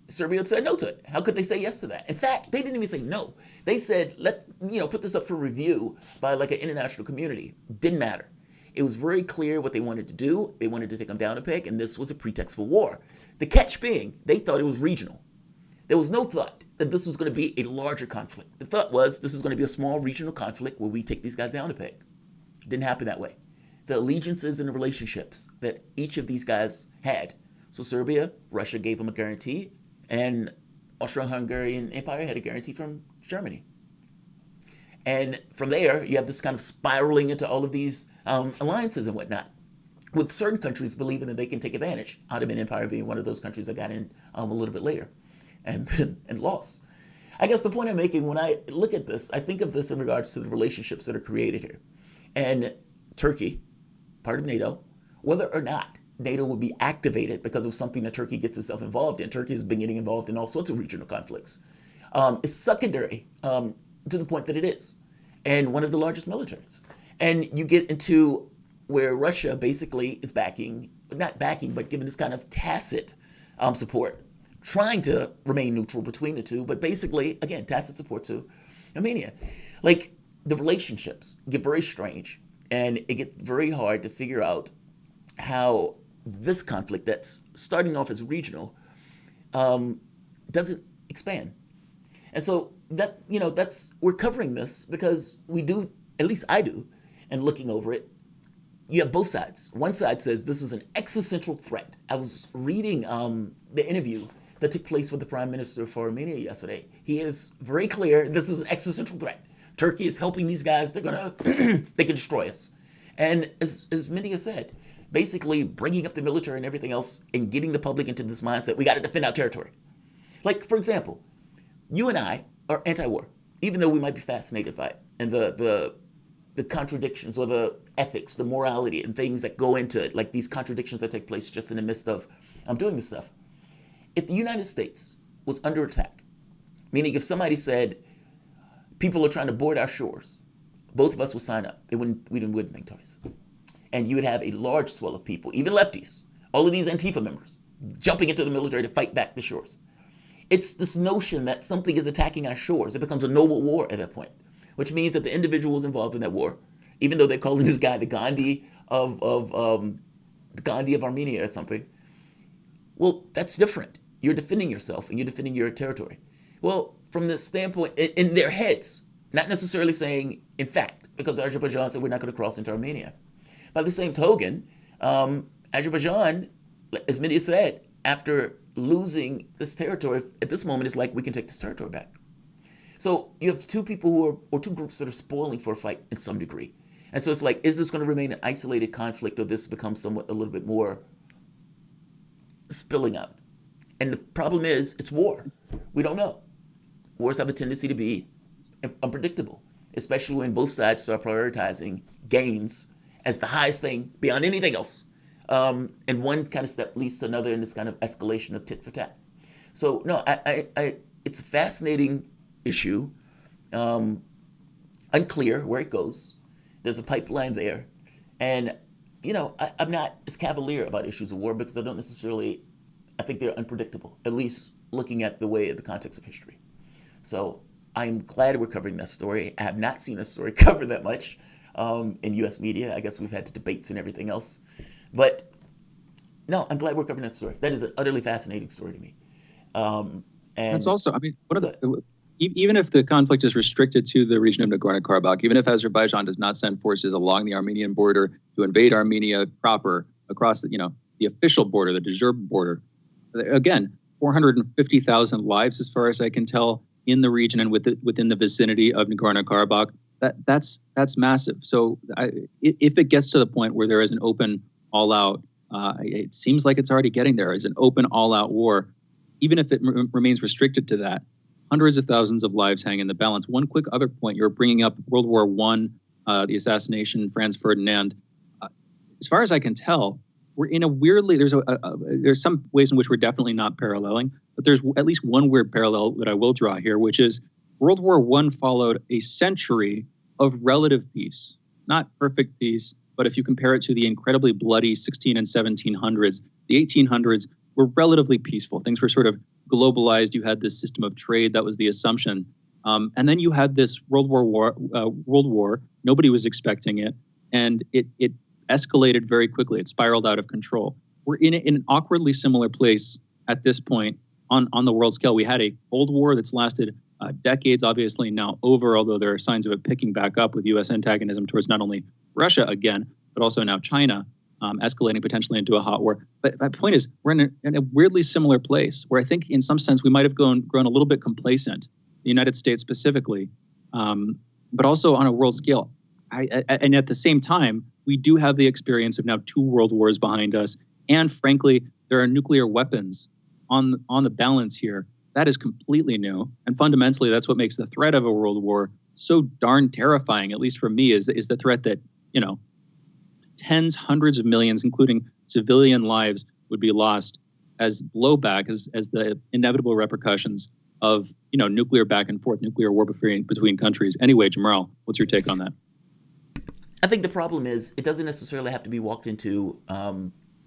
Serbia said no to it. How could they say yes to that? In fact, they didn't even say no. They said, put this up for review by like an international community. Didn't matter. It was very clear what they wanted to do. They wanted to take them down a peg, and this was a pretext for war. The catch being, they thought it was regional. There was no thought that this was going to be a larger conflict. The thought was this is going to be a small regional conflict where we take these guys down a peg. It didn't happen that way. The allegiances and the relationships that each of these guys had. So Serbia, Russia gave them a guarantee, and Austro-Hungarian Empire had a guarantee from Germany. And from there, you have this kind of spiraling into all of these alliances and whatnot, with certain countries believing that they can take advantage. Ottoman Empire being one of those countries that got in a little bit later and lost. I guess the point I'm making when I look at this, I think of this in regards to the relationships that are created here. And Turkey, part of NATO, whether or not NATO would be activated because of something that Turkey gets itself involved in. Turkey has been getting involved in all sorts of regional conflicts. It's secondary to the point that it is, and one of the largest militaries. And you get into where Russia basically is not backing, but giving this kind of tacit support, trying to remain neutral between the two, but basically, again, tacit support to Armenia. Like, the relationships get very strange, and it gets very hard to figure out how this conflict that's starting off as regional doesn't expand. And so we're covering this because we do, at least I do, and looking over it, you have both sides. One side says this is an existential threat. I was reading the interview that took place with the Prime Minister for Armenia yesterday. He is very clear, this is an existential threat. Turkey is helping these guys, they can destroy us. And as many have said, basically bringing up the military and everything else and getting the public into this mindset, we got to defend our territory. Like, for example, you and I are anti-war, even though we might be fascinated by it, and the contradictions or the ethics, the morality and things that go into it, like these contradictions that take place just in the midst of doing this stuff. If the United States was under attack, meaning if somebody said, people are trying to board our shores, both of us would sign up. We wouldn't think twice. And you would have a large swell of people, even lefties, all of these Antifa members, jumping into the military to fight back the shores. It's this notion that something is attacking our shores. It becomes a noble war at that point, which means that the individuals involved in that war, even though they're calling this guy the Gandhi of Armenia or something, well, that's different. You're defending yourself and you're defending your territory. Well, from the standpoint, in their heads, not necessarily saying, in fact, because Azerbaijan said we're not going to cross into Armenia. By the same token, Azerbaijan, as many have said, after losing this territory, at this moment, it's like we can take this territory back. So you have two people or two groups that are spoiling for a fight in some degree. And so it's like, is this going to remain an isolated conflict or this becomes somewhat a little bit more spilling out? And the problem is, it's war. We don't know. Wars have a tendency to be unpredictable, especially when both sides start prioritizing gains as the highest thing beyond anything else. And one kind of step leads to another in this kind of escalation of tit for tat. So no, it's a fascinating issue. Unclear where it goes. There's a pipeline there. And, I'm not as cavalier about issues of war because I think they're unpredictable, at least looking at the context of history. So I'm glad we're covering that story. I have not seen this story covered that much in U.S. media. I guess we've had debates and everything else. But no, I'm glad we're covering that story. That is an utterly fascinating story to me. And it's also, even if the conflict is restricted to the region of Nagorno-Karabakh, even if Azerbaijan does not send forces along the Armenian border to invade Armenia proper across the official border, the de jure border, again, 450,000 lives, as far as I can tell, in the region and within the vicinity of Nagorno-Karabakh. That's massive. So if it gets to the point where there is an open, all-out, it seems like it's already getting there, is an open, all-out war, even if it remains restricted to that, hundreds of thousands of lives hang in the balance. One quick other point, you're bringing up World War I, the assassination of Franz Ferdinand. As far as I can tell, we're in a weirdly, there's some ways in which we're definitely not paralleling, but there's at least one weird parallel that I will draw here, which is World War I followed a century of relative peace, not perfect peace, but if you compare it to the incredibly bloody 16 and 1700s, the 1800s were relatively peaceful. Things were sort of globalized. You had this system of trade. That was the assumption. And then you had this World War. Nobody was expecting it. And it escalated very quickly. It spiraled out of control. We're in an awkwardly similar place at this point on the world scale. We had a Cold War that's lasted decades, obviously now over, although there are signs of it picking back up with U.S. antagonism towards not only Russia again, but also now China, escalating potentially into a hot war. But my point is, we're in a weirdly similar place where I think in some sense we might have grown a little bit complacent, the United States specifically, but also on a world scale. And at the same time, we do have the experience of now 2 world wars behind us. And frankly, there are nuclear weapons on the balance here. That is completely new. And fundamentally, that's what makes the threat of a world war so darn terrifying, at least for me, is the threat that, tens, hundreds of millions, including civilian lives, would be lost as blowback, as the inevitable repercussions of, nuclear back and forth, nuclear war between countries. Anyway, Jamarl, what's your take on that? I think the problem is it doesn't necessarily have to be walked into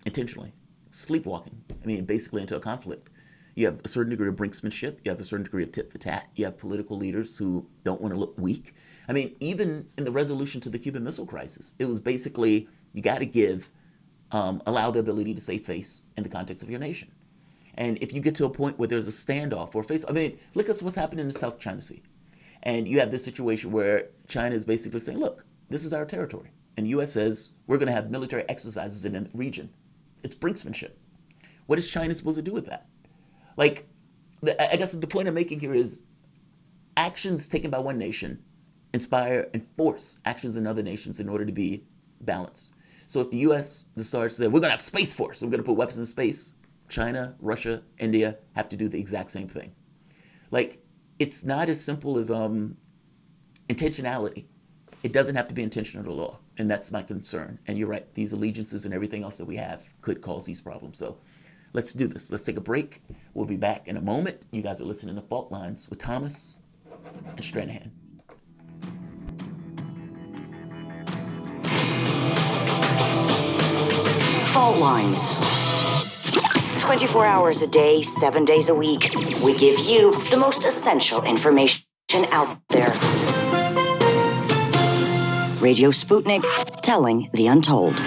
intentionally. Sleepwalking. I mean, basically into a conflict. You have a certain degree of brinksmanship. You have a certain degree of tit for tat. You have political leaders who don't want to look weak. I mean, even in the resolution to the Cuban Missile Crisis, it was basically you got to allow the ability to save face in the context of your nation. And if you get to a point where there's a standoff or face, I mean, look at what's happening in the South China Sea. And you have this situation where China is basically saying, look, this is our territory. And the U.S. says, we're going to have military exercises in the region. It's brinksmanship. What is China supposed to do with that? Like, I guess the point I'm making here is actions taken by one nation inspire and force actions in other nations in order to be balanced. So if the U.S. decides to say, we're going to have Space Force, we're going to put weapons in space, China, Russia, India have to do the exact same thing. Like, it's not as simple as intentionality. It doesn't have to be intentional at all. And that's my concern. And you're right, these allegiances and everything else that we have could cause these problems. So let's do this. Let's take a break. We'll be back in a moment. You guys are listening to Fault Lines with Thomas and Stranahan. Fault Lines. 24 hours a day, 7 days a week. We give you the most essential information out there. Radio Sputnik, telling the untold.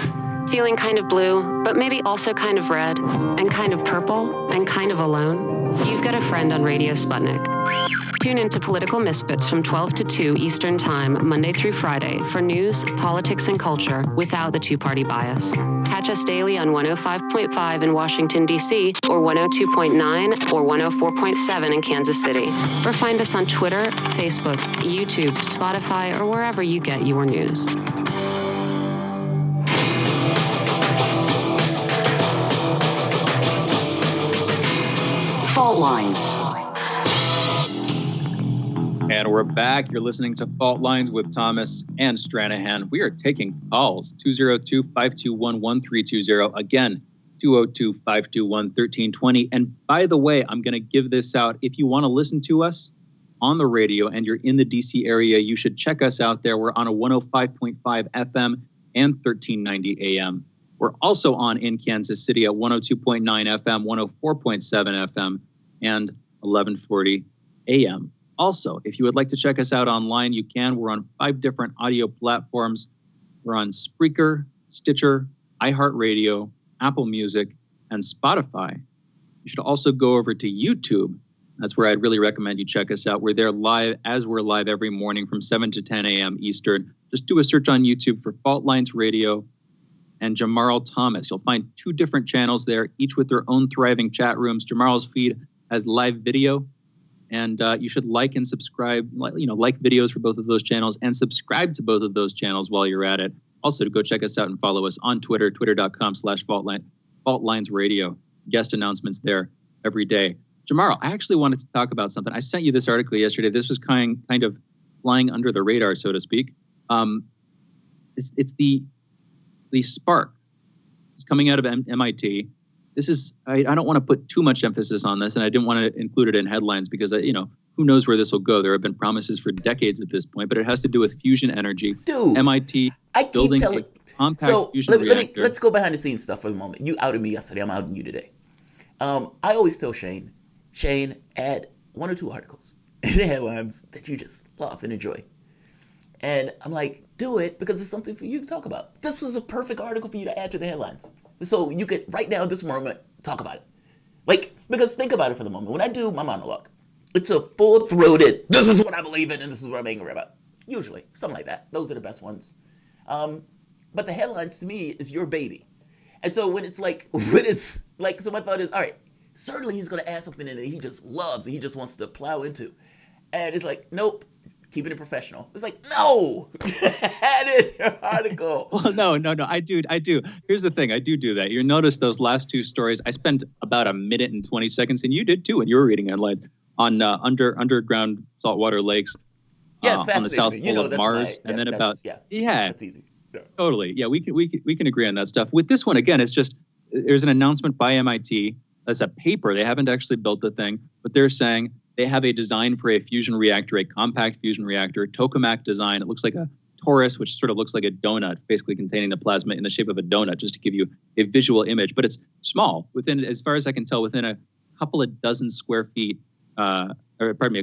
Feeling kind of blue, but maybe also kind of red, and kind of purple, and kind of alone? You've got a friend on Radio Sputnik. Tune into Political Misfits from 12 to 2 Eastern Time, Monday through Friday, for news, politics, and culture without the two-party bias. Catch us daily on 105.5 in Washington, D.C., or 102.9 or 104.7 in Kansas City. Or find us on Twitter, Facebook, YouTube, Spotify, or wherever you get your news. Fault Lines. And we're back. You're listening to Fault Lines with Thomas and Stranahan. We are taking calls, 202-521-1320. Again, 202-521-1320. And by the way, I'm going to give this out. If you want to listen to us on the radio and you're in the DC area, you should check us out there. We're on a 105.5 FM and 1390 AM. We're also on in Kansas City at 102.9 FM, 104.7 FM, and 1140 AM. Also, if you would like to check us out online, you can. We're on 5 different audio platforms. We're on Spreaker, Stitcher, iHeartRadio, Apple Music, and Spotify. You should also go over to YouTube. That's where I'd really recommend you check us out. We're there live, as we're live every morning from 7 to 10 a.m. Eastern. Just do a search on YouTube for Fault Lines Radio and Jamarl Thomas. You'll find 2 different channels there, each with their own thriving chat rooms. Jamarl's feed has live video, and you should like and subscribe, like videos for both of those channels, and subscribe to both of those channels while you're at it. Also, to go check us out and follow us on Twitter, twitter.com/FaultLinesRadio. Guest announcements there every day. Jamarl, I actually wanted to talk about something. I sent you this article yesterday. This was kind of flying under the radar, so to speak. It's the spark. It's coming out of MIT. This is, I don't want to put too much emphasis on this, and I didn't want to include it in headlines because, who knows where this will go. There have been promises for decades at this point, but it has to do with fusion energy. Dude, MIT building a compact fusion reactor. Let's go behind the scenes stuff for the moment. You outed me yesterday. I'm outing you today. I always tell Shane, add 1 or 2 articles in the headlines that you just love and enjoy. And I'm like, do it because it's something for you to talk about. This is a perfect article for you to add to the headlines. So you could, right now, this moment, talk about it. Like, because think about it for the moment. When I do my monologue, it's a full-throated, this is what I believe in and this is what I'm angry about. Usually, something like that. Those are the best ones. But the headlines to me is your baby. And so when it's like, so my thought is, all right, certainly he's going to add something in that he just loves and he just wants to plow into. And it's like, nope. Keeping it professional. It's like, no, add in your article. Well, no, I do. Here's the thing, I do that. You notice those last two stories. I spent about a minute and 20 seconds, and you did too when you were reading headlines on underground saltwater lakes. Yeah, on the South Pole of Mars, and then about that's easy. Yeah. Totally. Yeah, we can agree on that stuff. With this one, again, it's just there's an announcement by MIT. That's a paper. They haven't actually built the thing, but they're saying they have a design for a fusion reactor, a compact fusion reactor, tokamak design. It looks like a torus, which sort of looks like a donut, basically containing the plasma in the shape of a donut, just to give you a visual image. But it's small, within, as far as I can tell, within a couple of dozen square feet, a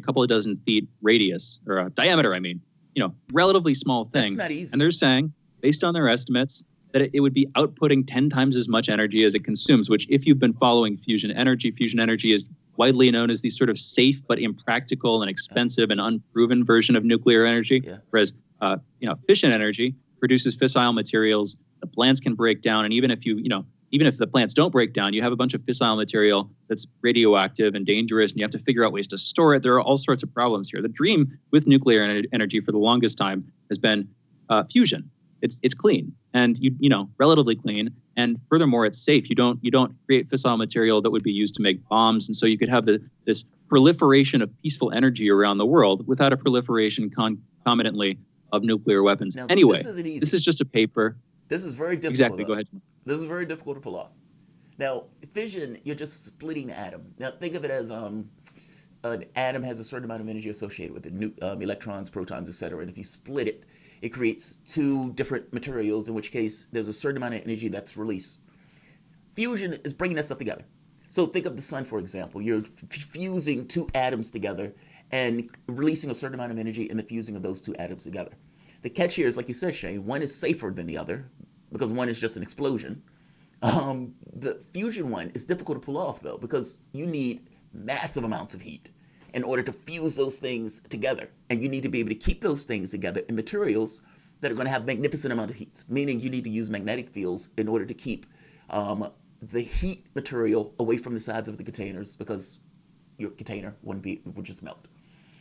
couple of dozen feet radius, or diameter, relatively small thing. That's not easy. And they're saying, based on their estimates, that it would be outputting 10 times as much energy as it consumes, which if you've been following fusion energy is widely known as the sort of safe but impractical and expensive and unproven version of nuclear energy. Yeah. Whereas, fission energy produces fissile materials. The plants can break down, and even if the plants don't break down, you have a bunch of fissile material that's radioactive and dangerous, and you have to figure out ways to store it. There are all sorts of problems here. The dream with nuclear energy for the longest time has been fusion. It's clean and relatively clean, and furthermore, it's safe. You don't create fissile material that would be used to make bombs, and so you could have this proliferation of peaceful energy around the world without a proliferation concomitantly of nuclear weapons. Now, anyway, this is just a paper. This is very difficult. Exactly. Go ahead. This is very difficult to pull off. Now, fission, you're just splitting the atom. Now, think of it as an atom has a certain amount of energy associated with it, electrons, protons, etc. And if you split it, it creates two different materials, in which case there's a certain amount of energy that's released. Fusion is bringing that stuff together. So think of the sun, for example. You're fusing two atoms together and releasing a certain amount of energy in the fusing of those two atoms together. The catch here is, like you said, Shane, one is safer than the other because one is just an explosion. The fusion one is difficult to pull off, though, because you need massive amounts of heat in order to fuse those things together. And you need to be able to keep those things together in materials that are going to have magnificent amount of heat, meaning you need to use magnetic fields in order to keep the heat material away from the sides of the containers, because your container would just melt.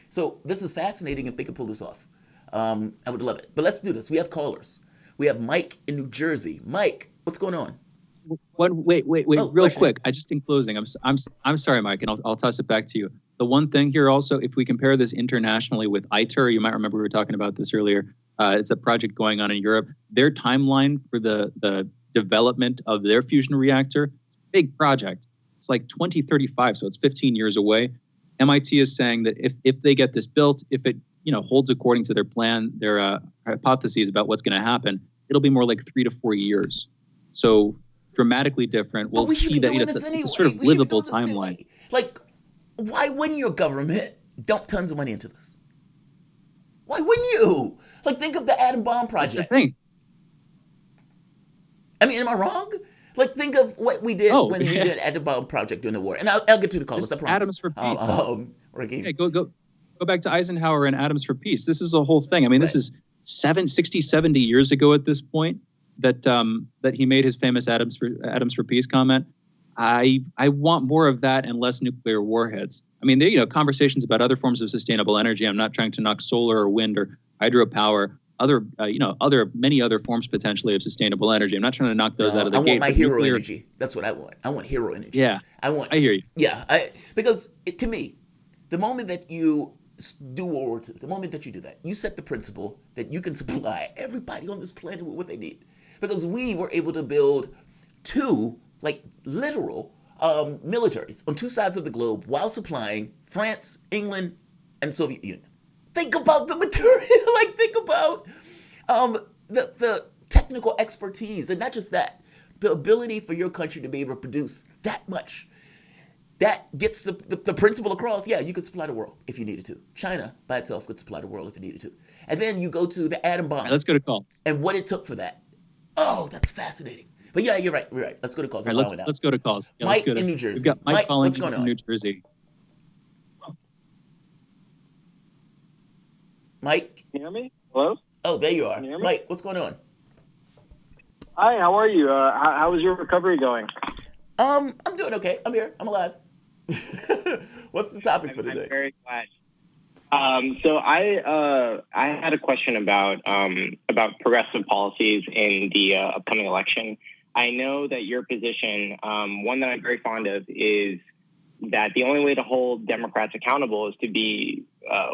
So this is fascinating if they could pull this off. I would love it. But let's do this. We have callers. We have Mike in New Jersey. Mike, what's going on? Wait, real quick. Just in closing, I'm sorry, Mike, and I'll toss it back to you. The one thing here also, if we compare this internationally with ITER, you might remember we were talking about this earlier. It's a project going on in Europe. Their timeline for the development of their fusion reactor, it's a big project. It's like 2035, so it's 15 years away. MIT is saying that if they get this built, if it holds according to their plan, their hypotheses about what's going to happen, it'll be more like 3 to 4 years. So dramatically different. We'll see that it's a sort of livable timeline. Like, why wouldn't your government dump tons of money into this? Why wouldn't you? Like, think of the atom bomb project. That's the thing. I mean, am I wrong? Like, think of what we did when we did atom bomb project during the war. And I'll get to the callers. I promise. Atoms for peace. Go back to Eisenhower and Atoms for Peace. This is a whole thing. I mean, this is 60, 70 years ago at this point that he made his famous Atoms for Peace comment. I want more of that and less nuclear warheads. I mean, conversations about other forms of sustainable energy. I'm not trying to knock solar or wind or hydropower, many other forms potentially of sustainable energy. I'm not trying to knock those out of the gate. I want my hero energy. That's what I want. I want hero energy. Yeah, I hear you. Yeah, because to me, the moment that you do World War II, the moment that you do that, you set the principle that you can supply everybody on this planet with what they need. Because we were able to build two, literal militaries on two sides of the globe while supplying France, England, and Soviet Union. Think about the material. Think about the technical expertise, and not just that, the ability for your country to be able to produce that much. That gets the principle across. Yeah, you could supply the world if you needed to. China by itself could supply the world if it needed to. And then you go to the atom bomb. Right, let's go to calls. And what it took for that. Oh, that's fascinating. But yeah, you're right. You're right. Let's go to calls. All right, let's go to calls. Yeah, Mike in New Jersey. We've got Mike calling what's going from on? New Jersey. Mike? Can you hear me? Hello? Oh, there you are. Can you hear me? Mike, what's going on? Hi, how are you? How is your recovery going? I'm doing okay. I'm here. I'm alive. What's the topic for today? I'm very glad. So I had a question about progressive policies in the upcoming election. I know that your position, one that I'm very fond of, is that the only way to hold Democrats accountable is to be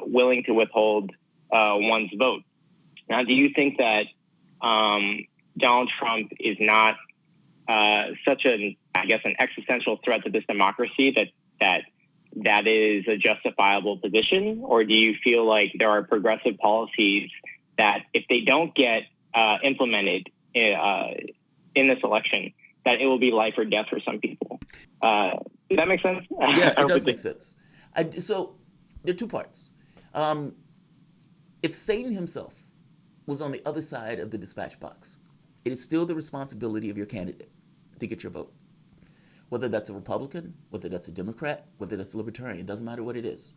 willing to withhold one's vote. Now, do you think that Donald Trump is not such an existential threat to this democracy that is a justifiable position? Or do you feel like there are progressive policies that if they don't get implemented in this election, that it will be life or death for some people? Does that make sense? Yeah, it does make sense. So there are two parts. If Satan himself was on the other side of the dispatch box, it is still the responsibility of your candidate to get your vote. Whether that's a Republican, whether that's a Democrat, whether that's a Libertarian, it doesn't matter what it is.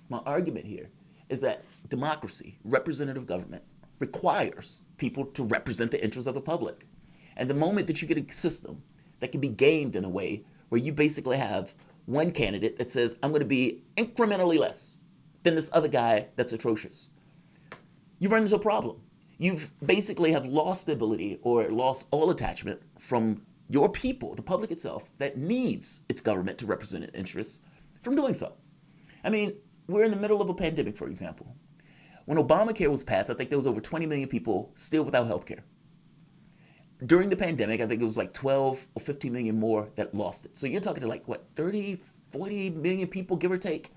My argument here is that democracy, representative government, requires people to represent the interests of the public. And the moment that you get a system that can be gamed in a way where you basically have one candidate that says, I'm going to be incrementally less than this other guy that's atrocious, you run into a problem. You've basically have lost the ability or lost all attachment from your people, the public itself, that needs its government to represent its interests from doing so. I mean, we're in the middle of a pandemic, for example. When Obamacare was passed, I think there was over 20 million people still without health care. During the pandemic, I think it was like 12 or 15 million more that lost it. So you're talking to like, 30, 40 million people, give or take,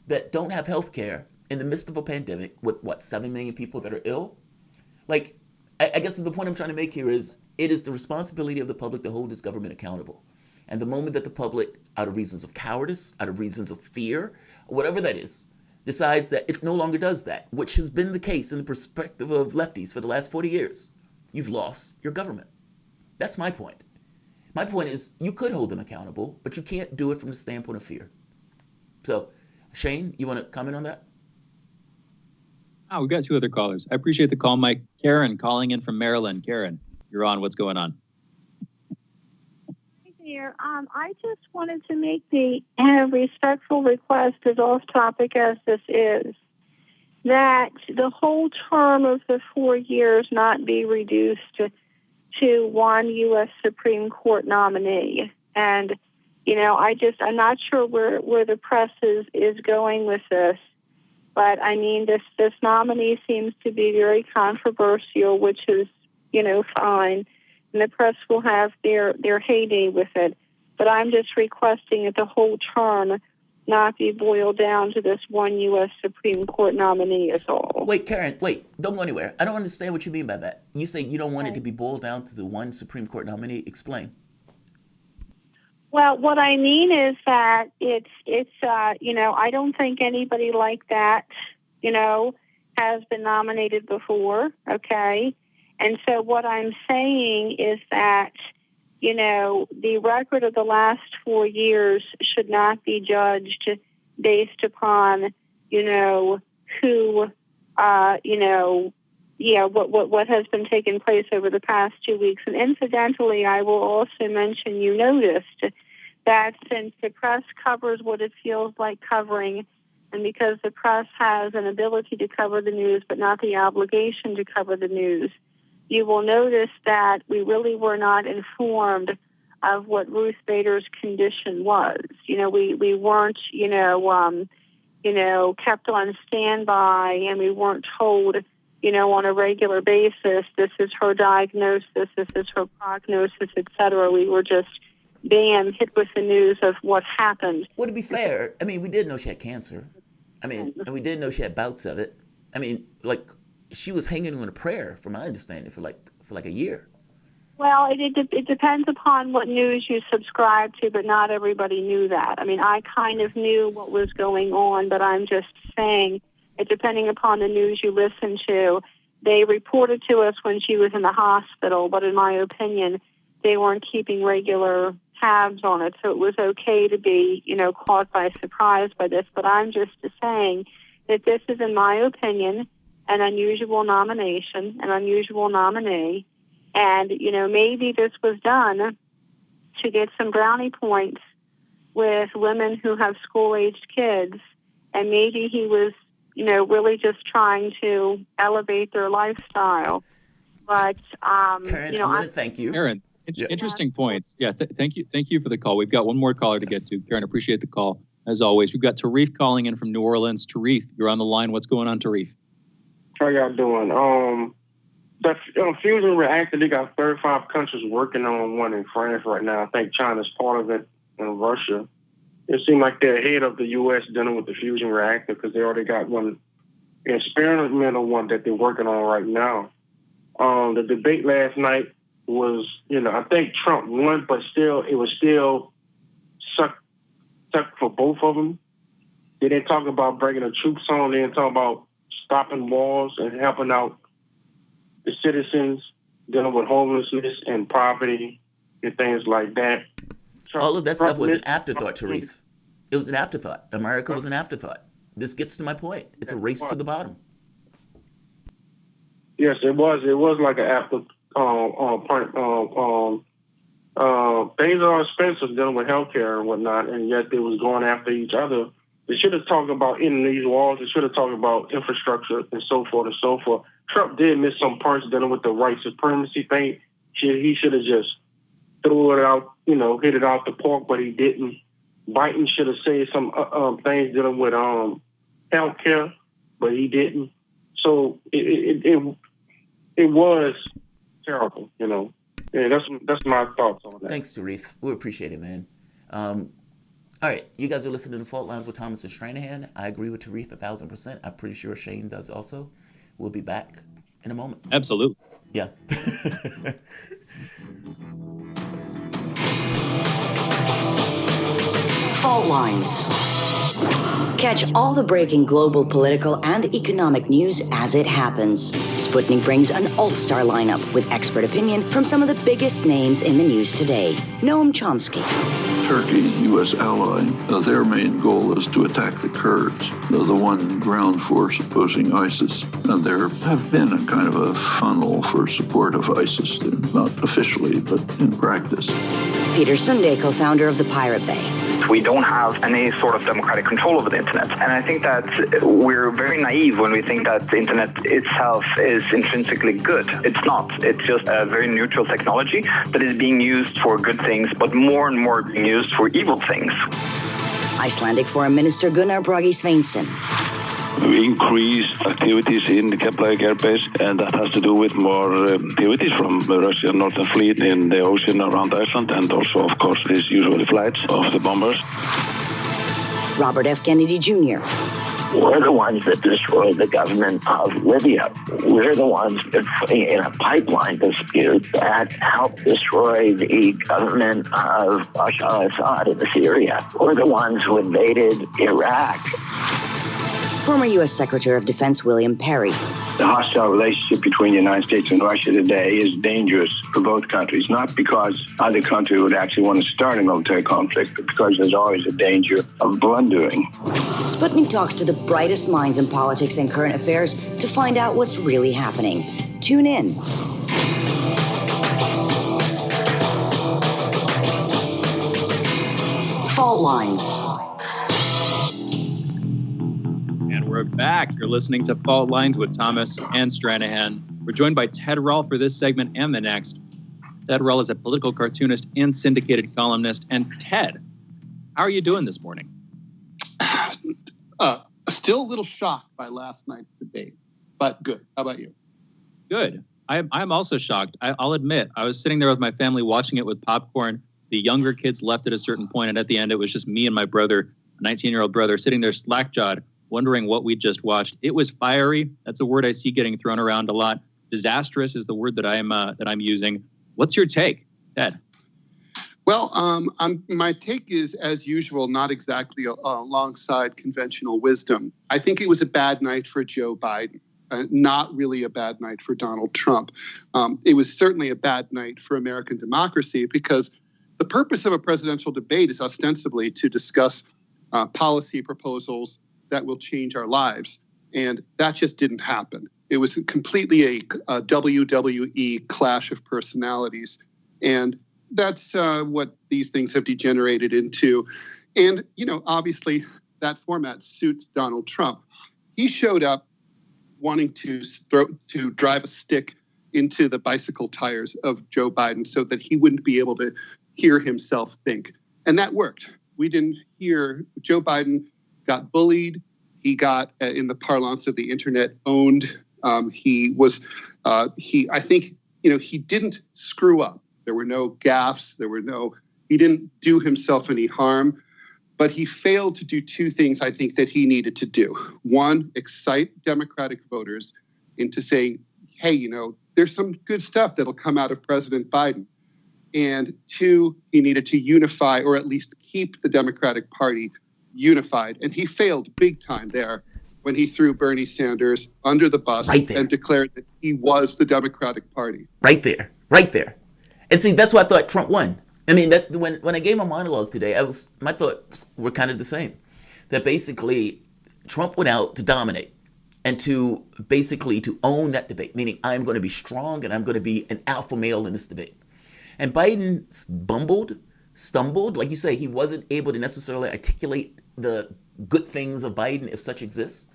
that don't have health care in the midst of a pandemic with, 7 million people that are ill? Like, I guess the point I'm trying to make here is it is the responsibility of the public to hold this government accountable. And the moment that the public, out of reasons of cowardice, out of reasons of fear, whatever that is, decides that it no longer does that, which has been the case in the perspective of lefties for the last 40 years, you've lost your government. That's my point. My point is you could hold them accountable, but you can't do it from the standpoint of fear. So, Shane, you want to comment on that? Oh, we've got two other callers. I appreciate the call, Mike. Karen calling in from Maryland. Karen, you're on. What's going on? Hi there. I just wanted to make the respectful request, as off topic as this is, that the whole term of the 4 years not be reduced to one U.S. Supreme Court nominee. And, I'm not sure where the press is going with this. But I mean, this nominee seems to be very controversial, which is, fine. And the press will have their heyday with it. But I'm just requesting that the whole term not be boiled down to this one U.S. Supreme Court nominee is all. Wait, Karen, don't go anywhere. I don't understand what you mean by that. You say you don't want it to be boiled down to the one Supreme Court nominee. Explain. Well, what I mean is that it's I don't think anybody like that, has been nominated before, okay? And so what I'm saying is that, the record of the last 4 years should not be judged based upon, who, what has been taking place over the past 2 weeks. And incidentally, I will also mention you noticed that since the press covers what it feels like covering, and because the press has an ability to cover the news but not the obligation to cover the news, you will notice that we really were not informed of what Ruth Bader's condition was. We weren't, kept on standby, and we weren't told, on a regular basis, this is her diagnosis, this is her prognosis, etc. We were just, bam, hit with the news of what happened. Well, to be fair, I mean, we did know she had cancer. I mean, and we did know she had bouts of it. I mean, she was hanging on a prayer, from my understanding, for a year. Well, it depends upon what news you subscribe to, but not everybody knew that. I mean, I kind of knew what was going on, but I'm just saying depending upon the news you listen to. They reported to us when she was in the hospital, but in my opinion, they weren't keeping regular tabs on it. So it was okay to be, caught by surprise by this. But I'm just saying that this is, in my opinion, an unusual nomination, an unusual nominee. And, maybe this was done to get some brownie points with women who have school-aged kids. And maybe he was, really just trying to elevate their lifestyle. But, Karen, I want to thank you. Karen, interesting points. Yeah, thank you for the call. We've got one more caller to get to. Karen, appreciate the call, as always. We've got Tarif calling in from New Orleans. Tarif, you're on the line. What's going on, Tarif? How y'all doing? The fusion reactor, they got 35 countries working on one in France right now. I think China's part of it, and Russia. It seems like they're ahead of the U.S. dealing with the fusion reactor because they already got one experimental one that they're working on right now. The debate last night was, I think Trump won, but it was still suck for both of them. They didn't talk about bringing the troops on. They didn't talk about stopping wars and helping out the citizens dealing with homelessness and poverty and things like that. All of that stuff was an afterthought, Tarif. It was an afterthought. America was an afterthought. This gets to my point. It's a race to the bottom. Yes, it was. It was like an after. Things are expensive dealing with healthcare and whatnot, and yet they was going after each other. They should have talked about ending these wars. They should have talked about infrastructure and so forth and so forth. Trump did miss some parts dealing with the white supremacy thing. He should have just threw it out, hit it out the park, but he didn't. Biden should have said some things dealing with healthcare, but he didn't. So it was terrible, Yeah, that's my thoughts on that. Thanks, Tarif. We appreciate it, man. All right, you guys are listening to Fault Lines with Thomas and Stranahan. I agree with Tarif 1,000%. I'm pretty sure Shane does also. We'll be back in a moment. Absolutely. Yeah. Fault Lines. Catch all the breaking global, political, and economic news as it happens. Sputnik brings an all-star lineup with expert opinion from some of the biggest names in the news today. Noam Chomsky. Turkey, U.S. ally, their main goal is to attack the Kurds, the one ground force opposing ISIS. And there have been a kind of a funnel for support of ISIS, not officially, but in practice. Peter Sunde, co-founder of the Pirate Bay. We don't have any sort of democratic control over the internet. And I think that we're very naive when we think that the internet itself is intrinsically good. It's not. It's just a very neutral technology that is being used for good things, but more and more being used for evil things. Icelandic Foreign Minister Gunnar Bragi Sveinsson. Increased activities in the Keflavik airbase, and that has to do with more activities from the Russian Northern Fleet in the ocean around Iceland, and also, of course, these usual flights of the bombers. Robert F. Kennedy Jr. We're the ones that destroyed the government of Libya. We're the ones that, in a pipeline dispute, that helped destroy the government of Bashar al-Assad in Syria. We're the ones who invaded Iraq. Former U.S. Secretary of Defense William Perry. The hostile relationship between the United States and Russia today is dangerous for both countries, not because either country would actually want to start a military conflict, but because there's always a danger of blundering. Sputnik talks to the brightest minds in politics and current affairs to find out what's really happening. Tune in. Fault Lines. We're back. You're listening to Fault Lines with Thomas and Stranahan. We're joined by Ted Rall for this segment and the next. Ted Rall is a political cartoonist and syndicated columnist. And Ted, how are you doing this morning? Still a little shocked by last night's debate, but good. How about you? Good. I'm also shocked. I'll admit, I was sitting there with my family watching it with popcorn. The younger kids left at a certain point, and at the end, it was just me and my brother, a 19-year-old brother, sitting there slack-jawed, wondering what we just watched. It was fiery. That's a word I see getting thrown around a lot. Disastrous is the word that I'm using. What's your take, Ted? Well, my take is, as usual, not exactly alongside conventional wisdom. I think it was a bad night for Joe Biden, not really a bad night for Donald Trump. It was certainly a bad night for American democracy because the purpose of a presidential debate is ostensibly to discuss policy proposals that will change our lives. And that just didn't happen. It was completely a WWE clash of personalities. And that's what these things have degenerated into. And, obviously that format suits Donald Trump. He showed up wanting to drive a stick into the bicycle tires of Joe Biden so that he wouldn't be able to hear himself think. And that worked. We didn't hear Joe Biden got bullied. He got, in the parlance of the internet, owned. He didn't screw up. There were no gaffes. He didn't do himself any harm, but he failed to do two things I think that he needed to do. One, excite Democratic voters into saying, hey, there's some good stuff that'll come out of President Biden. And two, he needed to unify or at least keep the Democratic Party unified. And he failed big time there when he threw Bernie Sanders under the bus and declared that he was the Democratic Party. Right there. And see, that's why I thought Trump won. I mean, that when I gave my monologue today, my thoughts were kind of the same. That basically Trump went out to dominate and to own that debate, meaning I'm going to be strong and I'm going to be an alpha male in this debate. And Biden stumbled, like you say, he wasn't able to necessarily articulate the good things of Biden, if such exists.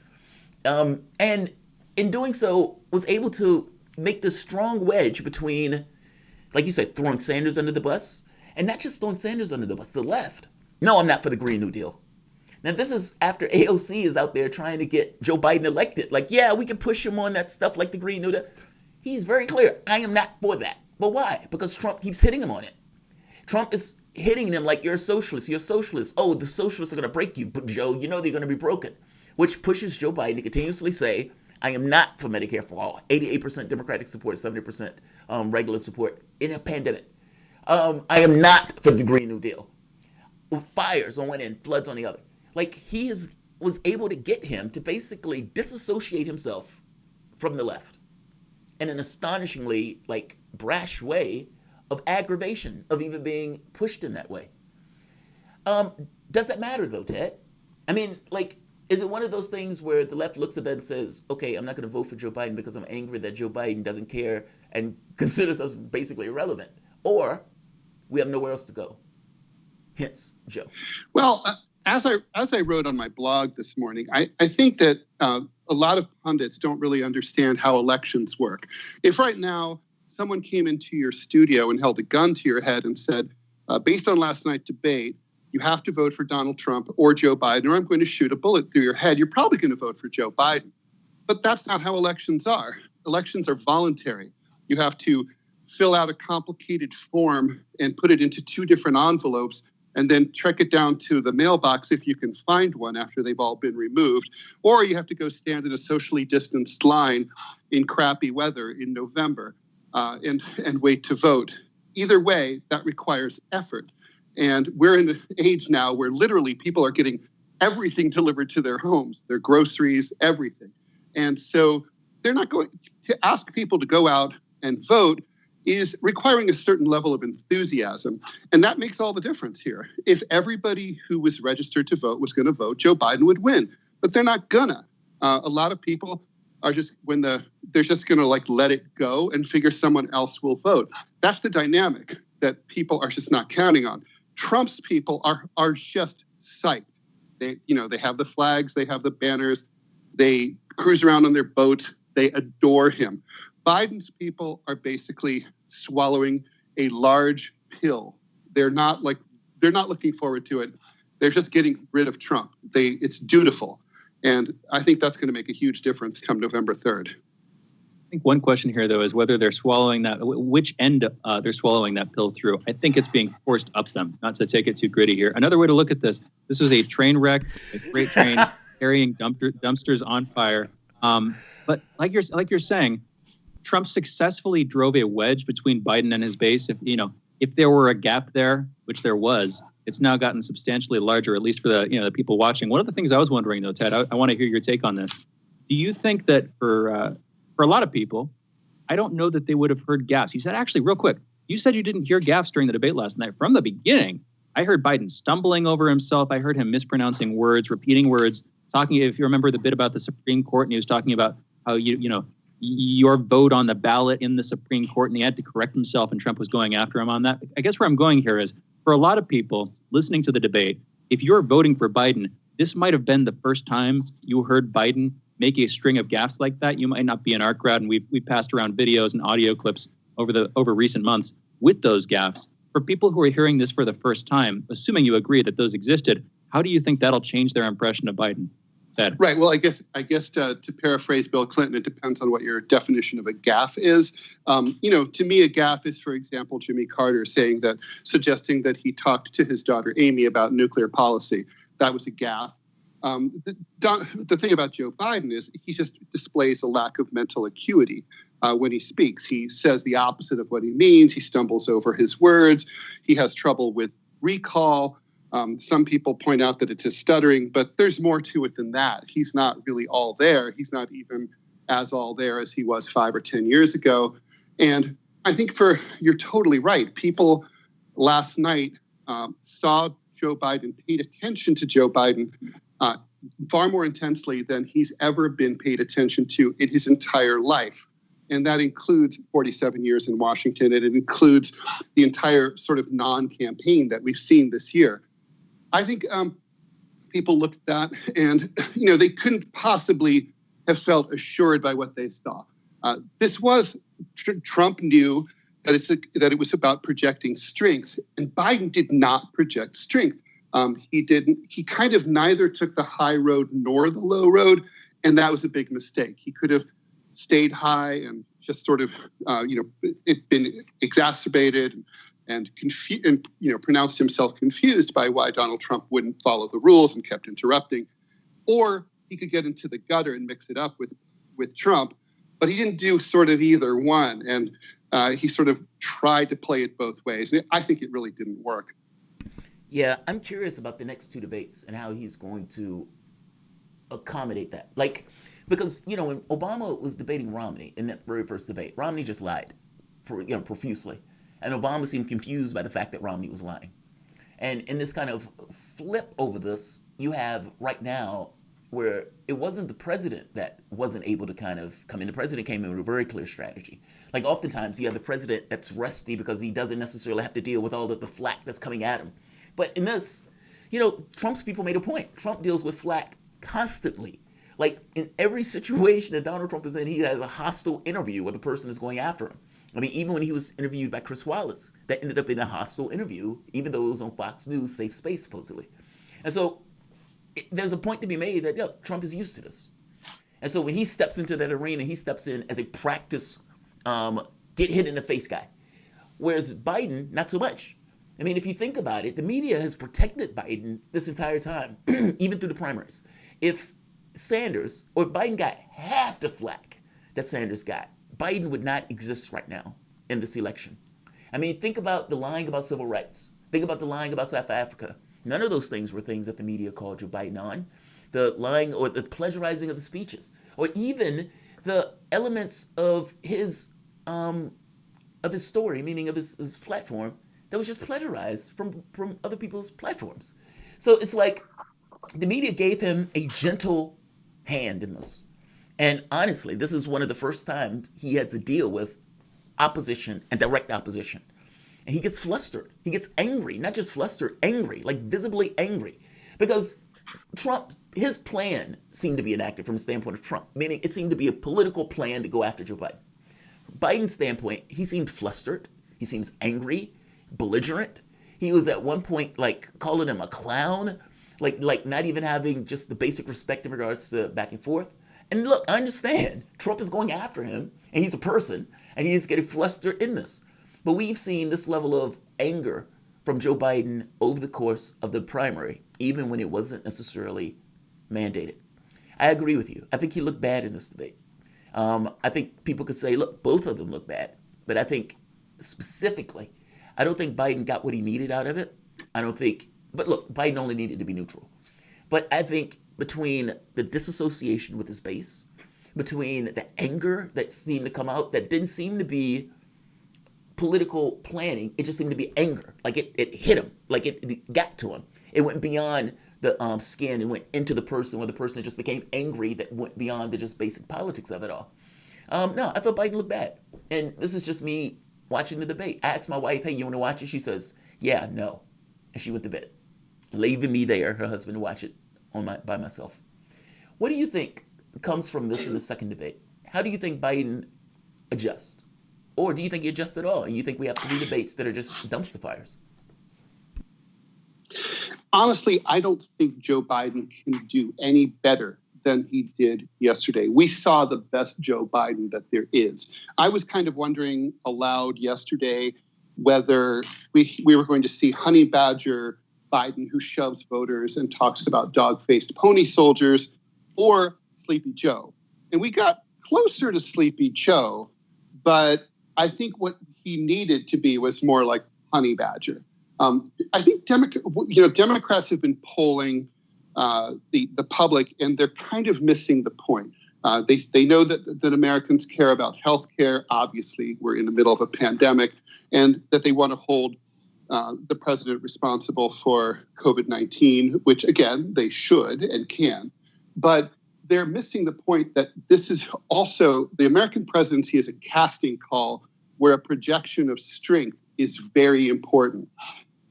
And in doing so, was able to make this strong wedge between, like you said, throwing Sanders under the bus, and not just throwing Sanders under the bus, the left. No, I'm not for the Green New Deal. Now, this is after AOC is out there trying to get Joe Biden elected. Like, yeah, we can push him on that stuff like the Green New Deal. He's very clear, I am not for that. But why? Because Trump keeps hitting him on it. Trump is hitting them like, you're a socialist. Oh, the socialists are going to break you, but Joe, they're going to be broken. Which pushes Joe Biden to continuously say, I am not for Medicare for all. 88% Democratic support, 70% regular support in a pandemic. I am not for the Green New Deal. Fires on one end, floods on the other. Like, was able to get him to basically disassociate himself from the left in an astonishingly, brash way of aggravation, of even being pushed in that way. Does that matter, though, Ted? I mean, is it one of those things where the left looks at that and says, okay, I'm not going to vote for Joe Biden because I'm angry that Joe Biden doesn't care and considers us basically irrelevant? Or we have nowhere else to go? Hence, Joe. Well, as I wrote on my blog this morning, I think that a lot of pundits don't really understand how elections work. If right now someone came into your studio and held a gun to your head and said, based on last night's debate, you have to vote for Donald Trump or Joe Biden, or I'm going to shoot a bullet through your head, you're probably going to vote for Joe Biden. But that's not how elections are. Elections are voluntary. You have to fill out a complicated form and put it into two different envelopes and then trek it down to the mailbox if you can find one after they've all been removed. Or you have to go stand in a socially distanced line in crappy weather in November and wait to vote. Either way, that requires effort. And we're in an age now where literally people are getting everything delivered to their homes, their groceries, everything. And so they're not going to ask people to go out and vote is requiring a certain level of enthusiasm. And that makes all the difference here. If everybody who was registered to vote was going to vote, Joe Biden would win. But they're not gonna. A lot of people are just, they're just going to let it go and figure someone else will vote. That's the dynamic that people are just not counting on. Trump's people are just psyched. They have the flags, they have the banners, they cruise around on their boats, they adore him. Biden's people are basically swallowing a large pill. They're not looking forward to it. They're just getting rid of Trump. It's dutiful. And I think that's going to make a huge difference come November 3rd. I think one question here, though, is whether they're swallowing which end they're swallowing that pill through. I think it's being forced up them, not to take it too gritty here. Another way to look at this was a train wreck, a freight train carrying dumpsters on fire. But like you're saying, Trump successfully drove a wedge between Biden and his base. If if there were a gap there, which there was, it's now gotten substantially larger, at least for the people watching. One of the things I was wondering, though, Ted, I want to hear your take on this. Do you think that for a lot of people, I don't know that they would have heard gaffes? You said, actually, real quick, you said you didn't hear gaffes during the debate last night. From the beginning, I heard Biden stumbling over himself. I heard him mispronouncing words, repeating words, talking, if you remember the bit about the Supreme Court, and he was talking about how, your vote on the ballot in the Supreme Court, and he had to correct himself, and Trump was going after him on that. I guess where I'm going here is, for a lot of people listening to the debate, if you're voting for Biden, this might have been the first time you heard Biden make a string of gaffes like that. You might not be in our crowd, and we've passed around videos and audio clips over recent months with those gaffes. For people who are hearing this for the first time, assuming you agree that those existed, how do you think that'll change their impression of Biden? Ted? Right. Well, I guess to paraphrase Bill Clinton, it depends on what your definition of a gaffe is. To me, a gaffe is, for example, Jimmy Carter suggesting that he talked to his daughter Amy about nuclear policy. That was a gaffe. The thing about Joe Biden is he just displays a lack of mental acuity when he speaks. He says the opposite of what he means. He stumbles over his words. He has trouble with recall. Some people point out that it's his stuttering, but there's more to it than that. He's not really all there. He's not even as all there as he was 5 or 10 years ago. And I think you're totally right. People last night saw Joe Biden, paid attention to Joe Biden far more intensely than he's ever been paid attention to in his entire life. And that includes 47 years in Washington, and it includes the entire sort of non-campaign that we've seen this year. I think people looked at that and, they couldn't possibly have felt assured by what they saw. Trump knew that it was about projecting strength, and Biden did not project strength. He kind of neither took the high road nor the low road, and that was a big mistake. He could have stayed high and just sort of, it been exacerbated and pronounced himself confused by why Donald Trump wouldn't follow the rules and kept interrupting. Or he could get into the gutter and mix it up with Trump, but he didn't do sort of either one. And he sort of tried to play it both ways. And I think it really didn't work. Yeah, I'm curious about the next two debates and how he's going to accommodate that. Because, when Obama was debating Romney in that very first debate, Romney just lied profusely. And Obama seemed confused by the fact that Romney was lying. And in this kind of flip over this, you have right now where it wasn't the president that wasn't able to kind of come in. The president came in with a very clear strategy. Oftentimes you have the president that's rusty because he doesn't necessarily have to deal with all the flack that's coming at him. But in this, Trump's people made a point. Trump deals with flack constantly. In every situation that Donald Trump is in, he has a hostile interview where the person is going after him. Even when he was interviewed by Chris Wallace, that ended up in a hostile interview, even though it was on Fox News, safe space, supposedly. And so there's a point to be made that, Trump is used to this. And so when he steps into that arena, he steps in as a practice, get hit in the face guy. Whereas Biden, not so much. If you think about it, the media has protected Biden this entire time, even through the primaries. If Biden got half the flack that Sanders got, Biden would not exist right now in this election. Think about the lying about civil rights. Think about the lying about South Africa. None of those things were things that the media called Joe Biden on. The lying or the pleasurizing of the speeches, or even the elements of his story, meaning of his platform, that was just plagiarized from other people's platforms. So it's like the media gave him a gentle hand in this. And honestly, this is one of the first times he had to deal with opposition and direct opposition. And he gets flustered. He gets angry, not just flustered, angry, visibly angry. Because Trump, his plan seemed to be enacted from the standpoint of Trump, meaning it seemed to be a political plan to go after Joe Biden. Biden's standpoint, he seemed flustered. He seems angry, belligerent. He was at one point calling him a clown, not even having just the basic respect in regards to back and forth. And look, I understand Trump is going after him, and he's a person, and he's getting flustered in this. But we've seen this level of anger from Joe Biden over the course of the primary, even when it wasn't necessarily mandated. I agree with you. I think he looked bad in this debate. I think people could say, look, both of them look bad. But I think specifically, I don't think Biden got what he needed out of it. But look, Biden only needed to be neutral. But I think between the disassociation with his base, between the anger that seemed to come out, that didn't seem to be political planning, it just seemed to be anger. Like it hit him, like it got to him. It went beyond the skin and went into the person, where the person just became angry, that went beyond the just basic politics of it all. No, I thought Biden looked bad. And this is just me watching the debate. I asked my wife, hey, you want to watch it? She says, yeah, no. And she went to bed, leaving me there, her husband, to watch it by myself. What do you think comes from this in the second debate? How do you think Biden adjusts? Or do you think he adjusts at all? And you think we have to do debates that are just dumpster fires? Honestly, I don't think Joe Biden can do any better than he did yesterday. We saw the best Joe Biden that there is. I was kind of wondering aloud yesterday whether we were going to see honey badger Biden, who shoves voters and talks about dog-faced pony soldiers, or Sleepy Joe. And we got closer to Sleepy Joe, but I think what he needed to be was more like honey badger. I think Democrats have been polling the public, and they're kind of missing the point. They know that Americans care about health care. Obviously, we're in the middle of a pandemic, and that they want to hold the president responsible for COVID-19, which, again, they should and can. But they're missing the point that this is also, the American presidency is a casting call where a projection of strength is very important.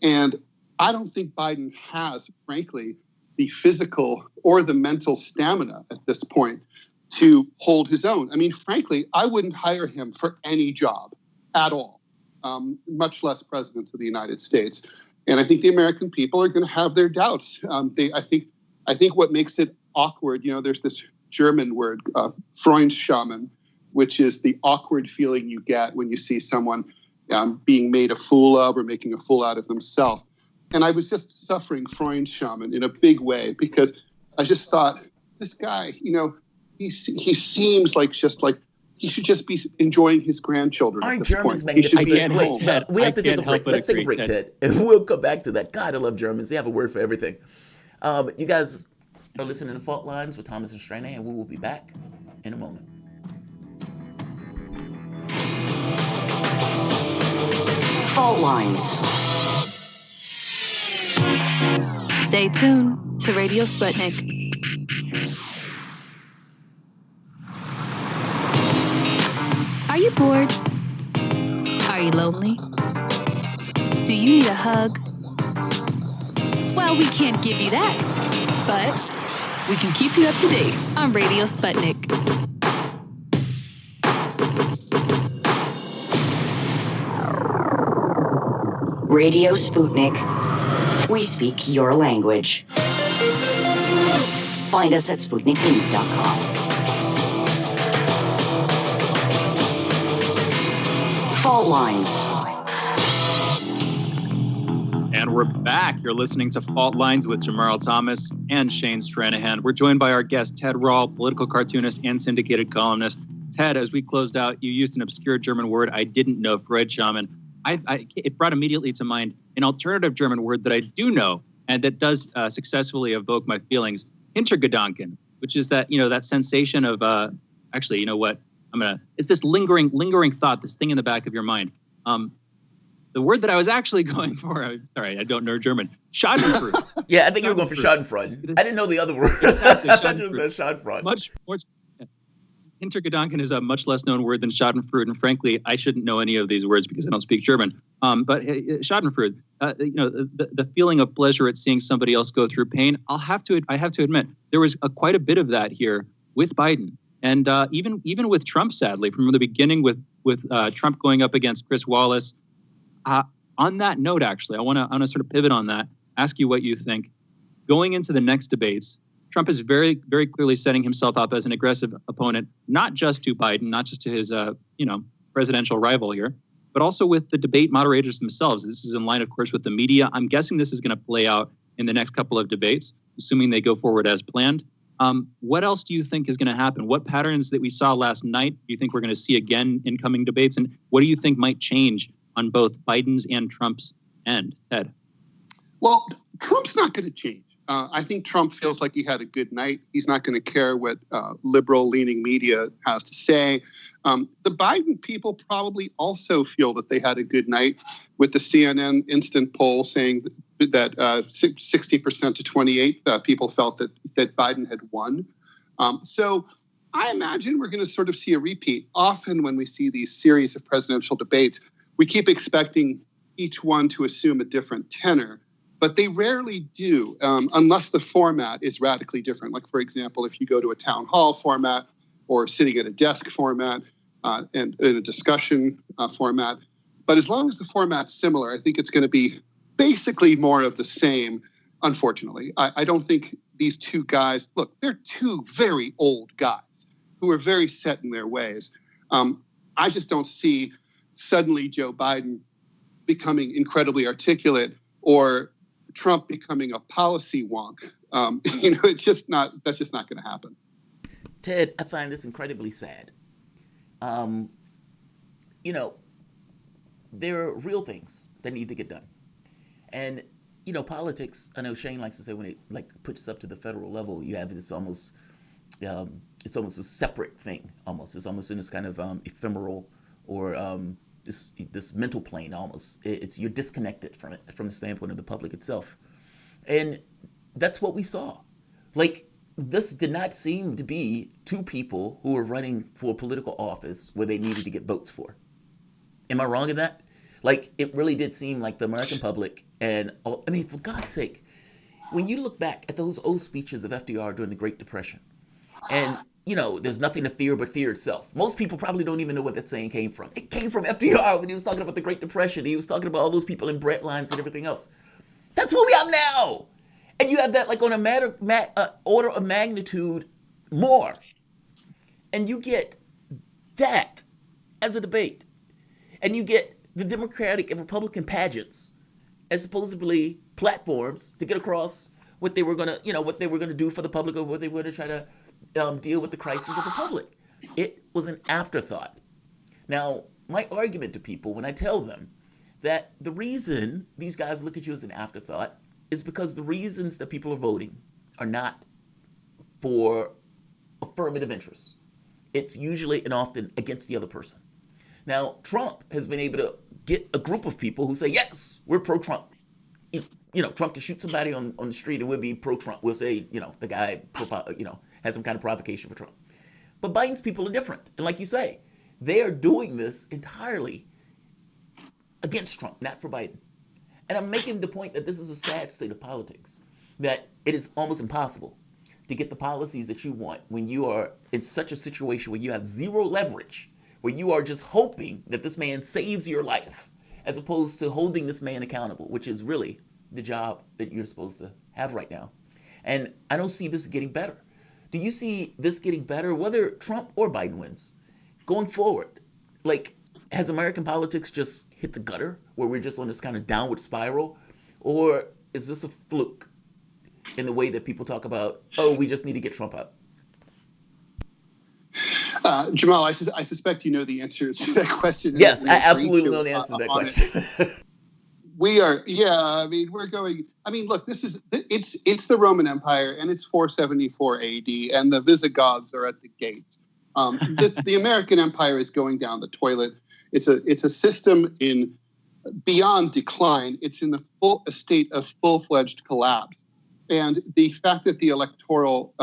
And I don't think Biden has, frankly, the physical or the mental stamina at this point to hold his own. I mean, frankly, I wouldn't hire him for any job at all, much less president of the United States. And I think the American people are going to have their doubts. I think what makes it awkward, there's this German word, Freundschamen, which is the awkward feeling you get when you see someone being made a fool of or making a fool out of themselves. And I was just suffering Freundschamen in a big way, because I just thought, this guy, he seems like he should just be enjoying his grandchildren. Aren't Germans magnificent? Wait, we have to take a break. Let's take a break, Ted. And we'll come back to that. God, I love Germans. They have a word for everything. You guys are listening to Fault Lines with Thomas and Stranahan, and we will be back in a moment. Fault Lines. Stay tuned to Radio Sputnik. Are you bored? Are you lonely? Do you need a hug? Well, we can't give you that, but we can keep you up to date on Radio Sputnik. Radio Sputnik. We speak your language. Find us at SputnikNews.com. Fault Lines. And we're back. You're listening to Fault Lines with Jamarl Thomas and Shane Stranahan. We're joined by our guest, Ted Rall, political cartoonist and syndicated columnist. Ted, as we closed out, you used an obscure German word I didn't know, Freundschamen. It brought immediately to mind an alternative German word that I do know and that does successfully evoke my feelings, Hintergedanken, which is that, that sensation of, actually, you know what? It's this lingering thought, this thing in the back of your mind. The word that I was actually going for, sorry, I don't know German, Schadenfreude. Yeah, I think you were going for Schadenfreude. I didn't know the other word. Exactly, I thought you said Schadenfreude. Much more. Hintergedanken is a much less known word than Schadenfreude, and frankly, I shouldn't know any of these words because I don't speak German. But Schadenfreude, the feeling of pleasure at seeing somebody else go through pain. I have to admit, there was quite a bit of that here with Biden, and even with Trump, sadly, from the beginning with Trump going up against Chris Wallace. On that note, actually, I want to sort of pivot on that, ask you what you think. Going into the next debates, Trump is very, very clearly setting himself up as an aggressive opponent, not just to Biden, not just to his, presidential rival here, but also with the debate moderators themselves. This is in line, of course, with the media. I'm guessing this is going to play out in the next couple of debates, assuming they go forward as planned. What else do you think is going to happen? What patterns that we saw last night do you think we're going to see again in coming debates? And what do you think might change on both Biden's and Trump's end? Ted? Well, Trump's not going to change. I think Trump feels like he had a good night. He's not going to care what liberal-leaning media has to say. The Biden people probably also feel that they had a good night, with the CNN instant poll saying that 60% to 28% people felt that Biden had won. So I imagine we're going to sort of see a repeat. Often when we see these series of presidential debates, we keep expecting each one to assume a different tenor. But they rarely do, unless the format is radically different. Like, for example, if you go to a town hall format or sitting at a desk format and in a discussion format. But as long as the format's similar, I think it's going to be basically more of the same, unfortunately. I don't think these two guys, look, they're two very old guys who are very set in their ways. I just don't see suddenly Joe Biden becoming incredibly articulate or Trump becoming a policy wonk. It's just not. That's just not going to happen. Ted, I find this incredibly sad. There are real things that need to get done, and politics. I know Shane likes to say when it puts up to the federal level, you have this almost. It's almost a separate thing. It's almost in this kind of ephemeral or this mental plane almost. You're disconnected from it from the standpoint of the public itself. And that's what we saw. This did not seem to be two people who were running for political office where they needed to get votes for. Am I wrong in that? It really did seem like the American public for God's sake, when you look back at those old speeches of FDR during the Great Depression, and there's nothing to fear but fear itself. Most people probably don't even know where that saying came from. It came from FDR when he was talking about the Great Depression. He was talking about all those people in bread lines and everything else. That's what we have now. And you have that on a order of magnitude more. And you get that as a debate. And you get the Democratic and Republican pageants as supposedly platforms to get across what they were gonna do for the public, or what they were going to try to deal with the crisis of the public. It was an afterthought. Now, my argument to people when I tell them that the reason these guys look at you as an afterthought is because the reasons that people are voting are not for affirmative interests. It's usually and often against the other person. Now, Trump has been able to get a group of people who say, yes, we're pro-Trump. Trump can shoot somebody on the street and we'll be pro-Trump. We'll say, the guy, has some kind of provocation for Trump. But Biden's people are different. And like you say, they are doing this entirely against Trump, not for Biden. And I'm making the point that this is a sad state of politics, that it is almost impossible to get the policies that you want when you are in such a situation where you have zero leverage, where you are just hoping that this man saves your life, as opposed to holding this man accountable, which is really the job that you're supposed to have right now. And I don't see this getting better. Do you see this getting better, whether Trump or Biden wins, going forward? Has American politics just hit the gutter, where we're just on this kind of downward spiral? Or is this a fluke in the way that people talk about, we just need to get Trump out? Jamal, I suspect you know the answer to that question. Yes, I absolutely know the answer to that question. We're going. Look, it's the Roman Empire, and it's 474 AD, and the Visigoths are at the gates. The American Empire is going down the toilet. It's a system in beyond decline. It's in a state of full-fledged collapse, and the fact that the electoral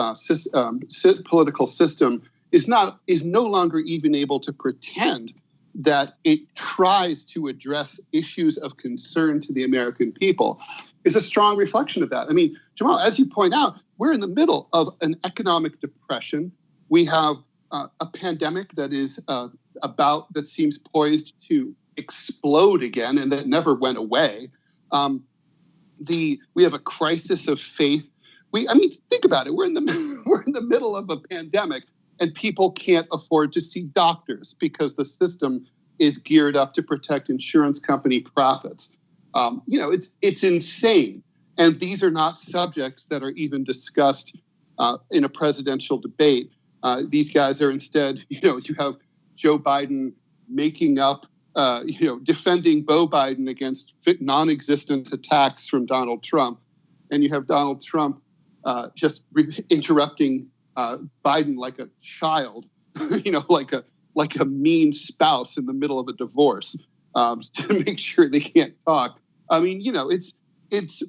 political system is no longer even able to pretend that it tries to address issues of concern to the American people is a strong reflection of that. Jamal, as you point out, we're in the middle of an economic depression. We have a pandemic that is that seems poised to explode again, and that never went away. We have a crisis of faith. Think about it. We're in the middle of a pandemic, and people can't afford to see doctors because the system is geared up to protect insurance company profits. It's insane. And these are not subjects that are even discussed in a presidential debate. These guys are instead, you have Joe Biden making up defending Beau Biden against non-existent attacks from Donald Trump, and you have Donald Trump just interrupting Biden like a child, like a mean spouse in the middle of a divorce to make sure they can't talk. I mean, it's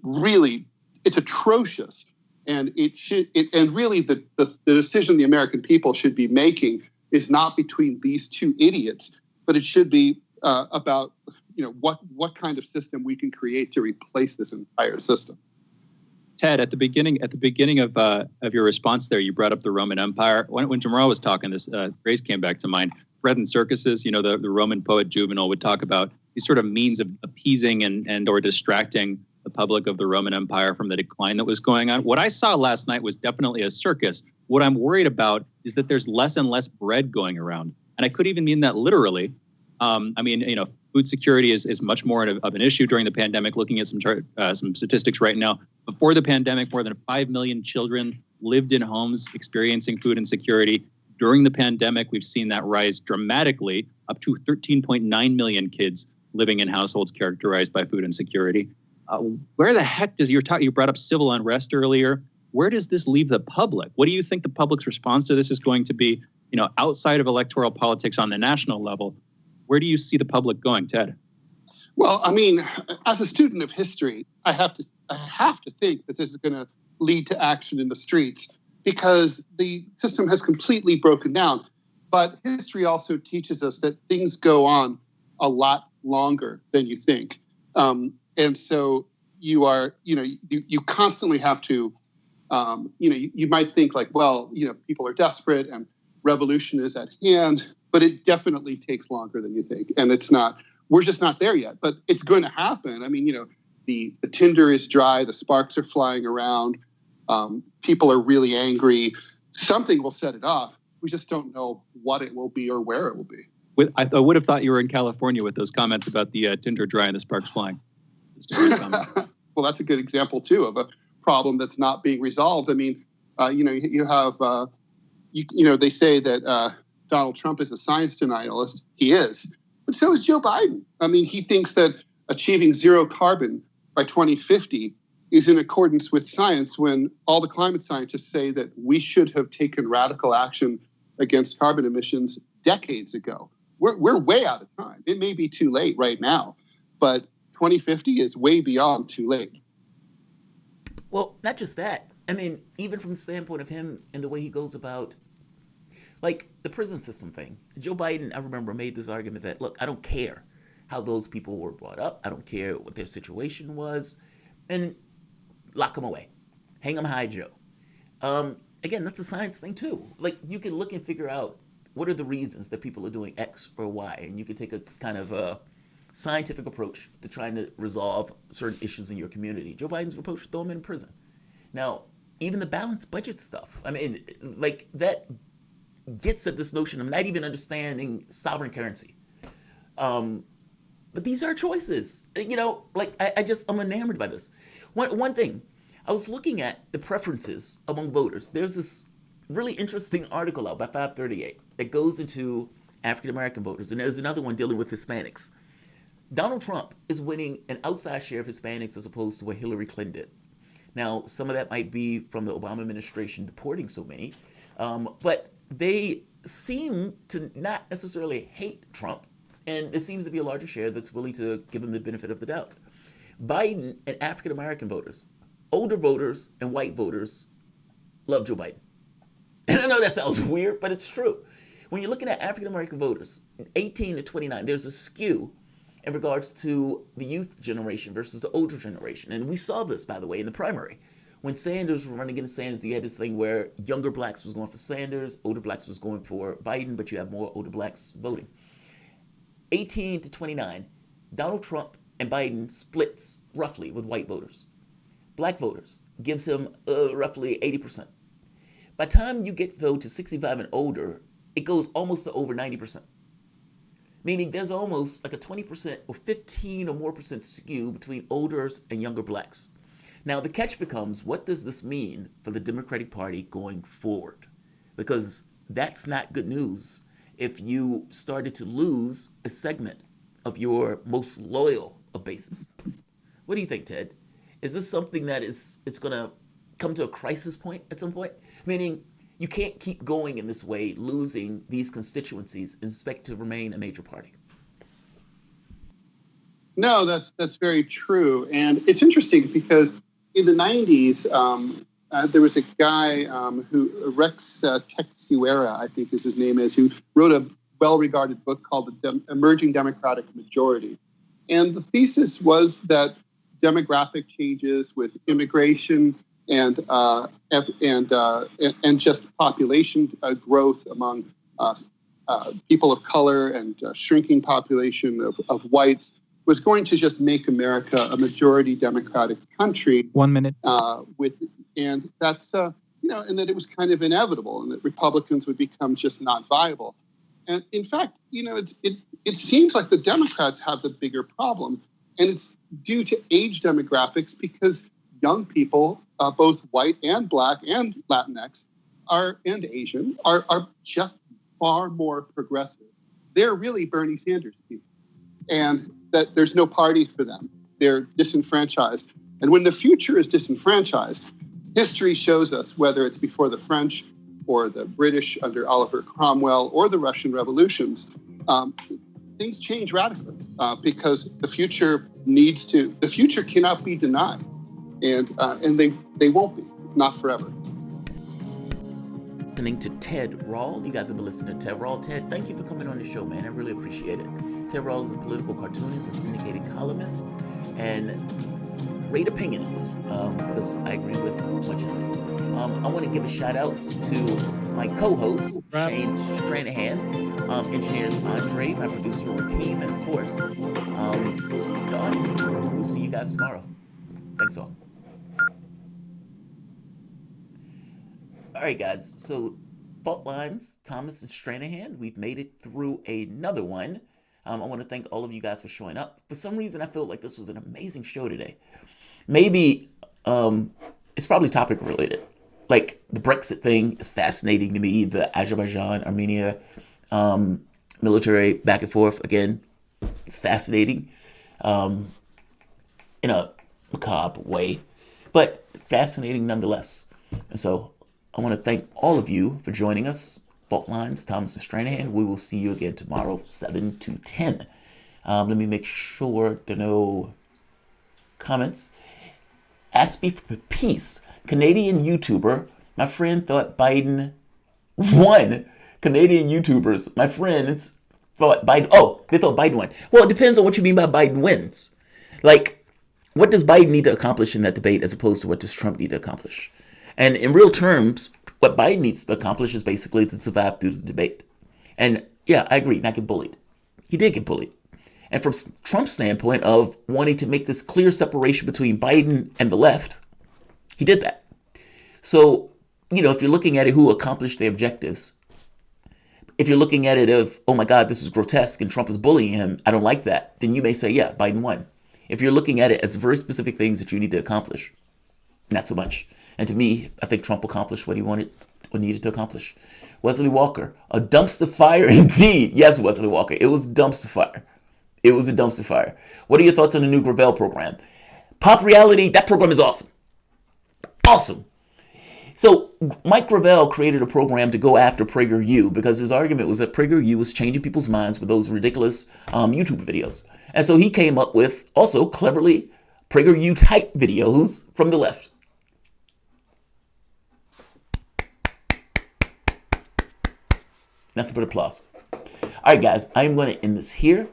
atrocious, and really the decision the American people should be making is not between these two idiots, but it should be about what kind of system we can create to replace this entire system. Ted, at the beginning of your response there, you brought up the Roman Empire. When Jamarl was talking, this phrase came back to mind. Bread and circuses. The Roman poet Juvenal would talk about these sort of means of appeasing and or distracting the public of the Roman Empire from the decline that was going on. What I saw last night was definitely a circus. What I'm worried about is that there's less and less bread going around, and I could even mean that literally. Food security is much more of an issue during the pandemic. Looking at some statistics right now, before the pandemic, more than 5 million children lived in homes experiencing food insecurity. During the pandemic, we've seen that rise dramatically, up to 13.9 million kids living in households characterized by food insecurity. Where the heck you brought up civil unrest earlier? Where does this leave the public? What do you think the public's response to this is going to be? Outside of electoral politics on the national level, where do you see the public going, Ted? Well, I mean, as a student of history, I have to think that this is going to lead to action in the streets because the system has completely broken down. But history also teaches us that things go on a lot longer than you think. And so you constantly have to, you might think like, well, people are desperate and revolution is at hand, but it definitely takes longer than you think. And we're just not there yet, but it's going to happen. I mean, the tinder is dry, the sparks are flying around, people are really angry. Something will set it off. We just don't know what it will be or where it will be. I would have thought you were in California with those comments about the tinder dry and the sparks flying. Well, that's a good example, too, of a problem that's not being resolved. I mean, you have, they say that Donald Trump is a science denialist. He is. But so is Joe Biden. I mean, he thinks that achieving zero carbon by 2050 is in accordance with science when all the climate scientists say that we should have taken radical action against carbon emissions decades ago. We're way out of time. It may be too late right now, but 2050 is way beyond too late. Well, not just that. I mean, even from the standpoint of him and the way he goes about, like the prison system thing. Joe Biden, I remember, made this argument that, look, I don't care how those people were brought up. I don't care what their situation was. And lock them away. Hang them high, Joe. Again, that's a science thing, too. Like, you can look and figure out what are the reasons that people are doing X or Y. And you can take a kind of a scientific approach to trying to resolve certain issues in your community. Joe Biden's approach to throw them in prison. Now, even the balanced budget stuff. I mean, like, that gets at this notion of not even understanding sovereign currency. But these are choices. I'm enamored by this. One thing, I was looking at the preferences among voters. There's this really interesting article out by 538 that goes into African-American voters, and there's another one dealing with Hispanics. Donald Trump is winning an outsized share of Hispanics as opposed to what Hillary Clinton did. Now, some of that might be from the Obama administration deporting so many, but they seem to not necessarily hate Trump, and there seems to be a larger share that's willing to give him the benefit of the doubt. Biden and African-American voters, older voters and white voters, love Joe Biden. And I know that sounds weird, but it's true. When you're looking at African-American voters, 18 to 29, there's a skew in regards to the youth generation versus the older generation. And we saw this, by the way, in the primary. When Sanders was running against Sanders, you had this thing where younger blacks was going for Sanders, older blacks was going for Biden, but you have more older blacks voting. 18 to 29, Donald Trump and Biden splits roughly with white voters. Black voters gives him roughly 80%. By the time you get, though, to 65 and older, it goes almost to over 90%. Meaning there's almost like a 20% or 15 or more percent skew between older and younger blacks. Now, the catch becomes, what does this mean for the Democratic Party going forward? Because that's not good news if you started to lose a segment of your most loyal of bases. What do you think, Ted? Is this something that it's going to come to a crisis point at some point? Meaning you can't keep going in this way, losing these constituencies and expect to remain a major party. No, that's very true. And it's interesting because in the 90s, there was a guy Rex Texuera, I think is his name is, who wrote a well-regarded book called The Emerging Democratic Majority. And the thesis was that demographic changes with immigration and just population growth among people of color and shrinking population of whites was going to just make America a majority Democratic country. 1 minute. And that's and that it was kind of inevitable, and that Republicans would become just not viable. And in fact, it seems like the Democrats have the bigger problem, and it's due to age demographics because young people, both white and black and Latinx, and Asian, are just far more progressive. They're really Bernie Sanders people, and that there's no party for them. They're disenfranchised. And when the future is disenfranchised, history shows us, whether it's before the French or the British under Oliver Cromwell or the Russian revolutions, things change radically because the future cannot be denied. And they won't be, not forever. Listening to Ted Rall. You guys have been listening to Ted Rall. Ted, thank you for coming on the show, man. I really appreciate it. Ted Rall is a political cartoonist, a syndicated columnist, and great opinions, because I agree with much of it. I want to give a shout out to my co-host, Shane Stranahan, engineers Andre, my producer Raheem, and of course, the audience. We'll see you guys tomorrow. Thanks all. All right, guys, so Fault Lines, Thomas and Stranahan, we've made it through another one. I want to thank all of you guys for showing up. For some reason, I felt like this was an amazing show today. Maybe it's probably topic related. Like the Brexit thing is fascinating to me. The Azerbaijan, Armenia military back and forth, again, it's fascinating in a macabre way, but fascinating nonetheless. And so I want to thank all of you for joining us. Fault Lines, Thomas and Stranahan. We will see you again tomorrow, 7 to 10. Let me make sure there are no comments. Ask Me for Peace. Canadian YouTuber. My friend thought Biden won. Canadian YouTubers. My friends thought Biden. Oh, they thought Biden won. Well, it depends on what you mean by Biden wins. Like, what does Biden need to accomplish in that debate as opposed to what does Trump need to accomplish? And in real terms, what Biden needs to accomplish is basically to survive through the debate. And yeah, I agree, not get bullied. He did get bullied. And from Trump's standpoint of wanting to make this clear separation between Biden and the left, he did that. So, if you're looking at it, who accomplished the objectives, if you're looking at it of, oh my God, this is grotesque and Trump is bullying him, I don't like that, then you may say, yeah, Biden won. If you're looking at it as very specific things that you need to accomplish, not so much. And to me, I think Trump accomplished what he needed to accomplish. Wesley Walker, a dumpster fire indeed. Yes, Wesley Walker, it was a dumpster fire. It was a dumpster fire. What are your thoughts on the new Gravel program? Pop Reality, that program is awesome. Awesome. So Mike Gravel created a program to go after PragerU because his argument was that PragerU was changing people's minds with those ridiculous YouTube videos. And so he came up with, also cleverly, PragerU type videos from the left. Nothing but applause. All right, guys, I'm going to end this here.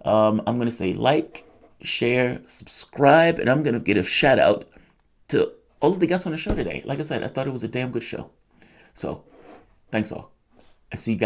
I'm going to say like, share, subscribe, and I'm going to give a shout out to all of the guests on the show today. Like I said, I thought it was a damn good show. So, thanks all. I see you guys.